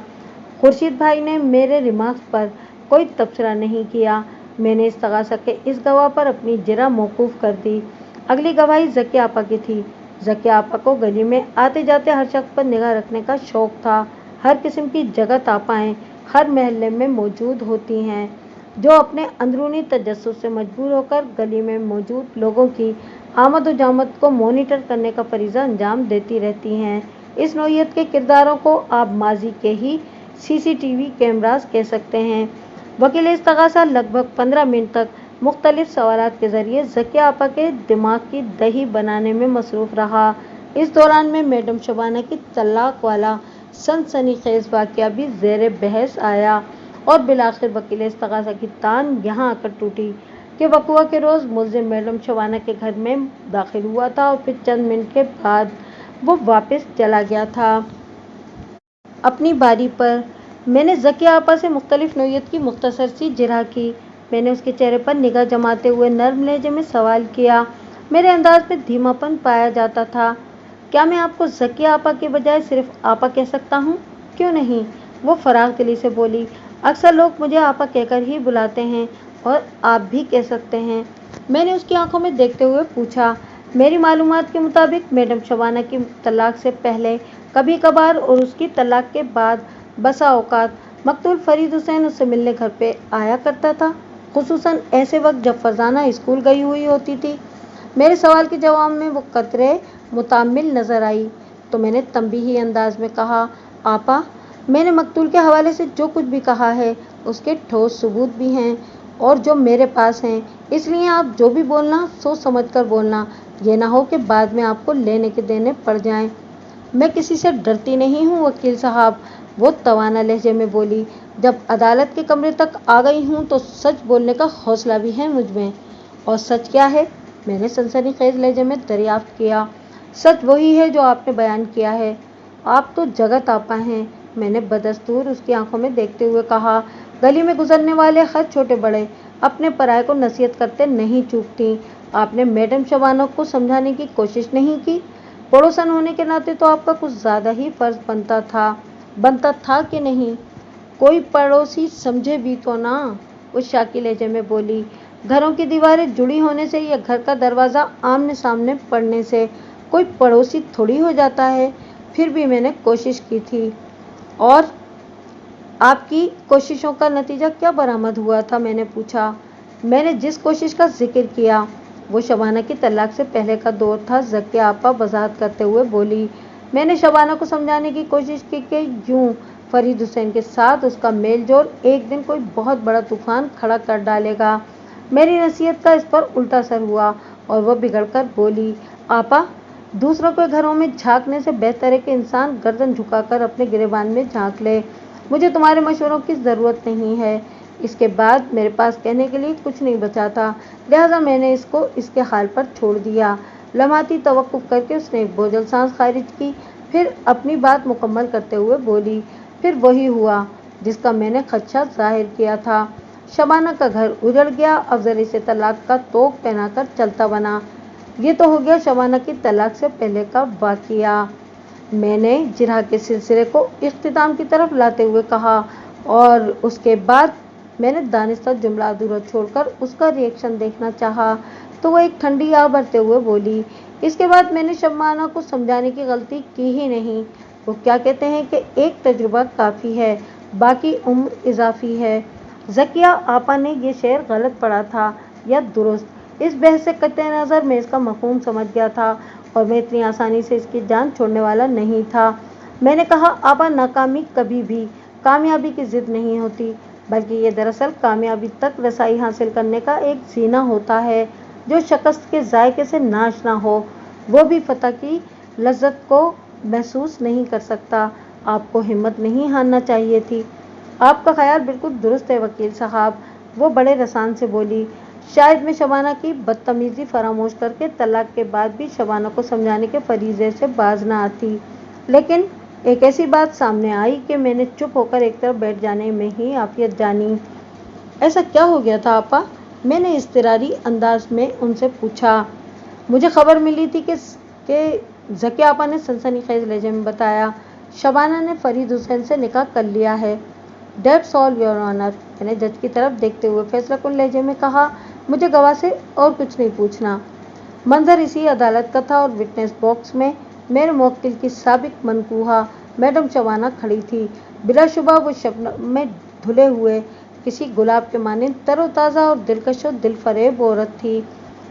खुर्शीद भाई ने मेरे रिमार्क्स पर कोई तबसरा नहीं किया। मैंने इस्तगासा के इस गवाह पर अपनी जरा मौकूफ़ कर दी। अगली गवाही ज़किया आपा की थी। ज़किया आपा को गली में आते जाते हर शख्स पर निगाह रखने का शौक़ था। हर किस्म की जगत आपाएँ हर महल्ले में मौजूद होती हैं, जो अपने अंदरूनी तजस्सुस से मजबूर होकर गली में मौजूद लोगों की आमद व जामद को मॉनिटर करने का फरीज़ा अंजाम देती रहती हैं। इस नौइयत के किरदारों को आप माजी के ही CCTV कैमरास कह सकते हैं। वकील इस्तगासा लगभग 15 मिनट तक मुख्तलिफ सवालात के ज़रिए ज़किया आपा के दिमाग की दही बनाने में मसरूफ़ रहा। इस दौरान में मैडम शबाना की तलाक वाला सनसनीखेज़ वाक़या भी ज़ेर बहस आया और बिलाखिर वकील इस्तगासा की तान यहाँ आकर टूटी कि वक़ुआ के रोज़ मुलजिम मैडम शबाना के घर में दाखिल हुआ था और फिर चंद मिनट के बाद वो वापस चला गया था। अपनी बारी पर मैंने ज़किया आपा से मुख्तलिफ नौइयत की मुख्तसर सी जिरह की। मैंने उसके चेहरे पर निगाह जमाते हुए नर्म लहजे में सवाल किया। मेरे अंदाज में धीमापन पाया जाता था। क्या मैं आपको ज़किया आपा के बजाय सिर्फ आपा कह सकता हूँ? क्यों नहीं, वो फराग दिली से बोली। अक्सर लोग मुझे आपा कहकर ही बुलाते हैं और आप भी कह सकते हैं। मैंने उसकी आंखों में देखते हुए पूछा। मेरी मालूमात के मुताबिक मैडम शबाना की तलाक से पहले कभी कभार और उसकी तलाक के बाद बसा औकात मकतूल फरीद हुसैन उससे मिलने घर पे आया करता था, खुसूसन ऐसे वक्त जब फरजाना स्कूल गई हुई होती थी। मेरे सवाल के जवाब में वो कतरे मुतामिल नज़र आई तो मैंने तंबीही अंदाज में कहा, आपा, मैंने मकतूल के हवाले से जो कुछ भी कहा है उसके ठोस सबूत भी हैं। और जो میرے پاس ہیں، اس لیے آپ جو بھی بولنا سوچ سمجھ کر بولنا، یہ نہ ہو کہ بعد میں آپ کو لینے کے دینے پڑ جائیں۔ میں کسی سے ڈرتی نہیں ہوں وکیل صاحب، وہ توانا لہجے میں بولی۔ جب عدالت کے کمرے تک آ گئی ہوں تو سچ بولنے کا حوصلہ بھی ہے مجھ میں۔ اور سچ کیا ہے؟ میں نے سنسنی خیز لہجے میں دریافت کیا۔ سچ وہی ہے جو آپ نے بیان کیا ہے۔ آپ تو جگت آپا ہیں، میں نے بدستور اس کی آنکھوں میں دیکھتے ہوئے کہا۔ گلی میں گزرنے والے ہر چھوٹے بڑے اپنے پرائے کو نصیحت کرتے نہیں چوکتی۔ آپ نے میڈم شبانہ کو سمجھانے کی کوشش نہیں کی؟ پڑوسن ہونے کے ناطے تو آپ کا کچھ زیادہ ہی فرض بنتا تھا کہ نہیں؟ کوئی پڑوسی سمجھے بھی تو نہ، وہ شاکی لہجے میں بولی۔ گھروں کی دیواریں جڑی ہونے سے یا گھر کا دروازہ آمنے سامنے پڑنے سے کوئی پڑوسی تھوڑی ہو جاتا ہے۔ پھر بھی میں نے کوشش کی تھی۔ اور آپ کی کوششوں کا نتیجہ کیا برآمد ہوا تھا؟ میں نے پوچھا۔ میں نے جس کوشش کا ذکر کیا وہ شبانہ کی طلاق سے پہلے کا دور تھا، ذکیہ آپا وضاحت کرتے ہوئے بولی۔ میں نے شبانہ کو سمجھانے کی کوشش کی کہ یوں فرید حسین کے ساتھ اس کا میل جول ایک دن کوئی بہت بڑا طوفان کھڑا کر ڈالے گا۔ میری نصیحت کا اس پر الٹا اثر ہوا اور وہ بگڑ کر بولی۔ آپا، دوسروں کے گھروں میں جھانکنے سے بہتر ہے کہ انسان گردن جھکا کر اپنے گریبان میں جھانک لے۔ مجھے تمہارے مشوروں کی ضرورت نہیں ہے۔ اس کے بعد میرے پاس کہنے کے لیے کچھ نہیں بچا تھا، لہٰذا میں نے اس کو اس کے حال پر چھوڑ دیا۔ لمحاتی توقف کر کے اس نے ایک بوجھل سانس خارج کی، پھر اپنی بات مکمل کرتے ہوئے بولی۔ پھر وہی ہوا جس کا میں نے خدشہ ظاہر کیا تھا۔ شبانہ کا گھر اجڑ گیا، افضل اسے طلاق کا طوق پہنا کر چلتا بنا۔ یہ تو ہو گیا شبانہ کی طلاق سے پہلے کا واقعہ۔ میں نے جرح کے سلسلے کو اختتام کی طرف لاتے ہوئے کہا، اور اس کے بعد میں نے دانستہ جملہ ادھورا چھوڑ کر اس کا ری ایکشن دیکھنا چاہا تو وہ ایک ٹھنڈی آہ بھرتے ہوئے بولی۔ اس کے بعد میں نے شبانہ کو سمجھانے کی غلطی کی ہی نہیں۔ وہ کیا کہتے ہیں کہ ایک تجربہ کافی ہے، باقی عمر اضافی ہے۔ ذکیہ آپا نے یہ شعر غلط پڑھا تھا یا درست، اس بحث سے قطع نظر میں اس کا مفہوم سمجھ گیا تھا اور میں اتنی آسانی سے اس کی جان چھوڑنے والا نہیں تھا۔ میں نے کہا، آپا، ناکامی کبھی بھی کامیابی کی ضد نہیں ہوتی، بلکہ یہ دراصل کامیابی تک رسائی حاصل کرنے کا ایک زینہ ہوتا ہے۔ جو شکست کے ذائقے سے ناآشنا ہو وہ بھی فتح کی لذت کو محسوس نہیں کر سکتا۔ آپ کو ہمت نہیں ہارنا چاہیے تھی۔ آپ کا خیال بالکل درست ہے وکیل صاحب، وہ بڑے رسان سے بولی۔ شاید میں شبانہ کی بدتمیزی فراموش کر کے طلاق کے بعد بھی شبانہ کو سمجھانے کے فریضے سے باز نہ آتی، لیکن ایک ایسی بات سامنے آئی کہ میں نے چپ ہو کر ایک طرف بیٹھ جانے میں ہی عافیت جانی۔ ایسا کیا ہو گیا تھا آپا؟ میں نے اضطراری انداز میں ان سے پوچھا۔ مجھے خبر ملی تھی کہ ذکیہ آپا نے سنسنی خیز لہجے میں بتایا، شبانہ نے فرید حسین سے نکاح کر لیا ہے۔ دیٹس آل یور آنر، میں نے جج کی طرف دیکھتے ہوئے فیصلہ کن لہجے میں کہا۔ مجھے گواہ سے اور کچھ نہیں پوچھنا۔ منظر اسی عدالت کا تھا اور وٹنس باکس میں میرے موکل کی سابق منکوحہ میڈم شبانہ کھڑی تھی۔ بلا شبہ وہ شبنم میں دھلے ہوئے کسی گلاب کے مانند تر و تازہ اور دلکش و دل فریب عورت تھی۔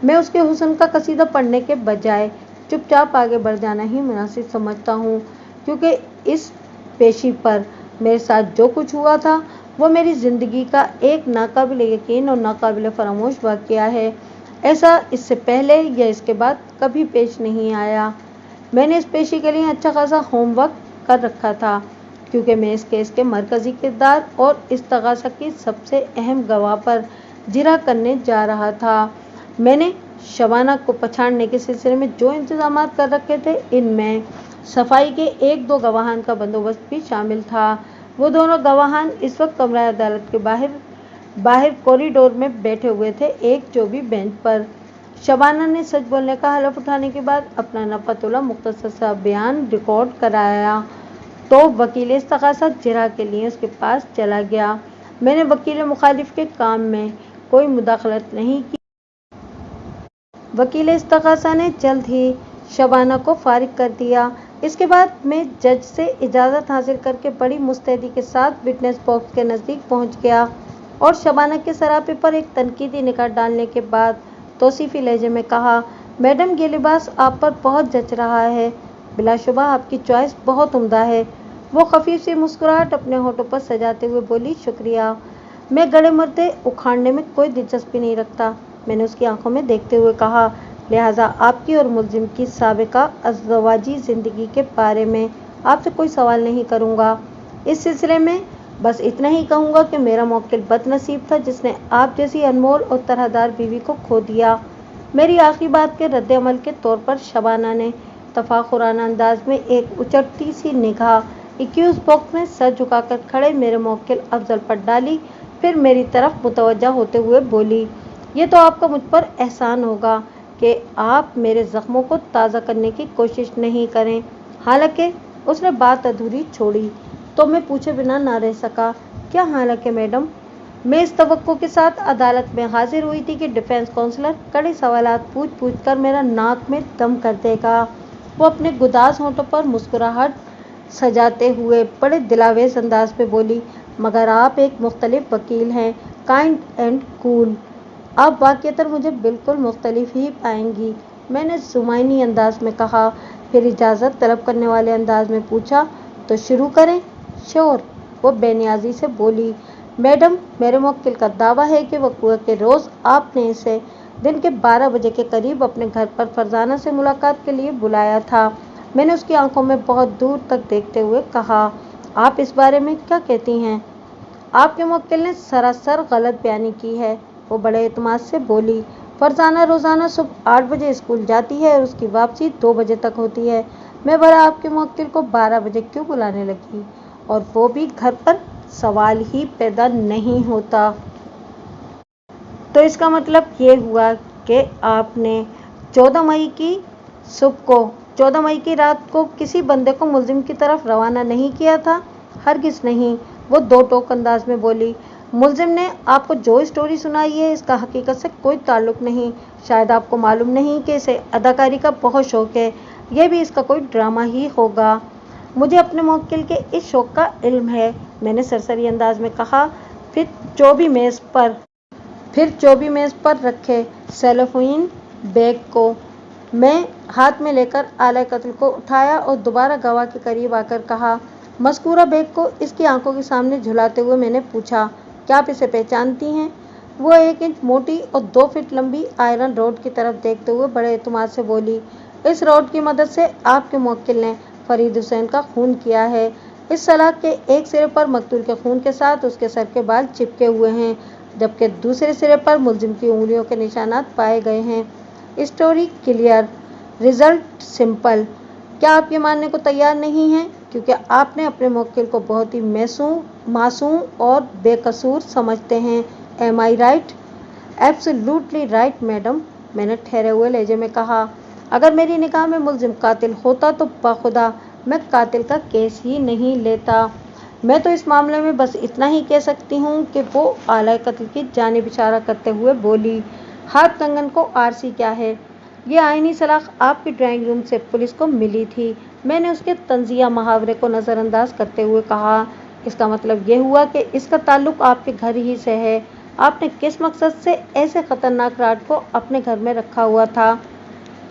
میں اس کے حسن کا قصیدہ پڑھنے کے بجائے چپ چاپ آگے بڑھ جانا ہی مناسب سمجھتا ہوں، کیونکہ اس پیشی پر میرے ساتھ جو کچھ ہوا تھا وہ میری زندگی کا ایک ناقابل یقین اور ناقابل فراموش واقعہ ہے۔ ایسا اس سے پہلے یا اس کے بعد کبھی پیش نہیں آیا۔ میں نے اس پیشی کے لیے اچھا خاصا ہوم ورک کر رکھا تھا، کیونکہ میں اس کیس کے مرکزی کردار اور استغاثہ کی سب سے اہم گواہ پر جرح کرنے جا رہا تھا۔ میں نے شبانہ کو پچھاڑنے کے سلسلے میں جو انتظامات کر رکھے تھے ان میں صفائی کے ایک دو گواہان کا بندوبست بھی شامل تھا۔ وہ دونوں گواہان اس وقت کمرہ عدالت کے باہر کوریڈور میں بیٹھے ہوئے تھے، ایک چوبی بینچ پر۔ شبانہ نے سچ بولنے کا حلف اٹھانے کے بعد اپنا نفع طلب مختصر سا بیان ریکارڈ کرایا تو وکیل استغاثہ جرح کے لیے اس کے پاس چلا گیا۔ میں نے وکیل مخالف کے کام میں کوئی مداخلت نہیں کی۔ وکیل استغاثہ نے جلد ہی شبانہ کو فارغ کر دیا۔ اس کے بعد میں جج سے اجازت حاصل کر کے بڑی مستعدی کے ساتھ وٹنس باکس کے نزدیک پہنچ گیا اور شبانہ کے سراپے پر ایک تنقیدی نگاہ ڈالنے کے بعد توصیفی لہجے میں کہا، میڈم، یہ لباس آپ پر بہت جچ رہا ہے، بلا شبہ آپ کی چوائس بہت عمدہ ہے۔ وہ خفیف سی مسکراہٹ اپنے ہونٹوں پر سجاتے ہوئے بولی، شکریہ۔ मैं गड़े मुर्दे उखाड़ने में कोई दिलचस्पी नहीं रखता। मैंने उसकी आंखों में देखते हुए कहा, लिहाजा आपकी और मुलजिम की साबिका अज़दवाजी ज़िंदगी के बारे में आपसे कोई सवाल नहीं करूँगा। इस सिलसिले में बस इतना ही कहूँगा कि मेरा मौक्किल बदनसीब था जिसने आप जैसी अनमोल और तरहदार बीवी को खो दिया। मेरी आखिरी बात के रद्द अमल के तौर पर शबाना ने तफाखुराना अंदाज में एक उचटती सी निगाह एक्यूज बॉक्स में सर झुकाकर खड़े मेरे मौक्किल अफजल पर डाली, फिर मेरी तरफ मुतवज्जा होते हुए बोली, ये तो आपका मुझ पर एहसान होगा कि आप मेरे ज़ख्मों को ताज़ा करने की कोशिश नहीं करें। हालांकि उसने बात अधूरी छोड़ी तो मैं पूछे बिना ना रह सका, क्या हालांकि मैडम? मैं इस तवक्को के साथ अदालत में हाजिर हुई थी कि डिफेंस काउंसलर कड़े सवालात पूछ पूछ कर मेरा नाक में दम कर देगा। वो अपने गुदाज होंठों पर मुस्कुराहट सजाते हुए बड़े दिलावेज अंदाज में बोली, मगर आप एक मुख्तलिफ वकील हैं, काइंड एंड कूल। आप वाक़ईतन मुझे बिल्कुल मुख्तलिफ ही पाएंगी। मैंने ज़ुमाइनी अंदाज में कहा, फिर इजाज़त तलब करने वाले अंदाज में पूछा, तो शुरू करें? श्योर, वो बेनियाजी से बोली। मैडम, मेरे मुवक्किल का दावा है कि वक़्वा के रोज़ आपने इसे दिन के 12 बजे के करीब अपने घर पर फरजाना से मुलाकात के लिए बुलाया था। मैंने उसकी आंखों में बहुत दूर तक देखते हुए कहा, आप इस बारे में क्या कहती हैं? आपके मुवक्किल ने सरासर गलत बयानी की है। वो बड़े एतमाद से बोली, फरजाना रोज़ाना सुबह 8 बजे स्कूल जाती है और उसकी वापसी 2 बजे तक होती है। मैं भला आपके मुवक्किल को 12 बजे क्यों बुलाने लगी, और वो भी घर पर? सवाल ही पैदा नहीं होता। तो इसका मतलब ये हुआ कि आपने 14 मई की सुबह को 14 मई की रात को किसी बंदे को मुलजिम की तरफ रवाना नहीं किया था? हरगिज़ नहीं, वो दो टोक अंदाज में बोली। मुलजिम ने आपको जो स्टोरी सुनाई है इसका हकीकत से कोई ताल्लुक नहीं। शायद आपको मालूम नहीं कि इसे अदाकारी का बहुत शौक़ है, यह भी इसका कोई ड्रामा ही होगा। मुझे अपने मुवक्किल के इस शौक़ का इल्म है, मैंने सरसरी अंदाज में कहा। फिर चौबी मेज़ पर रखे सेलोफेन बैग को मैं हाथ में लेकर आले कत्ल को उठाया और दोबारा गवाह के करीब आकर कहा, मज़कूरा बैग को इसकी आंखों के सामने झुलाते हुए मैंने पूछा, क्या आप इसे पहचानती हैं? वो 1 इंच मोटी और 2 फीट लंबी आयरन रॉड की तरफ देखते हुए बड़े एतमाद से बोली, इस रॉड की मदद से आपके मुवक्किल ने फरीद हुसैन का खून किया है। इस सलाख के एक सिरे पर मकतूल के खून के साथ उसके सर के बाल चिपके हुए हैं, जबकि दूसरे सिरे पर मुलजिम की उंगलियों के निशानात पाए गए हैं। Story clear, result simple. क्या आप ये मानने को तैयार नहीं हैं क्योंकि आपने अपने मुवक्किल को बहुत ही मासूम और बेकसूर समझते हैं? एम आई राइट? एब्सोल्युटली राइट मैडम, मैंने ठहरे हुए लहजे में कहा। अगर मेरी निगाह में मुलजिम कातिल होता तो बाखुदा मैं कातिल का केस ही नहीं लेता। मैं तो इस मामले में बस इतना ही कह सकती हूँ कि वो आला कत्ल की जानिब इशारा करते हुए बोली, हाथ कंगन को आरसी क्या है? ये आईनी सलाख आपकी ड्राइंग रूम से पुलिस को मिली थी। मैंने उसके तंजिया मुहावरे को नज़रअंदाज करते हुए कहा, इसका मतलब ये हुआ कि इसका ताल्लुक आपके घर ही से है। आपने किस मकसद से ऐसे ख़तरनाक राड को अपने घर में रखा हुआ था?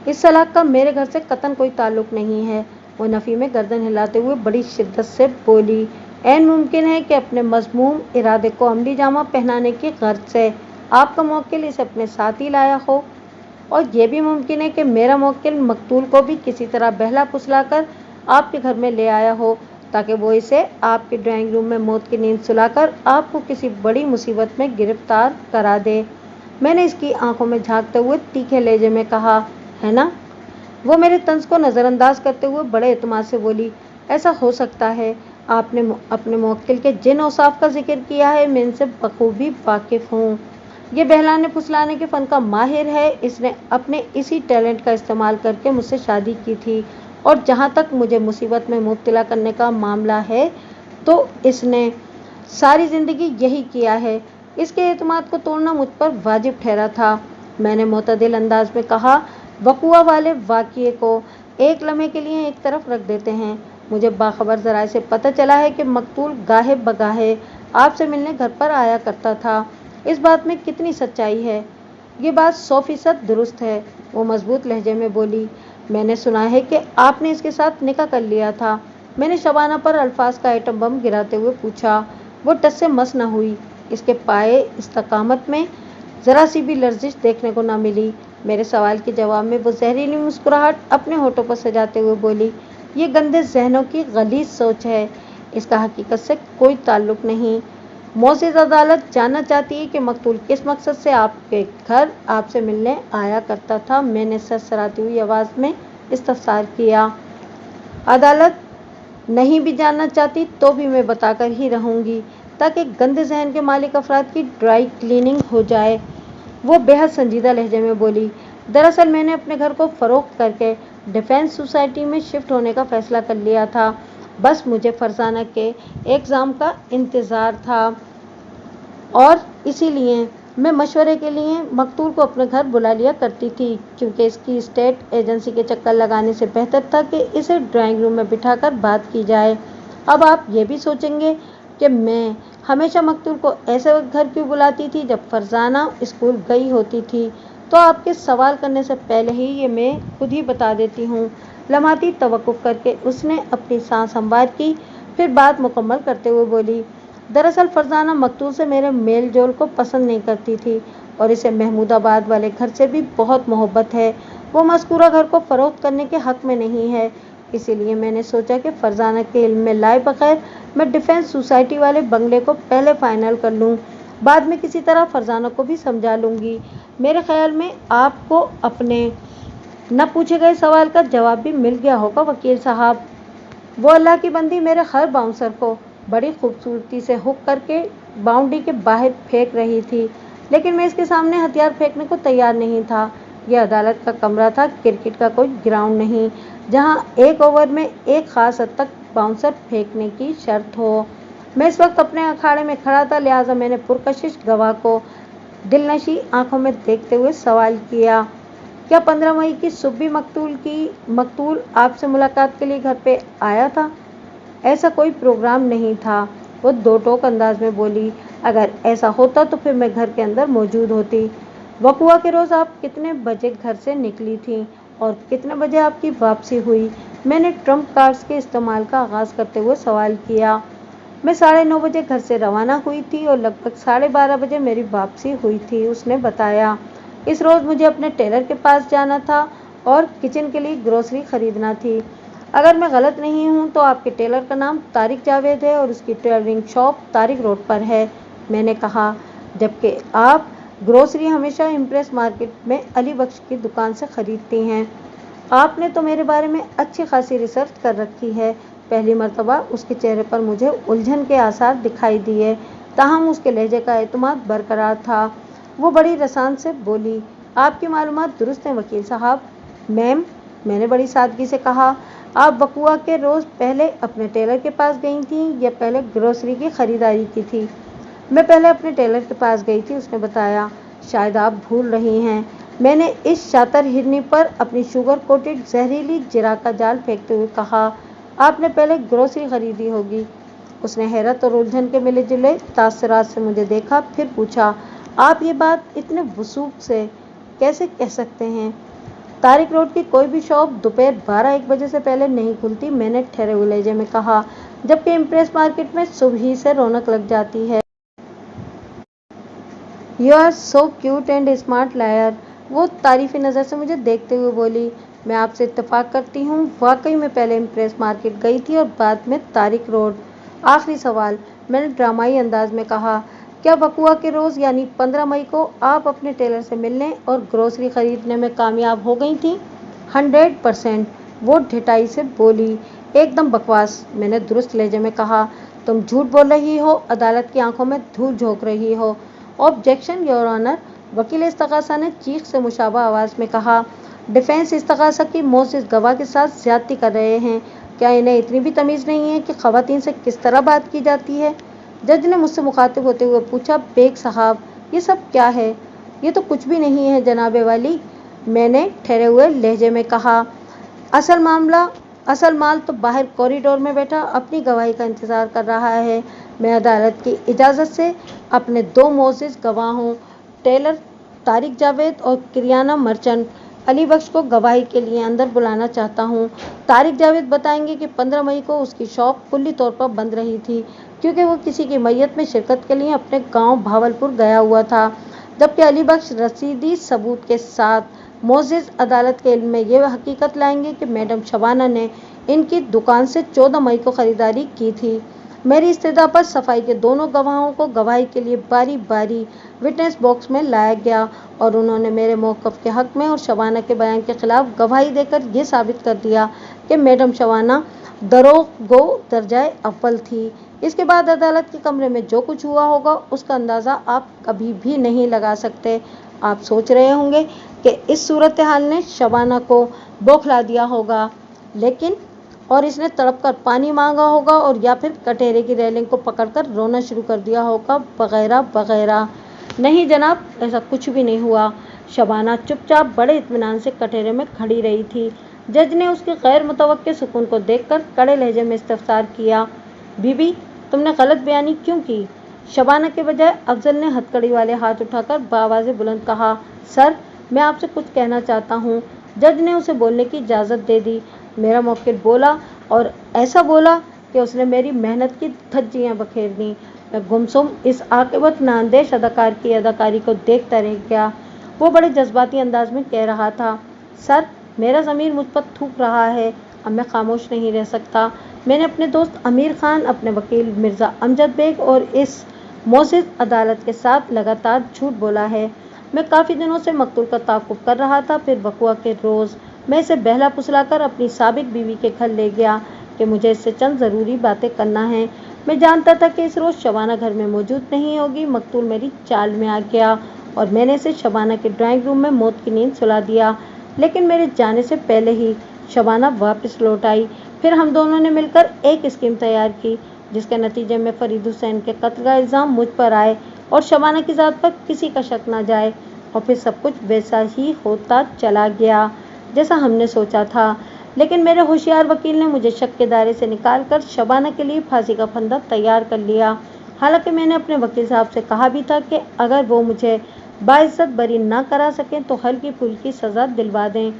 इस सलाख का मेरे घर से कतन कोई ताल्लुक नहीं है, वो नफ़ी में गर्दन हिलाते हुए बड़ी शिद्दत से बोली। ऐन मुमकिन है कि अपने मज़मूम इरादे को अमली जामा पहनाने की गर्ज से आपका मुवक्किल इसे अपने साथ ही लाया हो, और ये भी मुमकिन है कि मेरा मुवक्किल मकतूल को भी किसी तरह बहला फुसला कर आपके घर में ले आया हो ताकि वो इसे आपके ड्राइंग रूम में मौत की नींद सुलाकर आपको किसी बड़ी मुसीबत में गिरफ्तार करा दे। मैंने इसकी आंखों में झांकते हुए तीखे लहजे में कहा, है ना? वो मेरे तंज को नज़रअंदाज करते हुए बड़े एतमाद से बोली, ऐसा हो सकता है। आपने अपने मुवक्किल के जिन औसाफ का जिक्र किया है मैं इनसे बखूबी वाकिफ़ हूँ। ये बहलाने फुसलाने के फ़न का माहिर है। इसने अपने इसी टैलेंट का इस्तेमाल करके मुझसे शादी की थी, और जहाँ तक मुझे मुसीबत में मुब्तला करने का मामला है तो इसने सारी ज़िंदगी यही किया है। इसके एतमाद को तोड़ना मुझ पर वाजिब ठहरा था। मैंने मुतदिल अंदाज में कहा, वक़ुआ वाले वाक़िए को एक लम्हे के लिए एक तरफ रख देते हैं। मुझे बाखबर ज़राए से पता चला है कि मकतूल गाहे बगाहे आपसे मिलने घर पर आया करता था। इस बात में कितनी सच्चाई है? ये बात 100% दुरुस्त है, वो मजबूत लहजे में बोली। मैंने सुना है कि आपने इसके साथ निकाह कर लिया था। मैंने शबाना पर अल्फाज का आइटम बम गिराते हुए पूछा। वो टस से मस न हुई। इसके पाए इस्तकामत में ज़रा सी भी लर्जिश देखने को न मिली। मेरे सवाल के जवाब में वो जहरीली मुस्कुराहट अपने होठों पर सजाते हुए बोली, ये गंदे जहनों की गलीज़ सोच है, इसका हकीकत से कोई ताल्लुक नहीं। मोअज़्ज़िज़ अदालत जानना चाहती है कि मकतूल किस मकसद से आपके घर आपसे मिलने आया करता था। मैंने सरसराती हुई आवाज़ में इस्तफसार किया। अदालत नहीं भी जानना चाहती तो भी मैं बताकर ही रहूँगी, ताकि गंदे जहन के मालिक अफराद की ड्राई क्लीनिंग हो जाए। वो बेहद संजीदा लहजे में बोली, दरअसल मैंने अपने घर को फ़रोख्त करके डिफेंस सोसाइटी में शिफ्ट होने का फ़ैसला कर लिया था। बस मुझे फरजाना के एग्ज़ाम का इंतज़ार था और इसीलिए मैं मशवरे के लिए मकतूल को अपने घर बुला लिया करती थी, क्योंकि इसकी स्टेट एजेंसी के चक्कर लगाने से बेहतर था कि इसे ड्राइंग रूम में बिठाकर बात की जाए। अब आप ये भी सोचेंगे कि मैं हमेशा मकतूल को ऐसे वक्त घर क्यों बुलाती थी जब फरजाना स्कूल गई होती थी। तो आपके सवाल करने से पहले ही ये मैं खुद ही बता देती हूँ। लम्हाती तवक्कुफ़ करके उसने अपनी सांस हमवार की, फिर बात मुकम्मल करते हुए बोली, दरअसल फरजाना मकतूल से मेरे मेल जोल को पसंद नहीं करती थी और इसे महमूदाबाद वाले घर से भी बहुत मोहब्बत है। वो मज़कूरा घर को फ़रोख्त करने के हक़ में नहीं है, इसीलिए मैंने सोचा कि फरजाना के इल्म में लाए बगैर मैं डिफेंस सोसाइटी वाले बंगले को पहले फ़ाइनल कर लूँ, बाद में किसी तरह फरजाना को भी समझा लूँगी। मेरे ख्याल में आपको अपने न पूछे गए सवाल का जवाब भी मिल गया होगा वकील साहब। वो अल्लाह की बंदी मेरे हर बाउंसर को बड़ी खूबसूरती से हुक करके बाउंड्री के बाहर फेंक रही थी, लेकिन मैं इसके सामने हथियार फेंकने को तैयार नहीं था। यह अदालत का कमरा था, क्रिकेट का कोई ग्राउंड नहीं, जहां एक ओवर में एक ख़ास हद तक बाउंसर फेंकने की शर्त हो। मैं इस वक्त अपने अखाड़े में खड़ा था, लिहाजा मैंने पुरकशिश गवाह को दिलनशी आंखों में देखते हुए सवाल किया, क्या 15 मई की सुबह मकतूल आपसे मुलाकात के लिए घर पे आया था? ऐसा कोई प्रोग्राम नहीं था, वो दो टोक अंदाज में बोली। अगर ऐसा होता तो फिर मैं घर के अंदर मौजूद होती। वक़ुआ के रोज़ आप कितने बजे घर से निकली थी और कितने बजे आपकी वापसी हुई? मैंने ट्रम्प कार्ड्स के इस्तेमाल का आगाज़ करते हुए सवाल किया। मैं 9:30 बजे घर से रवाना हुई थी और लगभग 12:30 बजे मेरी वापसी हुई थी, उसने बताया। इस रोज़ मुझे अपने टेलर के पास जाना था और किचन के लिए ग्रोसरी ख़रीदना थी। अगर मैं गलत नहीं हूँ तो आपके टेलर का नाम तारिक जावेद है और उसकी टेलरिंग शॉप तारिक रोड पर है, मैंने कहा, जबकि आप ग्रोसरी हमेशा इम्प्रेस मार्केट में अली बख्श की दुकान से ख़रीदती हैं। आपने तो मेरे बारे में अच्छी खासी रिसर्च कर रखी है। पहली मर्तबा उसके चेहरे पर मुझे उलझन के आसार दिखाई दिए, ताहम उसके लहजे का एतमाद बरकरार था। वो बड़ी रसान से बोली, आपकी मालूमात दुरुस्त हैं वकील साहब। मैम, मैंने बड़ी सादगी से कहा, आप वक़ुआ के रोज़ पहले अपने टेलर के पास गई थीं या पहले ग्रोसरी की ख़रीदारी की थी? मैं पहले अपने टेलर के पास गई थी, उसने बताया। शायद आप भूल रही हैं, मैंने इस शातिर हिरनी पर अपनी शुगर कोटेड जहरीली जिरा का जाल फेंकते हुए कहा, आपने पहले ग्रोसरी ख़रीदी होगी। उसने हैरत और उलझन के मिले जुले तासुरात से मुझे देखा, फिर पूछा, आप ये बात इतने वसूख से कैसे कह सकते हैं? तारिक रोड की कोई भी शॉप दोपहर 12-1 बजे से पहले नहीं खुलती, मैंने ठहरे हुए लहजे में कहा, जबकि इम्प्रेस मार्केट में सुबह ही से रौनक लग जाती है। You are so cute and smart liar. वो तारीफ़ी नज़र से मुझे देखते हुए बोली, मैं आपसे इत्तेफाक करती हूँ, वाकई में पहले इम्प्रेस मार्केट गई थी और बाद में तारिक रोड। आखिरी सवाल, मैंने ड्रामाई अंदाज में कहा, क्या वक़ुआ के रोज़ यानी 15 मई को आप अपने टेलर से मिलने और ग्रोसरी ख़रीदने में कामयाब हो गई थी? 100%। वो ढिठाई से बोली, एकदम बकवास, मैंने दुरुस्त लहजे में कहा, तुम झूठ बोल रही हो, अदालत की आंखों में धूल झोंक रही हो। ऑब्जेक्शन योर ऑनर, वकील इस्तग़ासा ने चीख से मुशाबा आवाज़ में कहा, डिफेंस इस्तग़ासा की मोअज़्ज़िज़ गवाह के साथ ज़्यादती कर रहे हैं, क्या इन्हें इतनी भी तमीज़ नहीं है कि ख़वातीन से किस तरह बात की जाती है? जज ने मुझसे मुखातिब होते हुए पूछा, बेग साहब, ये सब क्या है? ये तो कुछ भी नहीं है जनाबे वाली, मैंने ठहरे हुए लहजे में कहा। असल माल तो बाहर कॉरिडोर में बैठा अपनी गवाही का इंतज़ार कर रहा है। मैं अदालत की इजाज़त से अपने 2 मोअज़्ज़िज़ गवाहों टेलर तारिक जावेद और किरियाना मर्चेंट अली बख्श को गवाही के लिए अंदर बुलाना चाहता हूँ। तारिक जावेद बताएंगे कि 15 मई को उसकी शॉप कुल्ली तौर पर बंद रही थी, क्योंकि وہ کسی کی میت میں شرکت کے لیے اپنے گاؤں بھاولپور گیا ہوا تھا، جبکہ علی بخش رسیدی ثبوت کے ساتھ معزز عدالت کے علم میں یہ حقیقت لائیں گے کہ میڈم شبانہ نے ان کی دکان سے 14 مئی کو خریداری کی تھی۔ میری استدعا پر صفائی کے دونوں گواہوں کو گواہی کے لیے باری باری وٹنس باکس میں لایا گیا اور انہوں نے میرے موقف کے حق میں اور شبانہ کے بیان کے خلاف گواہی دے کر یہ ثابت کر دیا کہ میڈم شبانہ دروغ گو درجۂ اول تھی۔ اس کے بعد عدالت کے کمرے میں جو کچھ ہوا ہوگا اس کا اندازہ آپ کبھی بھی نہیں لگا سکتے۔ آپ سوچ رہے ہوں گے کہ اس صورتحال نے شبانہ کو بوکھلا دیا ہوگا، لیکن اور اس نے تڑپ کر پانی مانگا ہوگا اور یا پھر کٹہرے کی ریلنگ کو پکڑ کر رونا شروع کر دیا ہوگا وغیرہ وغیرہ۔ نہیں جناب، ایسا کچھ بھی نہیں ہوا۔ شبانہ چپ چاپ بڑے اطمینان سے کٹہرے میں کھڑی رہی تھی۔ جج نے اس کے غیر متوقع سکون کو دیکھ کر کڑے لہجے میں استفسار کیا، بی بی تم نے غلط بیانی کیوں کی؟ شبانہ کے بجائے افضل نے ہتھکڑی والے ہاتھ اٹھا کر بآواز بلند کہا، سر میں آپ سے کچھ کہنا چاہتا ہوں۔ جج نے اسے بولنے کی اجازت دے دی۔ میرا موکل بولا اور ایسا بولا کہ اس نے میری محنت کی دھجیاں بکھیر دیں۔ میں گمسم اس عاقبت ناندیش اداکار کی اداکاری کو دیکھتا رہ گیا۔ وہ بڑے جذباتی انداز میں کہہ رہا تھا، سر میرا ضمیر مجھ پر تھوک رہا ہے، اب میں خاموش نہیں رہ سکتا۔ میں نے اپنے دوست امیر خان، اپنے وکیل مرزا امجد بیگ اور اس معزز عدالت کے ساتھ لگاتار جھوٹ بولا ہے۔ میں کافی دنوں سے مقتول کا تعاقب کر رہا تھا، پھر وقوعہ کے روز میں اسے بہلا پھسلا کر اپنی سابق بیوی کے گھر لے گیا کہ مجھے اس سے چند ضروری باتیں کرنا ہے۔ میں جانتا تھا کہ اس روز شبانہ گھر میں موجود نہیں ہوگی۔ مقتول میری چال میں آ گیا اور میں نے اسے شبانہ کے ڈرائنگ روم میں موت کی نیند سلا دیا، لیکن میرے جانے سے پہلے ہی شبانہ واپس لوٹ آئی۔ پھر ہم دونوں نے مل کر ایک اسکیم تیار کی جس کے نتیجے میں فرید حسین کے قتل کا الزام مجھ پر آئے اور شبانہ کی ذات پر کسی کا شک نہ جائے، اور پھر سب کچھ ویسا ہی ہوتا چلا گیا جیسا ہم نے سوچا تھا۔ لیکن میرے ہوشیار وکیل نے مجھے شک کے دائرے سے نکال کر شبانہ کے لیے پھانسی کا پھندا تیار کر لیا، حالانکہ میں نے اپنے وکیل صاحب سے کہا بھی تھا کہ اگر وہ مجھے باعزت بری نہ کرا سکیں تو ہلکی پھلکی سزا دلوا دیں،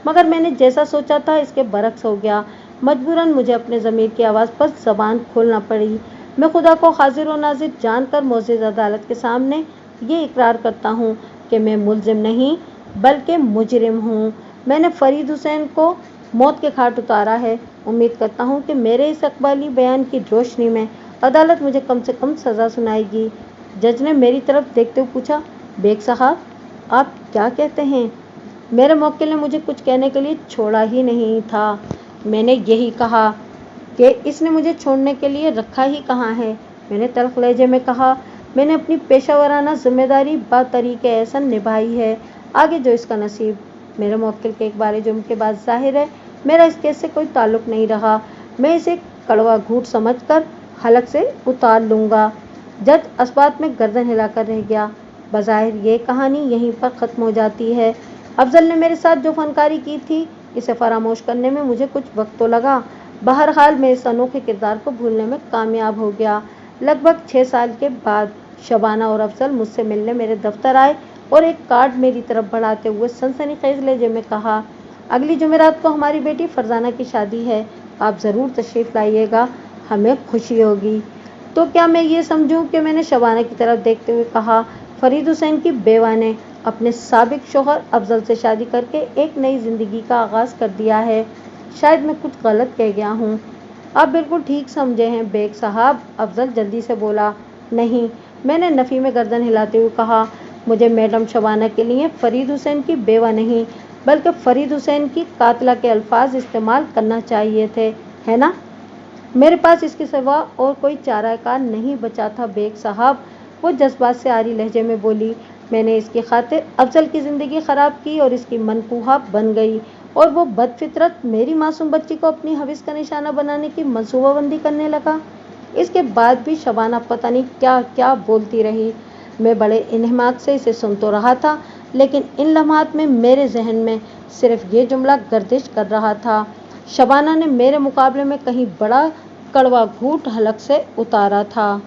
مگر میں نے جیسا سوچا تھا اس کے برعکس ہو گیا۔ مجبوراً مجھے اپنے ضمیر کی آواز پر زبان کھولنا پڑی۔ میں خدا کو حاضر و ناظر جان کر معزز عدالت کے سامنے یہ اقرار کرتا ہوں کہ میں ملزم نہیں بلکہ مجرم ہوں۔ میں نے فرید حسین کو موت کے گھاٹ اتارا ہے۔ امید کرتا ہوں کہ میرے اس اقبالی بیان کی روشنی میں عدالت مجھے کم سے کم سزا سنائے گی۔ جج نے میری طرف دیکھتے ہوئے پوچھا، بیگ صاحب آپ کیا کہتے ہیں؟ میرے موکل نے مجھے کچھ کہنے کے لیے چھوڑا ہی نہیں تھا۔ میں نے یہی کہا کہ اس نے مجھے چھوڑنے کے لیے رکھا ہی کہاں ہے۔ میں نے تلخ لہجے میں کہا، میں نے اپنی پیشہ ورانہ ذمہ داری بطریق احسن نبھائی ہے، آگے جو اس کا نصیب۔ میرے موکل کے ایک بار جرم کے بعد ظاہر ہے میرا اس کیس سے کوئی تعلق نہیں رہا، میں اسے کڑوا گھونٹ سمجھ کر حلق سے اتار لوں گا۔ جج اسبات میں گردن ہلا کر رہ گیا۔ بظاہر یہ کہانی یہیں پر ختم ہو جاتی ہے۔ افضل نے میرے ساتھ جو فنکاری کی تھی اسے فراموش کرنے میں مجھے کچھ وقت تو لگا، بہرحال میں اس انوکھے کردار کو بھولنے میں کامیاب ہو گیا۔ لگ بھگ 6 سال کے بعد شبانہ اور افضل مجھ سے ملنے میرے دفتر آئے اور ایک کارڈ میری طرف بڑھاتے ہوئے سنسنی خیز لہجے میں کہا، اگلی جمعرات کو ہماری بیٹی فرزانہ کی شادی ہے، آپ ضرور تشریف لائیے گا، ہمیں خوشی ہوگی۔ تو کیا میں یہ سمجھوں کہ میں نے شبانہ کی طرف دیکھتے ہوئے کہا، فرید حسین کی بیوہ نے اپنے سابق شوہر افضل سے شادی کر کے ایک نئی زندگی کا آغاز کر دیا ہے؟ شاید میں کچھ غلط کہہ گیا ہوں۔ آپ بالکل ٹھیک سمجھے ہیں بیگ صاحب، افضل جلدی سے بولا۔ نہیں، میں نے نفی میں گردن ہلاتے ہوئے کہا، مجھے میڈم شبانہ کے لیے فرید حسین کی بیوہ نہیں بلکہ فرید حسین کی قاتلہ کے الفاظ استعمال کرنا چاہیے تھے، ہے نا؟ میرے پاس اس کے سوا اور کوئی چارہ کار نہیں بچا تھا بیگ صاحب، وہ جذبات سے عاری لہجے میں بولی۔ میں نے اس کی خاطر افضل کی زندگی خراب کی اور اس کی منکوحہ بن گئی، اور وہ بد فطرت میری معصوم بچی کو اپنی ہوس کا نشانہ بنانے کی منصوبہ بندی کرنے لگا۔ اس کے بعد بھی شبانہ پتہ نہیں کیا کیا بولتی رہی۔ میں بڑے انہماک سے اسے سن تو رہا تھا، لیکن ان لمحات میں میرے ذہن میں صرف یہ جملہ گردش کر رہا تھا، شبانہ نے میرے مقابلے میں کہیں بڑا کڑوا گھونٹ حلق سے اتارا تھا۔